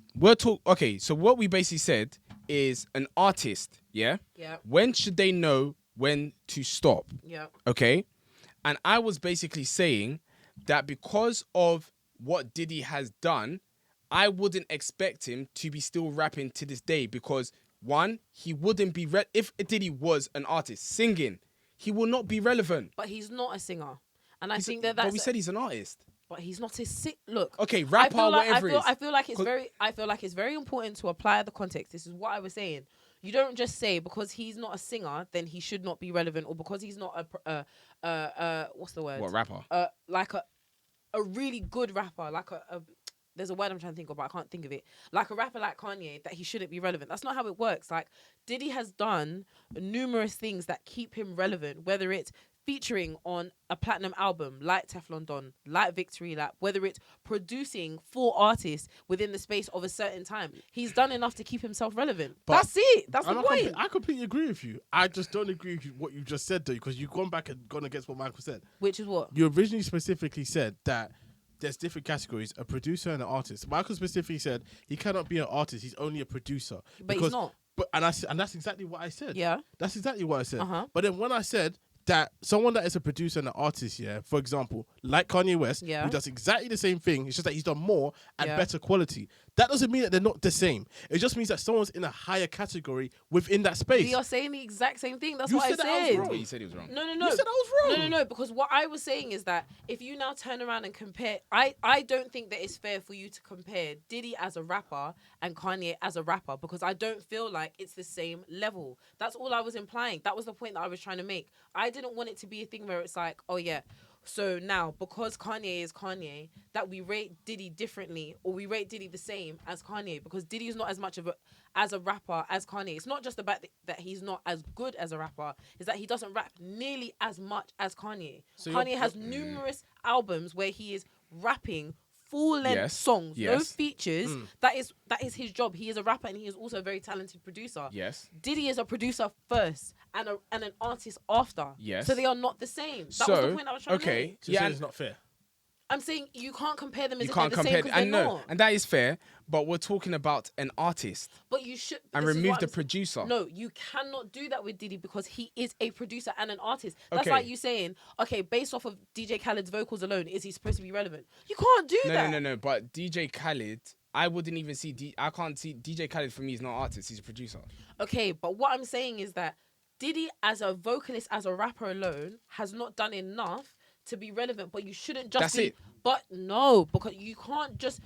okay, so what we basically said is an artist, yeah? Yeah. When should they know when to stop? Yeah. Okay? And I was basically saying that because of what Diddy has done, I wouldn't expect him to be still rapping to this day because, one, he wouldn't be... if Diddy was an artist singing, he will not be relevant. But he's not a singer. And I think that's... But we said he's an artist. But he's not a sick. Look. Okay, rapper, whatever it is. I feel like it's very important to apply the context. This is what I was saying. You don't just say because he's not a singer, then he should not be relevant, or because he's not what's the word? What, rapper? Like a really good rapper, like there's a word I'm trying to think of, but I can't think of it. Like a rapper like Kanye, that he shouldn't be relevant. That's not how it works. Like Diddy has done numerous things that keep him relevant, whether it's featuring on a platinum album like Teflon Don, like Victory Lap, whether it's producing for artists within the space of a certain time. He's done enough to keep himself relevant. But that's it. That's the point. I completely agree with you. I just don't agree with what you just said, though, because you've gone back and gone against what Michael said. Which is what? You originally specifically said that there's different categories, a producer and an artist. Michael specifically said he cannot be an artist, he's only a producer. But he's not. And that's exactly what I said. Yeah. That's exactly what I said. Uh-huh. But then when I said that someone that is a producer and an artist, yeah, for example, like Kanye West, Yeah. who does exactly the same thing, it's just that he's done more and Yeah. better quality. That doesn't mean that they're not the same. It just means that someone's in a higher category within that space. We are saying the exact same thing. That's You what I said that I was said. wrong. Well, you said he was wrong. No. You said I was wrong. No, because what I was saying is that if you now turn around and compare, I don't think that it's fair for you to compare Diddy as a rapper and Kanye as a rapper because I don't feel like it's the same level. That's all I was implying. That was the point that I was trying to make. I didn't want it to be a thing where it's like, oh yeah, so now because Kanye is Kanye, that we rate Diddy differently or we rate Diddy the same as Kanye because Diddy is not as much of a rapper as Kanye. It's not just about that he's not as good as a rapper, it's that he doesn't rap nearly as much as Kanye. So Kanye has numerous albums where he is rapping full-length Yes, songs, no yes. features. That is his job. He is a rapper and he is also a very talented producer. Yes. Diddy is a producer first and an artist after. Yes. So they are not the same. That was the point I was trying to make. So you're saying it's not fair. I'm saying you can't compare them as You if can't they're the compare, same because and they're no, not. and that is fair. But we're talking about an artist, But you should and this is remove what the I'm- producer. No, you cannot do that with Diddy because he is a producer and an artist. That's Okay. like you saying, okay, based off of DJ Khaled's vocals alone, is he supposed to be relevant? You can't do that. No. But DJ Khaled, I wouldn't even see. I can't see DJ Khaled for me. He's not an artist. He's a producer. Okay, but what I'm saying is that Diddy, as a vocalist, as a rapper alone, has not done enough to be relevant. But you shouldn't just That's be. it. But no, because you can't just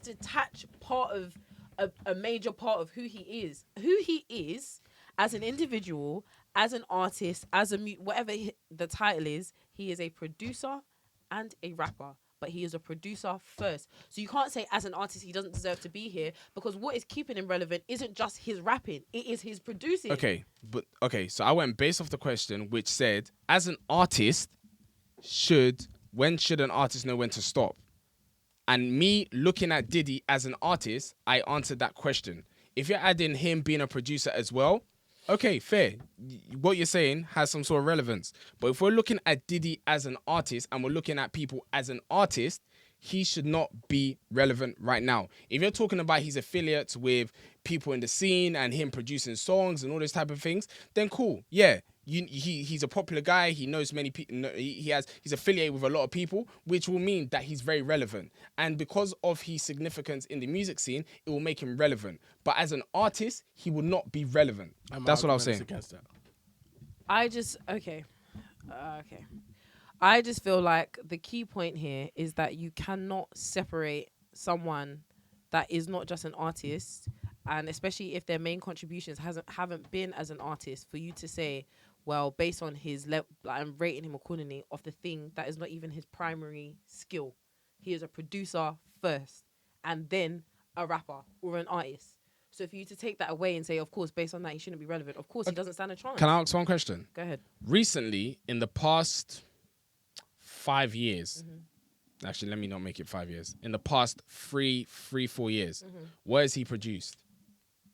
detach part of a major part of who he is. Who he is as an individual, as an artist, as a whatever the title is, he is a producer and a rapper. But he is a producer first. So you can't say as an artist he doesn't deserve to be here because what is keeping him relevant isn't just his rapping, it is his producing. Okay, so I went based off the question which said, as an artist, should when should an artist know when to stop? And me looking at Diddy as an artist, I answered that question. If you're adding him being a producer as well, okay, fair. What you're saying has some sort of relevance. But if we're looking at Diddy as an artist and we're looking at people as an artist, he should not be relevant right now. If you're talking about his affiliates with people in the scene and him producing songs and all those type of things, then cool. Yeah, he's a popular guy. He knows many people. He's affiliated with a lot of people, which will mean that he's very relevant. And because of his significance in the music scene, it will make him relevant. But as an artist, he will not be relevant. That's what I was saying. Against that. Okay. I just feel like the key point here is that you cannot separate someone that is not just an artist, and especially if their main contributions haven't been as an artist, for you to say, well, based on his level, I'm rating him accordingly of the thing that is not even his primary skill. He is a producer first, and then a rapper or an artist. So for you to take that away and say, of course, based on that, he shouldn't be relevant. Of course, he doesn't stand a chance. Can I ask one question? Go ahead. Recently, in the past 5 years, actually, let me not make it 5 years. In the past 4 years, what has he produced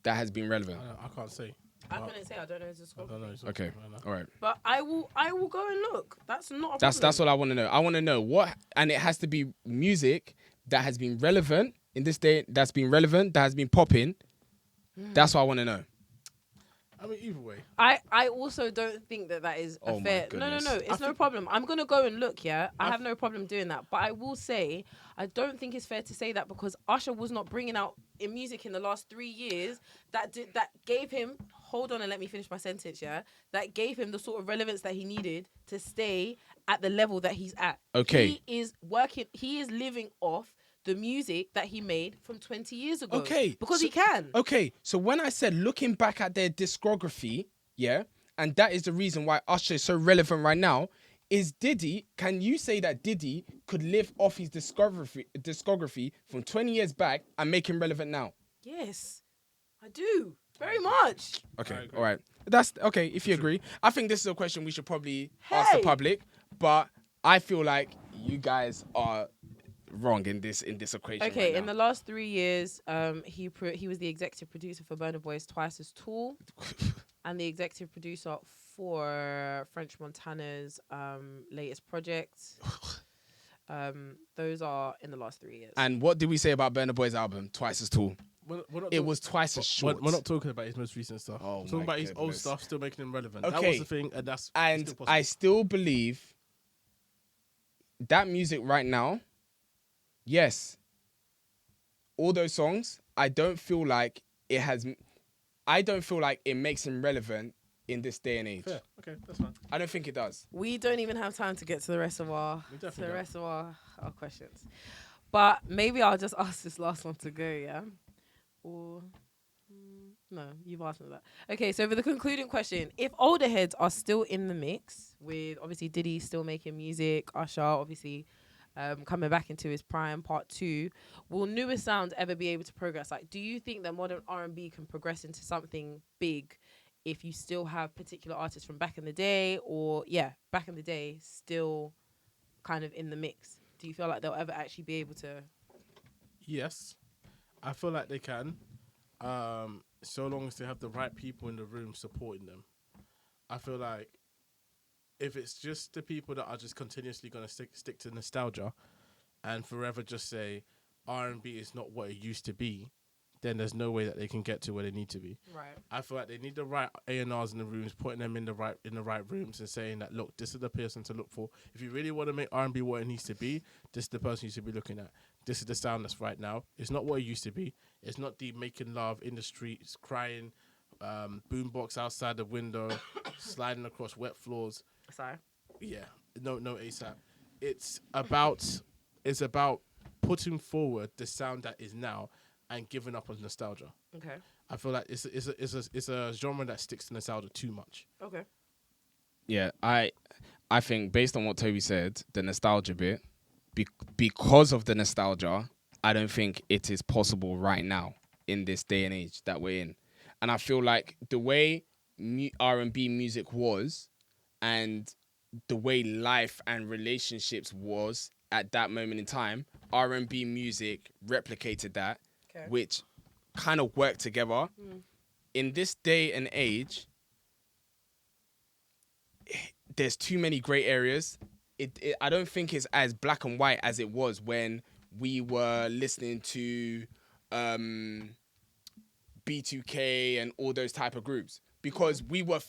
that has been relevant? I can't say. I couldn't say. I don't know his discography. I don't know. Okay, all right. But I will go and look. That's not a problem. That's all I want to know. I want to know what, and it has to be music that has been relevant in this day. That's been relevant. That has been popping. That's what I want to know. I mean, either way. I also don't think that is a fair. No. It's no problem. I'm gonna go and look. Yeah, I have no problem doing that. But I will say, I don't think it's fair to say that because Usher was not bringing out in music in the last 3 years that gave him. Hold on and let me finish my sentence. Yeah, that gave him the sort of relevance that he needed to stay at the level that he's at. Okay. He is working. He is living off the music that he made from 20 years ago. Okay. Because he can. Okay. So when I said looking back at their discography, yeah, and that is the reason why Usher is so relevant right now, is Diddy, can you say that Diddy could live off his discography from 20 years back and make him relevant now? Yes, I do. Very much. Okay. All right. That's okay. If you agree, I think this is a question we should probably ask the public, but I feel like you guys are wrong in this equation. Okay, right in the last 3 years, he was the executive producer for Burna Boy's Twice as Tall, and the executive producer for French Montana's latest project. Those are in the last 3 years. And what did we say about Burna Boy's album, Twice as Tall? It was twice as short. We're not talking about his most recent stuff. Oh, we're talking about his old stuff, still making him relevant. Okay. That was the thing, and that's and still I still believe that music right now. Yes, all those songs. I don't feel like it makes him relevant in this day and age. Fair. Okay, that's fine. I don't think it does. We don't even have time to get to the rest of our our questions, but maybe I'll just ask this last one to go. Yeah. Or no, you've asked me that. Okay, so for the concluding question, if older heads are still in the mix with obviously Diddy still making music, Usher obviously coming back into his prime, part 2, will newer sounds ever be able to progress? Like, do you think that modern R&B can progress into something big if you still have particular artists from back in the day, or back in the day still kind of in the mix? Do you feel like they'll ever actually be able to? Yes. I feel like they can, so long as they have the right people in the room supporting them. I feel like if it's just the people that are just continuously going to stick to nostalgia and forever just say R&B is not what it used to be, then there's no way that they can get to where they need to be. Right. I feel like they need the right A&Rs in the rooms, putting them in the right rooms and saying that, look, this is the person to look for. If you really want to make R&B what it needs to be, this is the person you should be looking at. This is the sound that's right now. It's not what it used to be. It's not the making love in the streets, crying, boombox outside the window, sliding across wet floors. Sorry. Yeah. No ASAP. It's about putting forward the sound that is now and giving up on nostalgia. Okay. I feel like it's a genre that sticks to nostalgia too much. Okay. Yeah, I think based on what Toby said, the nostalgia bit, because of the nostalgia, I don't think it is possible right now in this day and age that we're in. And I feel like the way R&B music was, and the way life and relationships was at that moment in time, R&B music replicated that, which kind of worked together. In this day and age, there's too many grey areas. I don't think it's as black and white as it was when we were listening to B2K and all those type of groups, because we were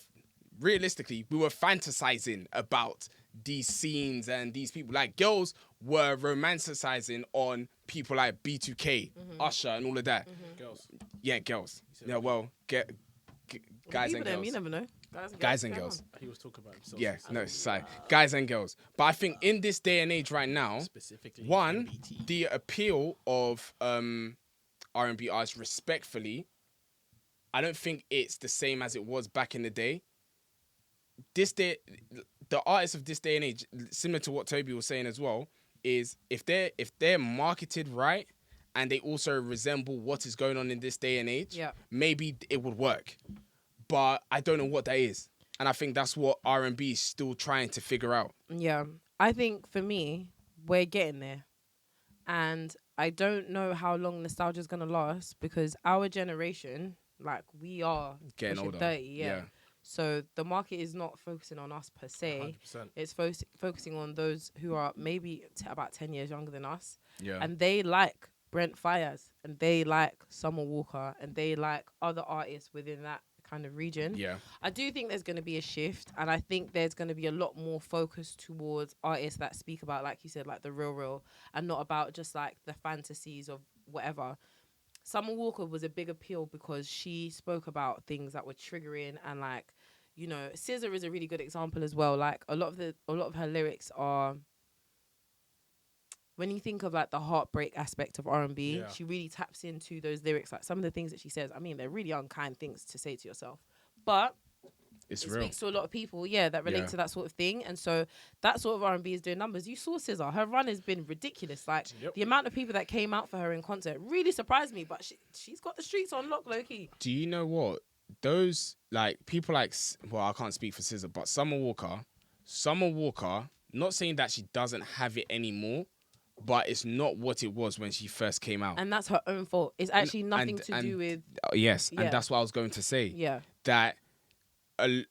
realistically we were fantasizing about these scenes and these people. Like, girls were romanticizing on people like B2K, Usher, and all of that. Girls. Yeah, girls. Yeah, well, guys and girls. You never know. Guys and girls. He was talking about himself. Yeah, no, sorry. Guys and girls. But I think in this day and age right now, specifically one, MBT. the appeal of R&B artists, respectfully, I don't think it's the same as it was back in the day. The artists of this day and age, similar to what Tobi was saying as well, is if they're marketed right and they also resemble what is going on in this day and age, maybe it would work. But I don't know what that is. And I think that's what R&B is still trying to figure out. Yeah. I think for me, we're getting there. And I don't know how long nostalgia is going to last, because our generation, like, we are getting older. 30, yeah. So the market is not focusing on us per se. 100%. It's focusing on those who are maybe about 10 years younger than us. Yeah. And they like Brent Fayez, and they like Summer Walker, and they like other artists within that kind of region. Yeah. I do think there's going to be a shift, and I think there's going to be a lot more focus towards artists that speak about, like you said, like the real, and not about just like the fantasies of whatever. Summer Walker was a big appeal because she spoke about things that were triggering, and like, you know, SZA is a really good example as well. Like a lot of her lyrics are, when you think of like the heartbreak aspect of R&B, she really taps into those lyrics. Like some of the things that she says, I mean, they're really unkind things to say to yourself, but it real. Speaks to a lot of people, that relate to that sort of thing. And so that sort of R&B is doing numbers. You saw SZA, her run has been ridiculous. Like the amount of people that came out for her in concert really surprised me, but she's got the streets on lock, low-key. Do you know what? Those, like, people like, well, I can't speak for SZA, but Summer Walker, not saying that she doesn't have it anymore, but it's not what it was when she first came out. And that's her own fault. It's actually nothing to do with... Yes, and that's what I was going to say. Yeah. That, I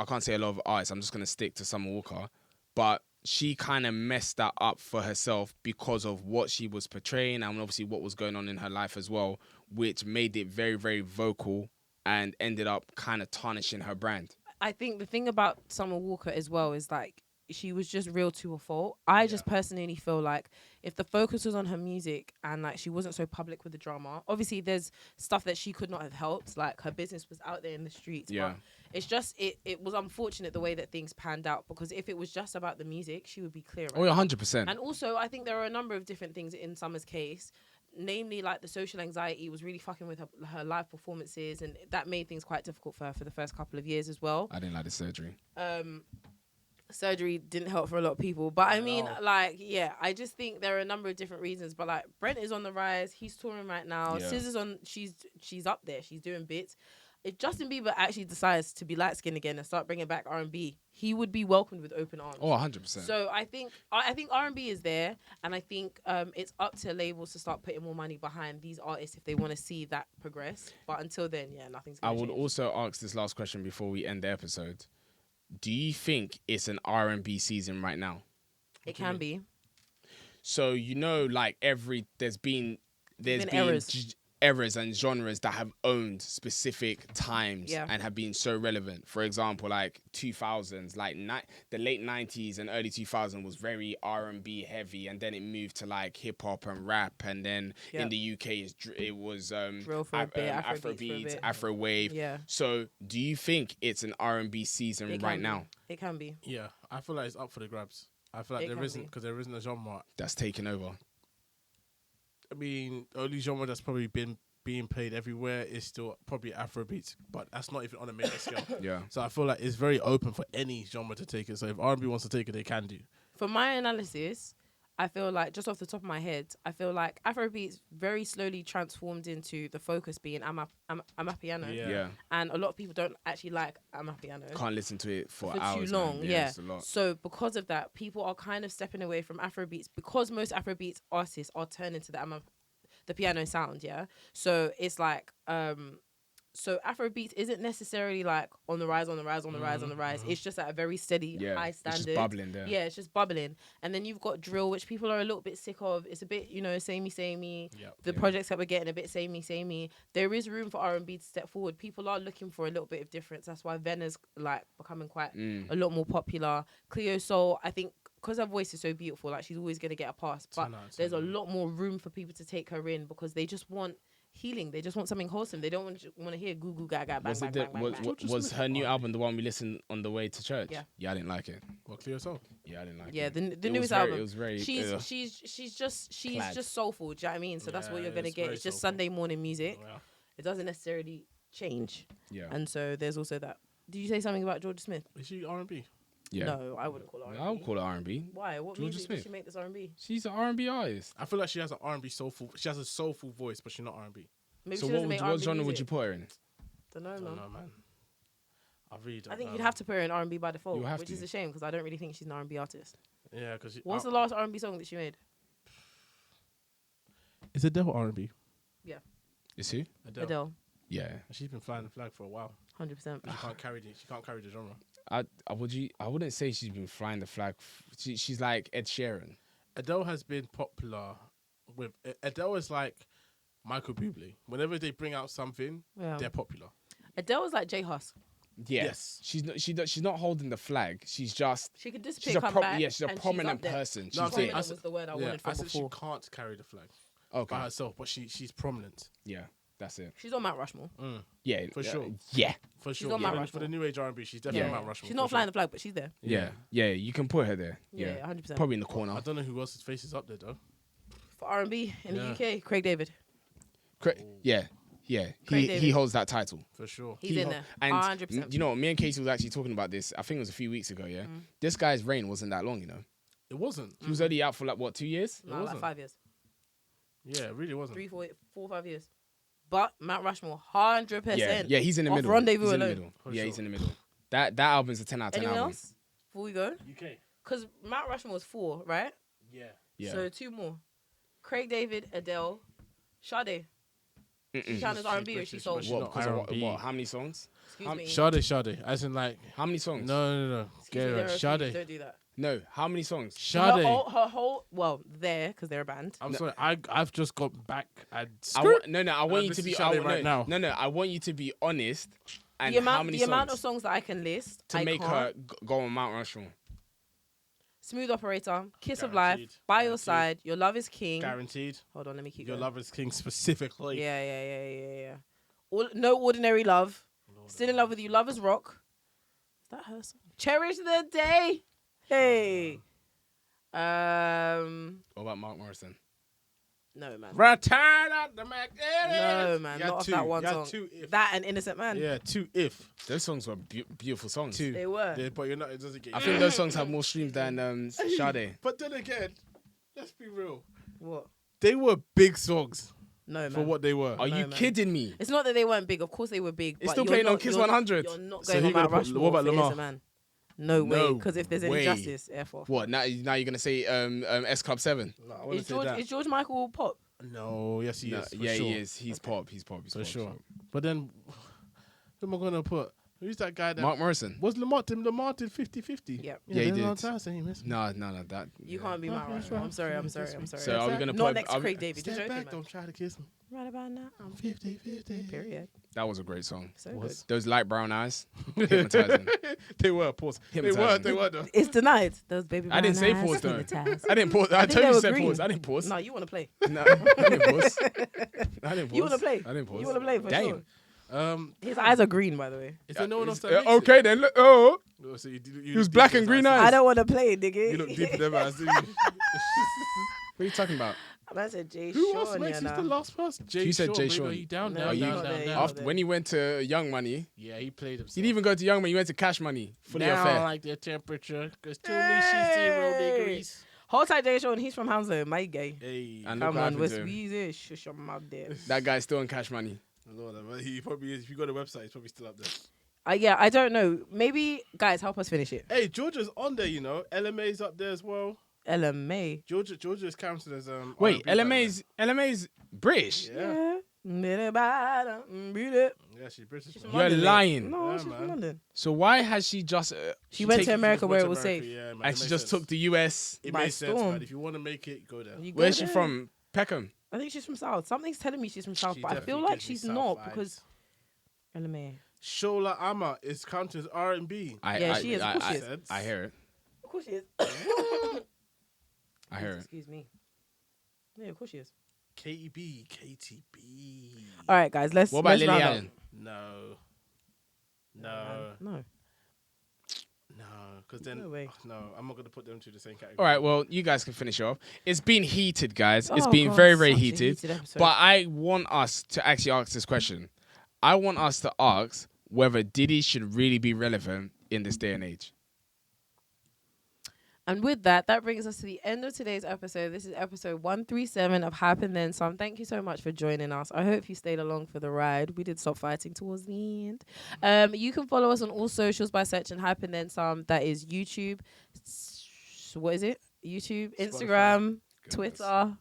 can't say a lot of artists, I'm just going to stick to Summer Walker, but she kind of messed that up for herself because of what she was portraying and obviously what was going on in her life as well, which made it very, very vocal and ended up kind of tarnishing her brand. I think the thing about Summer Walker as well is like, she was just real to a fault. I just personally feel like if the focus was on her music and like she wasn't so public with the drama, obviously there's stuff that she could not have helped, like her business was out there in the streets. But it's just it was unfortunate the way that things panned out, because if it was just about the music, she would be clear. Oh, 100%. And also I think there are a number of different things in Summer's case, namely like the social anxiety was really fucking with her live performances, and that made things quite difficult for her for the first couple of years as well. I didn't like the surgery. Surgery didn't help for a lot of people, but I mean, like, I just think there are a number of different reasons. But like, Brent is on the rise; he's touring right now. SZA's on; she's up there. She's doing bits. If Justin Bieber actually decides to be light skinned again and start bringing back R&B, he would be welcomed with open arms. Oh, 100%. So I think R&B is there, and I think it's up to labels to start putting more money behind these artists if they want to see that progress. But until then, nothing's going to change. I would also ask this last question before we end the episode. Do you think it's an R&B season right now? It can be. So, you know, like there's been eras and genres that have owned specific times and have been so relevant. For example, like 2000s, like the late 90s and early 2000s was very R&B heavy, and then it moved to like hip hop and rap, and then in the UK it was Afrobeat, Afrowave. Yeah. So, do you think it's an R&B season right now? It can be. Yeah, I feel like it's up for the grabs. I feel like there isn't a genre that's taken over. I mean, the only genre that's probably been being played everywhere is still probably Afrobeats, but that's not even on a major scale. Yeah. So I feel like it's very open for any genre to take it. So if R&B wants to take it, they can do. For my analysis, I feel like, just off the top of my head, I feel like Afrobeats very slowly transformed into the focus being Amapiano. Yeah. And a lot of people don't actually like Amapiano. Can't listen to it for For hours. too long, man. yeah. It's a lot. So because of that, people are kind of stepping away from Afrobeats because most Afrobeats artists are turning to the piano sound, yeah. So it's like, so Afrobeats isn't necessarily like on the rise. It's just at a very steady, high standard. It's just bubbling there. Yeah, it's just bubbling. And then you've got drill, which people are a little bit sick of. It's a bit, samey. Yep. The projects that we're getting a bit samey. There is room for R&B to step forward. People are looking for a little bit of difference. That's why Vena's like becoming quite a lot more popular. Cleo Soul, I think, because her voice is so beautiful, like she's always gonna get a pass. But there's a lot more room for people to take her in because they just want healing. They just want something wholesome. They don't want to hear goo goo gaga bang bang. Was her new album the one we listened on the way to church? Yeah, I didn't like it. Well, Clear Soul. Yeah, I didn't like it. Yeah, the It newest was very- album. It was very. She's just soulful. Do you know what I mean? So that's what Yeah, you're gonna it's get. very It's just soulful. Sunday morning music. Yeah. It doesn't necessarily change. Yeah. And so there's also that. Did you say something about Georgia Smith? Is she R&B? Yeah. No, I wouldn't call it R&B. I would call it R&B. Why? What Georgia music did Smith. she make this R&B? She's an R&B artist. I feel like she has an R&B soulful. She has a soulful voice, but she's not R&B. Maybe So she what doesn't make what R&B genre would music. you put her in? Don't know, I don't man. know, man. I think you'd have to put her in R&B by default, You have which to. is a shame because I don't really think she's an R&B artist. Yeah, because What's the last R&B song that she made? Is Adele R&B? Is who? Adele. Yeah. She's been flying the flag for a while. 100%. She can't carry the genre. I wouldn't say she's been flying the flag. She's like Ed Sheeran. Adele has been popular with. Adele is like Michael Bublé. Whenever they bring out something, Yeah. they're popular. Adele is like J Hus. Yeah. Yes. She's not holding the flag. She's just She could she's disappear, a come back. she's a and prominent up there. person. She's No, I'm saying- it. Prominent was the word I wanted I from said before. she can't carry the flag Okay. by herself, but she's prominent. Yeah. That's it. She's on Mount Rushmore. Yeah. For sure. Yeah. For sure. on Mount For Rushmore. the new age R&B, she's definitely Yeah. on Mount Rushmore. She's not for flying sure. the flag, but she's there. Yeah. Yeah. You can put her there. Yeah, Yeah. 100%. Probably in the corner. I don't know who else's face is up there though. For R&B in the Yeah. UK, Craig David. Yeah. Yeah. Craig He David. holds that title. For sure. He's in there. And 100%. you know, me and Kesi was actually talking about this. I think it was a few weeks ago. Yeah. Mm. This guy's reign wasn't that long. You know. It wasn't. He was only out for like what, 2 years? No, like wasn't. 5 years. Yeah, it really wasn't. 3, 4, 5 years. But Mount Rushmore, 100%. Yeah. Yeah. He's in the Off middle. Rendezvous He's in the alone. middle. For Yeah. sure. He's in the middle. That album's a 10 out of 10 Anyone album. else? Before we go? UK. Because Mount Rushmore was 4, right? Yeah. Yeah. So 2 more. Craig David, Adele, Sade. She count as R&B or she soul? She's What? not Because of R&B. what? How many songs? Excuse me. Sade. As in like, How many songs? no. Excuse me, Get there it are a few. Sade. Don't do that. No. How many songs? Sade. Her whole, well, because they're a band. I'm sorry. I've just got back and I want you to listen be to Sade right now. No. I want you to be honest. And The how many amount of songs songs that I can list, to I make can't. her go on Mount Rushmore? Smooth Operator, Kiss of Guaranteed. Life, By Your Guaranteed. Side, Your Love Is King. guaranteed. Hold on, let me keep Your going. Love Is King specifically. Yeah. No Ordinary Love. Still in Love with You. Love is Rock. Is that her song? Cherish the Day. Hey. What about Mark Morrison? No, man. Return of the Mac. No, man. Not off that one song. That and Innocent Man. Yeah, 2 if. Those songs were beautiful songs. 2. They were. Yeah, but you're not. It doesn't get. I think those songs have more streams than Sade. But then again, let's be real. What? They were big songs No, man. for what they were. Are No, you man. kidding me? It's not that they weren't big. Of course they were big. It's but still you're playing on not- Kiss you're- 100. You're not So going who on gonna Mount put- Rushmore what about for Lamar? Innocent Man. No way. No Because if there's any way. justice, F off. What now? You're gonna say S Club 7? No, I wouldn't say that. Is George Michael pop? No, yes he No, is. For yeah, sure. he is. He's pop. He's pop. He's For pop, sure. he's pop. But then, who am I gonna put? Who's that guy that Mark Morrison. was Lamar? Lamar did 50-50. Yep. Yeah, he did. No, No, that. You can't be Mount Rushmore. I'm sorry. So are we gonna Not put? next to Craig David. You're Step joking, back, man. don't try to kiss me. Right about now, I'm 50-50. period. That was a great song. So Was. Those light brown eyes, hypnotizing. They were. Pause. They were. Hypnotizing. They were. Though. good. It's denied. Those baby I didn't brown say eyes, pause though. hypnotized. I didn't pause. I think told they you to were say green. pause. I didn't pause. No, you want to play. No, I didn't pause. I didn't pause. You want to play. I didn't pause. You want to play for Damn. sure. His eyes are green, by the way. Is there no one else that makes Okay then. Look, oh, it? Oh, so you He was black and green eyes. I don't want to play, nigga. You look deep in them eyes, do you? what are you talking about? I said Jay Who else Sean, makes yeah, He's the nah. last person? Jay You said Sean, Jay baby, Sean. He down, No, down, he's down, not down, there, down. he's After when he went to Young Money, Yeah, he played he himself. didn't even go to Young Money. He went to Cash Money. Fully Now Affair. I like the temperature, cause to me she's 0 degrees. Hold tight, Jay Sean. He's from Hounslow. My gay. Hey, And look Come what on, happened West to him. Weezy. Shush your mouth there. That guy's still on Cash Money. Lord, he probably is. If you go to the website, he's probably still up there. Yeah, I don't know. Maybe, guys, help us finish it. Hey, Georgia's on there, you know. LMA's up there as well. LMA. Georgia is counted as Wait, R&B LMA's British? Yeah. Yeah, Yeah, she's British. She's from You're London, mate. lying. No, Yeah, she's man. from London. So why has she just She went to taken- America where it was safe. Yeah, man, and she just took the US? It by makes sense, storm. man. If you want to make it, go there. You go Where's she there. from? Peckham. I think she's from South. Something's telling me she's from South, She but I feel definitely like gives me she's South not vibes. because LMA. Shola Ama is counted as R&B. Yeah, she is. Of course she is. I hear it. Of course she is. I hear it. Excuse me. Yeah, of course she is. KTB. All right, guys. Let's. What about let's Lily round up. Allen? No. Because then No way. no, I'm not gonna put them to the same category. All right, well, you guys can finish off. It's been heated, guys. It's Oh, been God, very, very such a heated. episode. But I want us to actually ask this question. I want us to ask whether Diddy should really be relevant in this day and age. And with that, that brings us to the end of today's episode. This is episode 137 of Hype and Then Some. Thank you so much for joining us. I hope you stayed along for the ride. We did stop fighting towards the end. You can follow us on all socials by searching Hype and Then Some. That is YouTube. What is it? YouTube, Instagram, Twitter.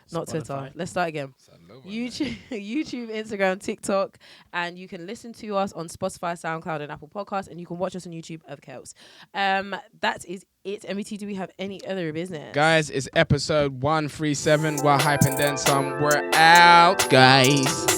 Not Twitter. Spotify. Let's start again. YouTube, Instagram, TikTok, and you can listen to us on Spotify, SoundCloud, and Apple Podcasts, and you can watch us on YouTube of Kels. That is it. MET, do we have any other business? Guys, it's episode 137. We're Hype and Then Some. We're out, guys.